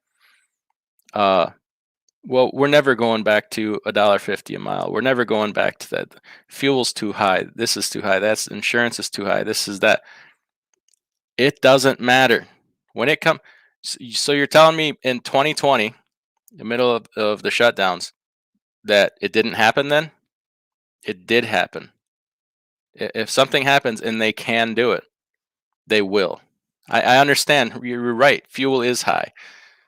Well, we're never going back to $1.50 a mile. We're never going back to that. Fuel's too high. This is too high. That's insurance is too high. This is that. It doesn't matter when it comes. So you're telling me in 2020, the middle of the shutdowns, that it didn't happen then? It did happen. If something happens and they can do it, they will. I understand. You're right. Fuel is high.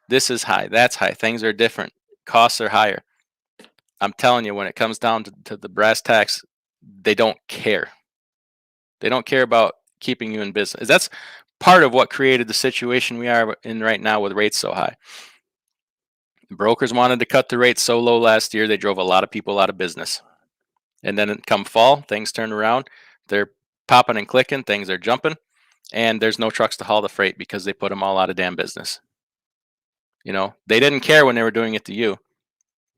This is high. That's high. Things are different. Costs are higher. I'm telling you, when it comes down to the brass tacks, they don't care. They don't care about keeping you in business. That's part of what created the situation we are in right now with rates so high. Brokers wanted to cut the rates so low last year, they drove a lot of people out of business. And then come fall, things turn around. They're popping and clicking, things are jumping, and there's no trucks to haul the freight because they put them all out of damn business. They didn't care when they were doing it to you.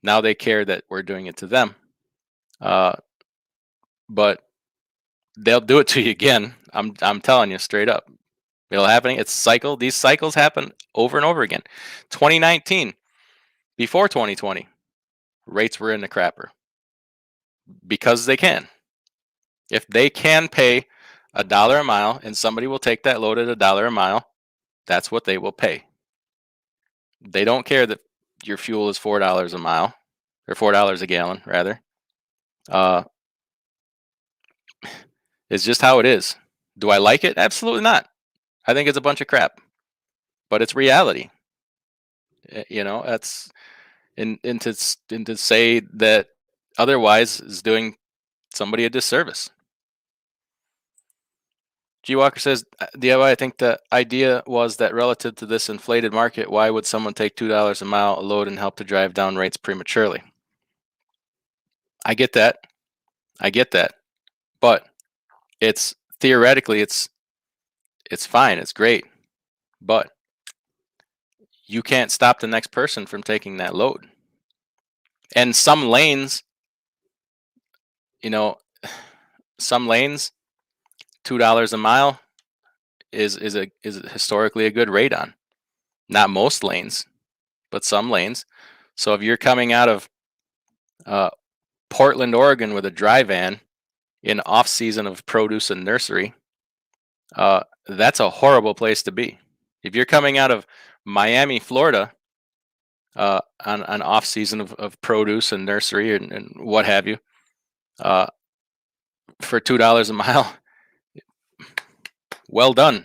Now they care that we're doing it to them. But they'll do it to you again. I'm telling you straight up. It'll happen. It's cycle. These cycles happen over and over again. 2019, before 2020, rates were in the crapper because they can. If they can pay $1 a mile and somebody will take that load at $1 a mile, that's what they will pay. They don't care that your fuel is $4 a mile, or $4 a gallon, rather. It's just how it is. Do I like it? Absolutely not. I think it's a bunch of crap, but it's reality. That's and to say that otherwise is doing somebody a disservice. G Walker says, I think the idea was that relative to this inflated market, why would someone take $2 a mile a load and help to drive down rates prematurely? I get that. But it's theoretically it's fine, it's great. But you can't stop the next person from taking that load. And some lanes, $2 a mile is historically a good rate on. Not most lanes, but some lanes. So if you're coming out of Portland, Oregon with a dry van in off season of produce and nursery, that's a horrible place to be. If you're coming out of Miami, Florida, on an off season of produce and nursery and what have you, for $2 a mile, well done.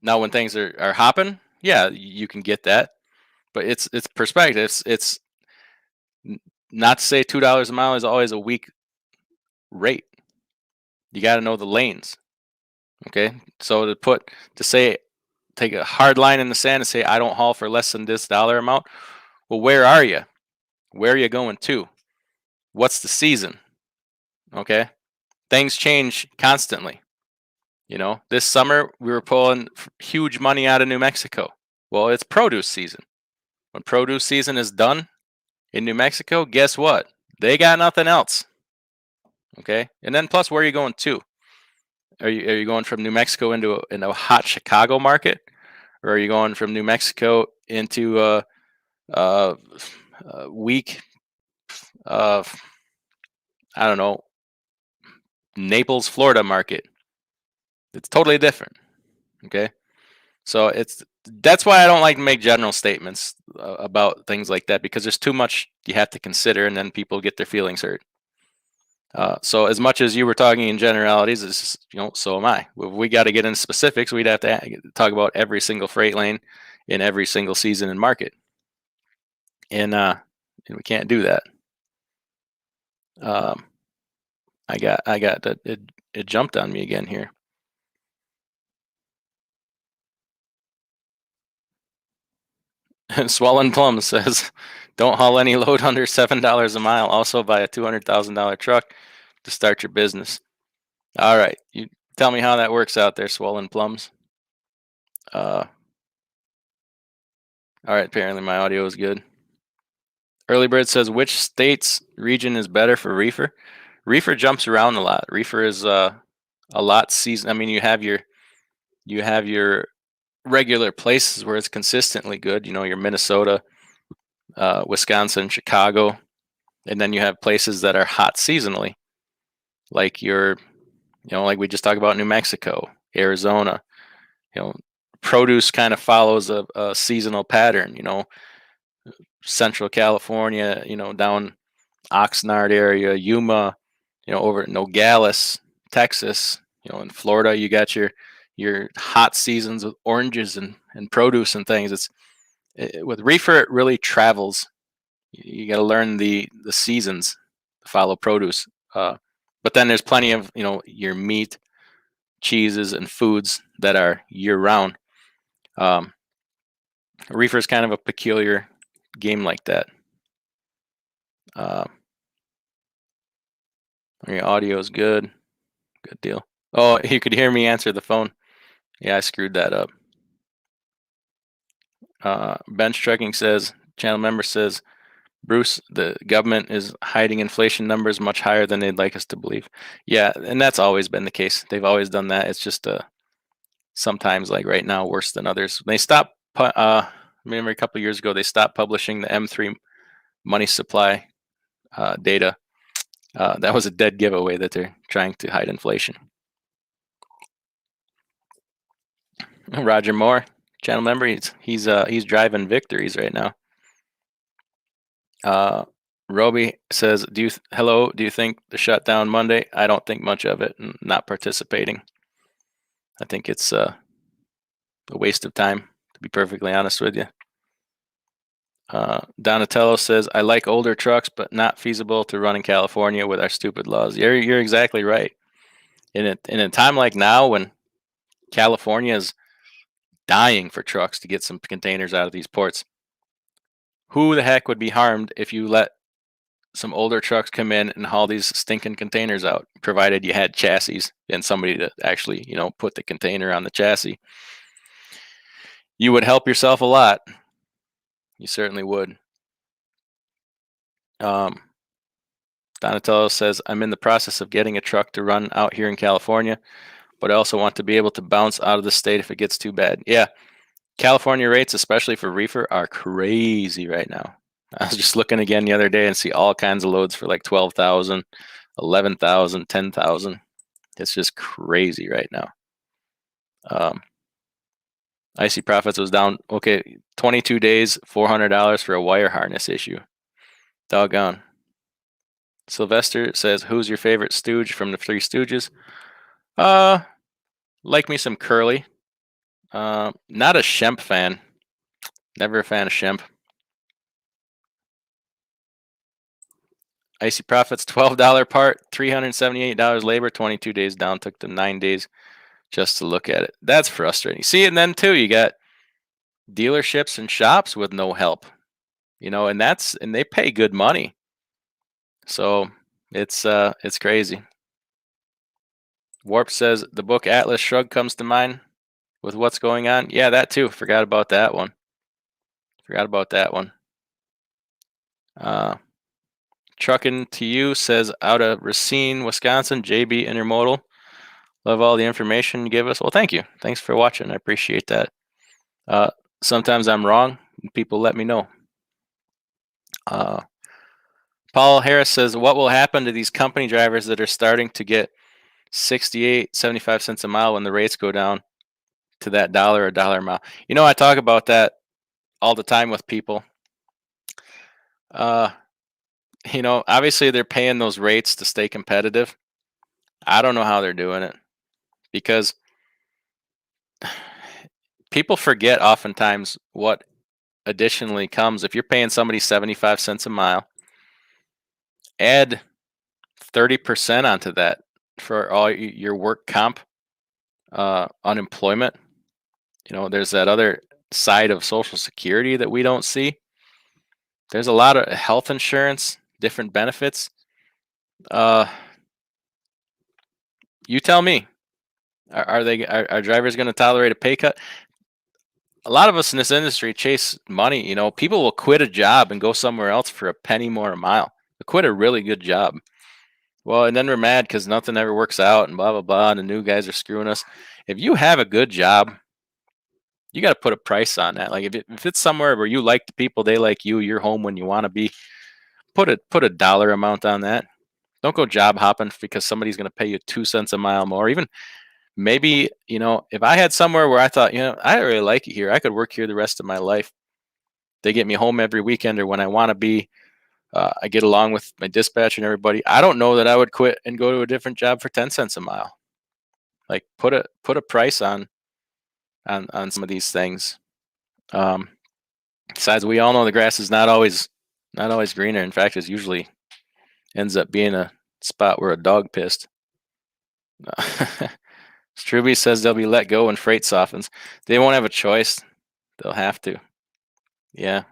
Now, when things are hopping, yeah, you can get that, but it's perspective. It's not to say $2 a mile is always a weak rate. You got to know the lanes. Okay, so take a hard line in the sand and say I don't haul for less than this dollar amount. Well, where are you? Where are you going to? What's the season? Okay, things change constantly. This summer we were pulling huge money out of New Mexico. Well, it's produce season. When produce season is done in New Mexico, guess what? They got nothing else. Okay, and then plus, where are you going to? Are you going from New Mexico into a hot Chicago market, or are you going from New Mexico into a weak, uh, I don't know, Naples, Florida market? It's totally different. Okay, so that's why I don't like to make general statements about things like that, because there's too much you have to consider, and then people get their feelings hurt. So as much as you were talking in generalities, so am I. If we got to get into specifics, we'd have to talk about every single freight lane in every single season and market, and we can't do that. Um, I got that it jumped on me again here. Swollen Plum says, "Don't haul any load under $7 a mile. Also, buy a $200,000 truck to start your business." All right, you tell me how that works out there, Swollen Plums. All right, apparently my audio is good. Early Bird says, which state's region is better for reefer? Reefer jumps around a lot. Reefer is a lot season. I mean, you have your regular places where it's consistently good. Your Minnesota, Wisconsin, Chicago, and then you have places that are hot seasonally, like like we just talked about New Mexico, Arizona. Produce kind of follows a seasonal pattern. Central California, down Oxnard area, Yuma, over at Nogales, Texas, in Florida, you got your hot seasons with oranges and produce and things. With reefer, it really travels. You got to learn the seasons to follow produce. But then there's plenty of your meat, cheeses, and foods that are year round. Reefer is kind of a peculiar game like that. Your audio is good. Good deal. Oh, you could hear me answer the phone. Yeah, I screwed that up. Bench Trekking says, channel member says, Bruce, the government is hiding inflation numbers much higher than they'd like us to believe. Yeah, and that's always been the case. They've always done that. It's just sometimes, like right now, worse than others. They stopped. Remember a couple years ago, they stopped publishing the M3 money supply data. That was a dead giveaway that they're trying to hide inflation. Roger Moore, channel member, he's driving victories right now. Roby says, hello, do you think the shutdown Monday? I don't think much of it, and not participating. I think it's a waste of time, to be perfectly honest with you. Donatello says, I like older trucks, but not feasible to run in California with our stupid laws. You're exactly right. In a time like now, when California is dying for trucks to get some containers out of these ports, who the heck would be harmed if you let some older trucks come in and haul these stinking containers out, provided you had chassis and somebody to actually, put the container on the chassis? You would help yourself a lot. You certainly would. Donatello says, I'm in the process of getting a truck to run out here in California, but I also want to be able to bounce out of the state if it gets too bad. Yeah, California rates, especially for reefer, are crazy right now. I was just looking again the other day and see all kinds of loads for like 12,000, 11,000, 10,000. It's just crazy right now. Icy Profits was down. Okay, 22 days, $400 for a wire harness issue. Doggone. Sylvester says, who's your favorite stooge from the Three Stooges? Like me some Curly. Not a Shemp fan. Never a fan of Shemp. Icy Profits, $12 part, $378 labor, 22 days down. Took them 9 days just to look at it. That's frustrating. See, and then too, you got dealerships and shops with no help. And they pay good money. So it's crazy. Warp says the book Atlas Shrugged comes to mind with what's going on. Yeah, that too. Forgot about that one. Uh, Trucking to You says out of Racine, Wisconsin, JB Intermodal. Love all the information you give us. Well, thank you. Thanks for watching. I appreciate that. Uh, Sometimes I'm wrong. People let me know. Paul Harris says, what will happen to these company drivers that are starting to get 68, 75 cents a mile when the rates go down to that $1 a mile? I talk about that all the time with people. Obviously they're paying those rates to stay competitive. I don't know how they're doing it because people forget oftentimes what additionally comes. If you're paying somebody 75 cents a mile, add 30% onto that for all your work comp, unemployment. There's that other side of Social Security that we don't see. There's a lot of health insurance, different benefits. You tell me, are drivers going to tolerate a pay cut? A lot of us in this industry chase money. People will quit a job and go somewhere else for a penny more a mile. They'll quit a really good job. Well, and then we're mad because nothing ever works out and blah, blah, blah. And the new guys are screwing us. If you have a good job, you got to put a price on that. Like if it's somewhere where you like the people, they like you, you're home when you want to be, put a dollar amount on that. Don't go job hopping because somebody's going to pay you 2 cents a mile more. Even maybe, if I had somewhere where I thought, I really like it here, I could work here the rest of my life. They get me home every weekend or when I want to be. I get along with my dispatcher and everybody. I don't know that I would quit and go to a different job for 10 cents a mile. Like put a price on some of these things. Besides, we all know the grass is not always greener. In fact, it usually ends up being a spot where a dog pissed. Struby says they'll be let go when freight softens. They won't have a choice. They'll have to. Yeah.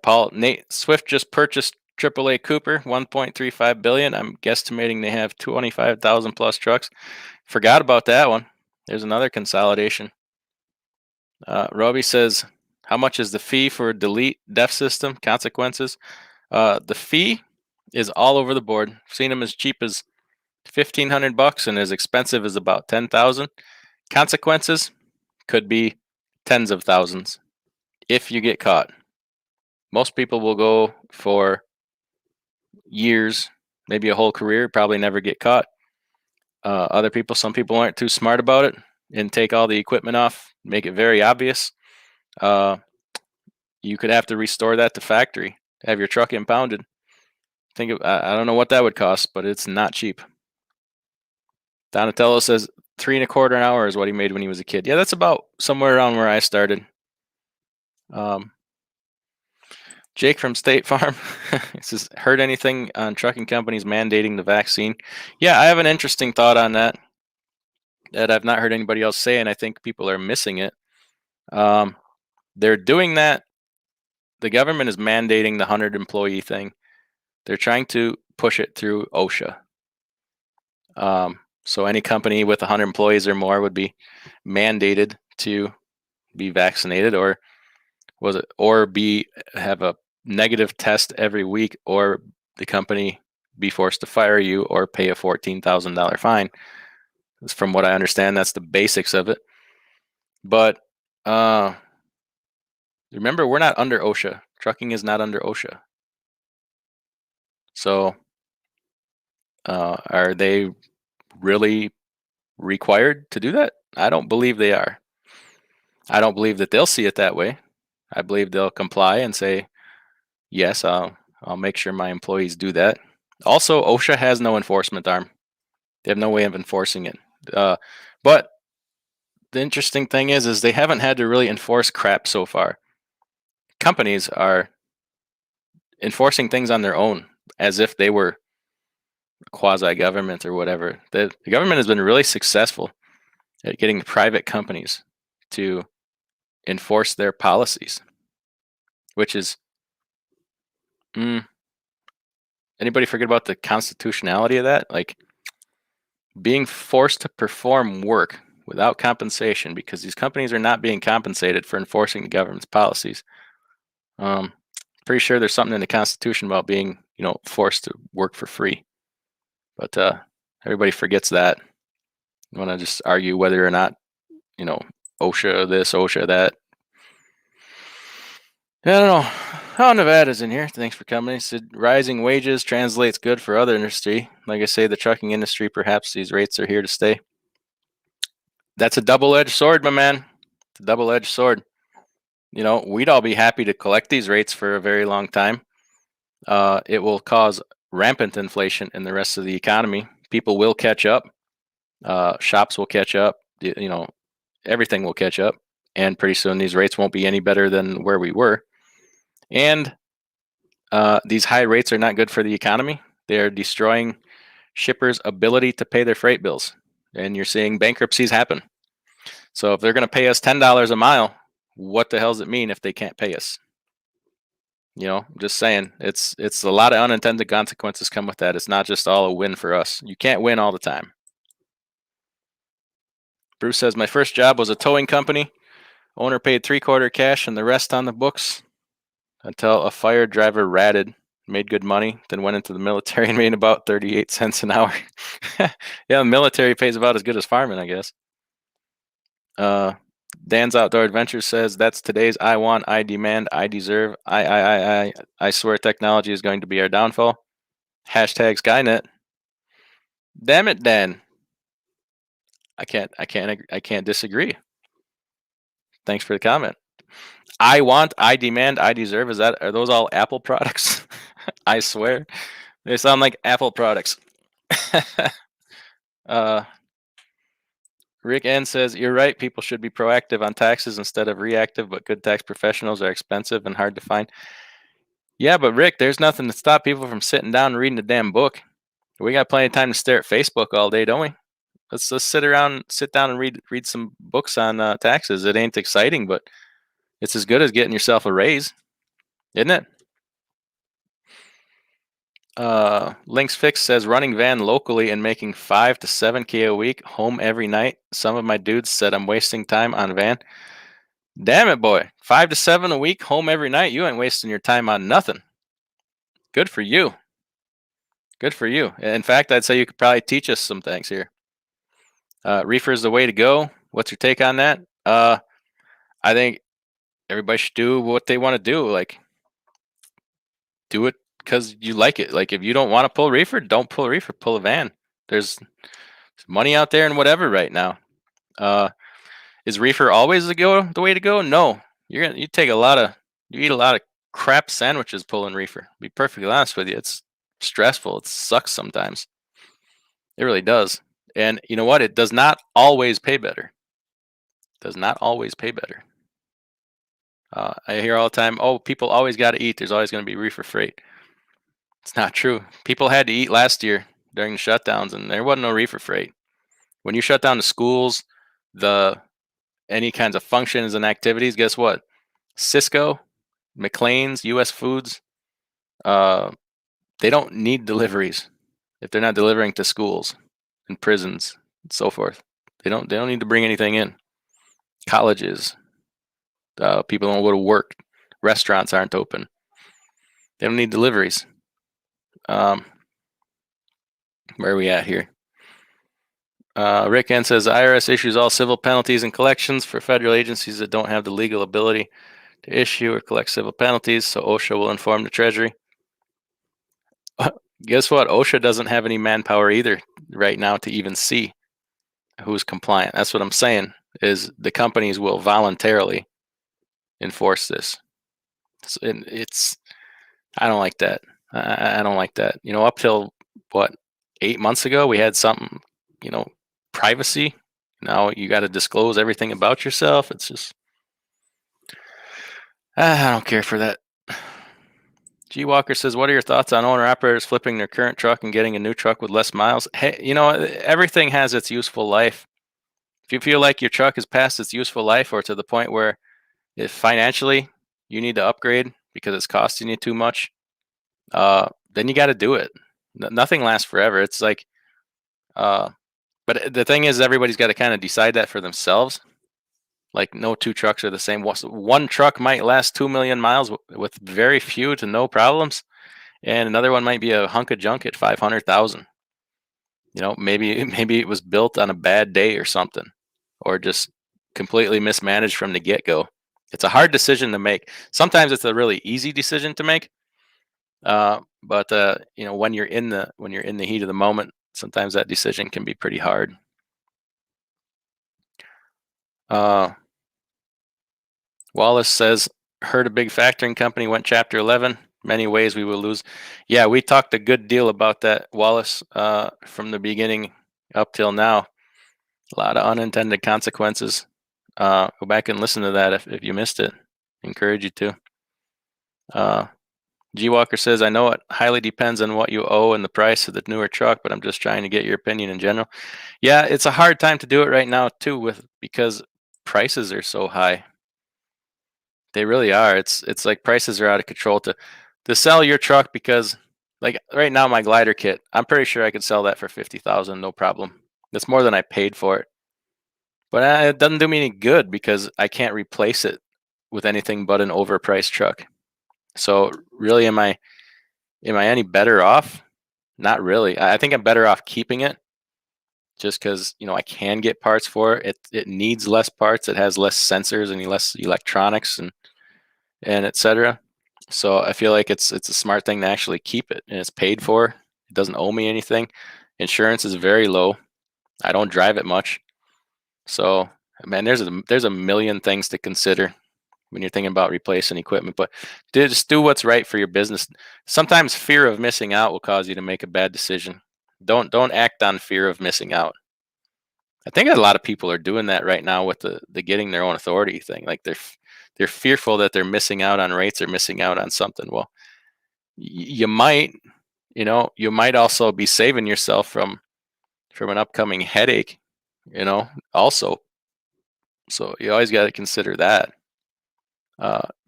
Paul. Nate Swift just purchased AAA Cooper, 1.35 billion. I'm guesstimating they have 25,000 plus trucks. Forgot about that one. There's another consolidation. Roby says, how much is the fee for a delete def system? Consequences. The fee is all over the board. I've seen them as cheap as $1,500 and as expensive as about 10,000. Consequences could be tens of thousands if you get caught. Most people will go for years, maybe a whole career, probably never get caught. Some people aren't too smart about it and take all the equipment off, make it very obvious. You could have to restore that to factory, have your truck impounded. I don't know what that would cost, but it's not cheap. Donatello says $3.25 an hour is what he made when he was a kid. Yeah, that's about somewhere around where I started. Jake from State Farm says, heard anything on trucking companies mandating the vaccine? Yeah, I have an interesting thought on that I've not heard anybody else say, and I think people are missing it. They're doing that. The government is mandating the 100 employee thing. They're trying to push it through OSHA. So any company with 100 employees or more would be mandated to be vaccinated, or have a negative test every week, or the company be forced to fire you or pay a $14,000 fine. From what I understand, that's the basics of it. But remember, we're not under OSHA. Trucking is not under OSHA. So are they really required to do that? I don't believe they are. I don't believe that they'll see it that way. I believe they'll comply and say, yes, I'll make sure my employees do that. Also, OSHA has no enforcement arm. They have no way of enforcing it. But the interesting thing is they haven't had to really enforce crap so far. Companies are enforcing things on their own as if they were quasi-government or whatever. The government has been really successful at getting private companies to enforce their policies, which is anybody forget about the constitutionality of that? Like being forced to perform work without compensation because these companies are not being compensated for enforcing the government's policies. Um, pretty sure there's something in the Constitution about being, forced to work for free. But everybody forgets that. You want to just argue whether or not, OSHA this, OSHA that. I don't know. Oh, Nevada's in here. Thanks for coming. He said rising wages translates good for other industry. Like I say, the trucking industry, perhaps these rates are here to stay. That's a double-edged sword, my man. It's a double-edged sword. We'd all be happy to collect these rates for a very long time. It will cause rampant inflation in the rest of the economy. People will catch up. Shops will catch up. Everything will catch up. And pretty soon these rates won't be any better than where we were. And these high rates are not good for the economy. They're destroying shippers' ability to pay their freight bills. And you're seeing bankruptcies happen. So if they're going to pay us $10 a mile, what the hell does it mean if they can't pay us? Just saying, it's a lot of unintended consequences come with that. It's not just all a win for us. You can't win all the time. Bruce says, my first job was a towing company. Owner paid 3/4 cash and the rest on the books until a fire driver ratted, made good money, then went into the military and made about 38 cents an hour. Yeah, the military pays about as good as farming, I guess. Dan's Outdoor Adventures says that's today's I want, I demand, I deserve, I swear technology is going to be our downfall. Hashtag Skynet. Damn it, Dan. I can't disagree. Thanks for the comment. I want, I demand, I deserve. Are those all Apple products? I swear. They sound like Apple products. Rick N says, you're right. People should be proactive on taxes instead of reactive, but good tax professionals are expensive and hard to find. Yeah, but Rick, there's nothing to stop people from sitting down and reading a damn book. We got plenty of time to stare at Facebook all day, don't we? Let's sit down and read some books on taxes. It ain't exciting, but it's as good as getting yourself a raise, isn't it? Links Fix says running van locally and making 5 to 7K a week, home every night. Some of my dudes said I'm wasting time on van. Damn it, boy. 5 to 7 a week, home every night. You ain't wasting your time on nothing. Good for you. Good for you. In fact, I'd say you could probably teach us some things here. Reefer is the way to go. What's your take on that? I think everybody should do what they want to do. Like, do it because you like it. Like, if you don't want to pull reefer, don't pull reefer. Pull a van. There's money out there and whatever right now. Is reefer always the way to go? No. You eat a lot of crap sandwiches pulling reefer. Be perfectly honest with you, it's stressful. It sucks sometimes. It really does. And you know what? It does not always pay better. Does not always pay better. I hear all the time, oh, people always got to eat. There's always going to be reefer freight. It's not true. People had to eat last year during the shutdowns, and there wasn't no reefer freight. When you shut down the schools, any kinds of functions and activities, guess what? Cisco, McLean's, U.S. Foods, they don't need deliveries if they're not delivering to schools and prisons and so forth. They don't need to bring anything in. Colleges, people don't go to work. Restaurants aren't open. They don't need deliveries. Where are we at here? Rick N says IRS issues all civil penalties and collections for federal agencies that don't have the legal ability to issue or collect civil penalties, so OSHA will inform the Treasury. Guess what? OSHA doesn't have any manpower either right now to even see who's compliant. That's what I'm saying, is the companies will voluntarily enforce this. I don't like that. I don't like that. Up till, 8 months ago, we had something, privacy. Now you got to disclose everything about yourself. It's just, I don't care for that. G Walker says, what are your thoughts on owner operators flipping their current truck and getting a new truck with less miles? Hey, everything has its useful life. If you feel like your truck is past its useful life, or to the point where if financially you need to upgrade because it's costing you too much, then you got to do it. Nothing lasts forever. It's like, but the thing is, everybody's got to kind of decide that for themselves. Like, no two trucks are the same. One truck might last 2 million miles with very few to no problems, and another one might be a hunk of junk at 500,000. Maybe maybe it was built on a bad day or something, or just completely mismanaged from the get go. It's a hard decision to make. Sometimes it's a really easy decision to make, but when you're in the heat of the moment, sometimes that decision can be pretty hard. Uh, Wallace says, heard a big factoring company went Chapter 11. Many ways we will lose. Yeah, we talked a good deal about that, Wallace, from the beginning up till now. A lot of unintended consequences. Go back and listen to that if you missed it. Encourage you to. G Walker says, I know it highly depends on what you owe and the price of the newer truck, but I'm just trying to get your opinion in general. Yeah, it's a hard time to do it right now too, because prices are so high. They really are. It's like prices are out of control to sell your truck, because like right now my glider kit, I'm pretty sure I could sell that for 50,000, no problem. That's more than I paid for it. But it doesn't do me any good because I can't replace it with anything but an overpriced truck. So really, am I any better off? Not really. I think I'm better off keeping it, just because I can get parts for it. It needs less parts. It has less sensors and less electronics and etc. So I feel like it's a smart thing to actually keep it, and it's paid for. It doesn't owe me anything. Insurance is very low. I don't drive it much. So, man, there's a million things to consider when you're thinking about replacing equipment, but just do what's right for your business. Sometimes fear of missing out will cause you to make a bad decision. Don't act on fear of missing out. I think a lot of people are doing that right now with the getting their own authority thing. Like they're fearful that they're missing out on rates or missing out on something. Well, you might, you might also be saving yourself from an upcoming headache, also. So you always got to consider that.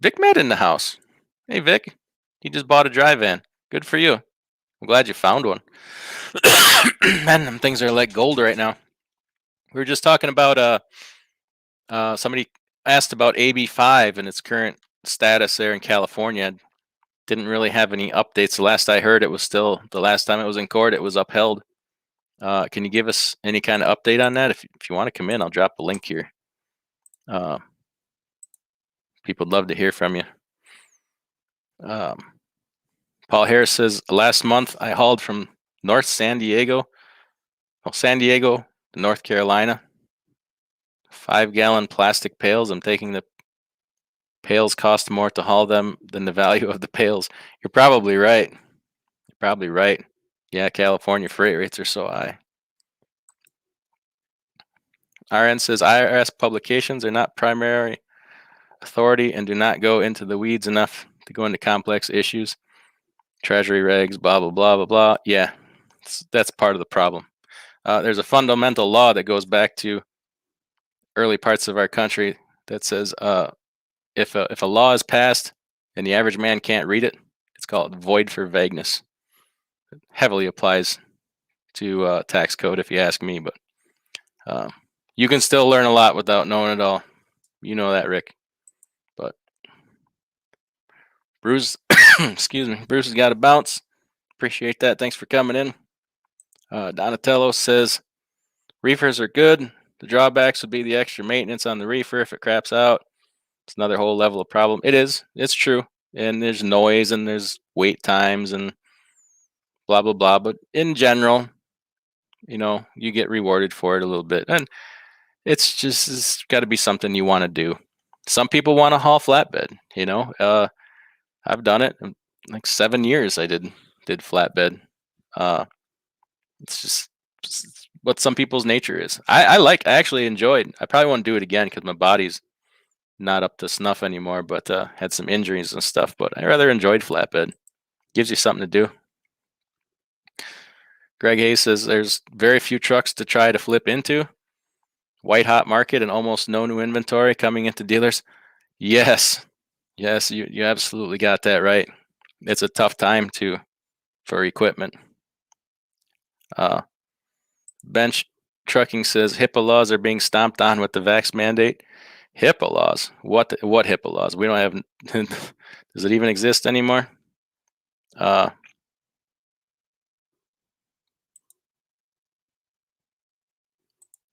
Vic Med in the house. Hey, Vic, you just bought a dry van. Good for you. I'm glad you found one. Man, them things are like gold right now. We were just talking about somebody asked about AB5 and its current status there in California. Didn't really have any updates. The last I heard, the last time it was in court, it was upheld. Can you give us any kind of update on that? If you want to come in, I'll drop a link here. People would love to hear from you. Paul Harris says, last month I hauled from San Diego to North Carolina. 5-gallon plastic pails. I'm taking the pails cost more to haul them than the value of the pails. You're probably right. Yeah, California freight rates are so high. RN says, IRS publications are not primary authority and do not go into the weeds enough to go into complex issues. Treasury regs, blah, blah, blah, blah, blah. Yeah, that's part of the problem. There's a fundamental law that goes back to early parts of our country that says if a law is passed and the average man can't read it, it's called void for vagueness. It heavily applies to tax code, if you ask me, but you can still learn a lot without knowing it all. You know that, Rick. But Bruce, excuse me, Bruce has got to bounce. Appreciate that. Thanks for coming in. Donatello says, reefers are good. The drawbacks would be the extra maintenance on the reefer if it craps out. It's another whole level of problem. It is. It's true. And there's noise and there's wait times and blah, blah, blah. But in general, you get rewarded for it a little bit. And it's got to be something you want to do. Some people want to haul flatbed, I've done it. Like 7 years I did flatbed. It's just what some people's nature is. I actually enjoyed. I probably won't do it again because my body's not up to snuff anymore, but had some injuries and stuff. But I rather enjoyed flatbed. Gives you something to do. Greg Hayes says there's very few trucks to try to flip into. White hot market and almost no new inventory coming into dealers. Yes, you absolutely got that right. It's a tough time to for equipment. Bench Trucking says HIPAA laws are being stomped on with the vax mandate. HIPAA laws? What HIPAA laws? We don't have. Does it even exist anymore? I'm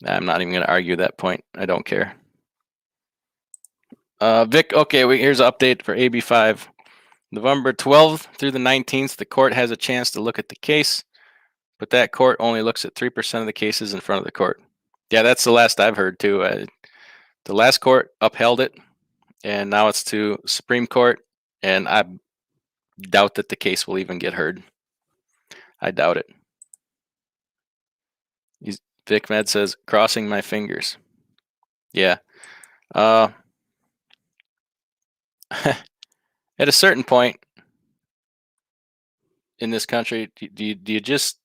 not even going to argue that point. I don't care. Vic, okay, here's an update for AB5. November 12th through the 19th, the court has a chance to look at the case, but that court only looks at 3% of the cases in front of the court. Yeah, that's the last I've heard too. The last court upheld it, and now it's to Supreme Court, and I doubt that the case will even get heard. I doubt it. Vic Med says, crossing my fingers. Yeah. At a certain point in this country, do you just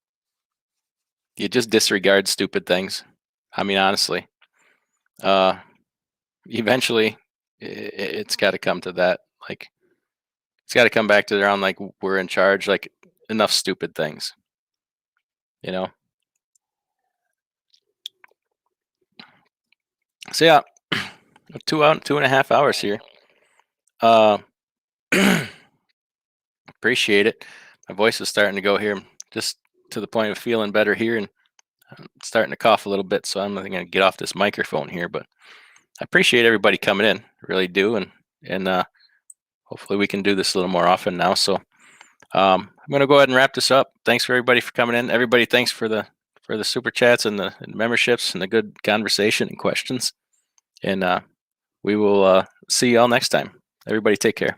disregard stupid things? I mean, honestly. Eventually, it's got to come to that. Like, it's got to come back to around like we're in charge. Like, enough stupid things. You know. So yeah, 2.5 hours here. Appreciate it. My voice is starting to go here, just to the point of feeling better here, and I'm starting to cough a little bit. So I'm going to get off this microphone here, but I appreciate everybody coming in, really do, and hopefully we can do this a little more often now. So I'm going to go ahead and wrap this up. Thanks for everybody for coming in. Everybody, thanks for the super chats and the memberships and the good conversation and questions. And we will see you all next time. Everybody, take care.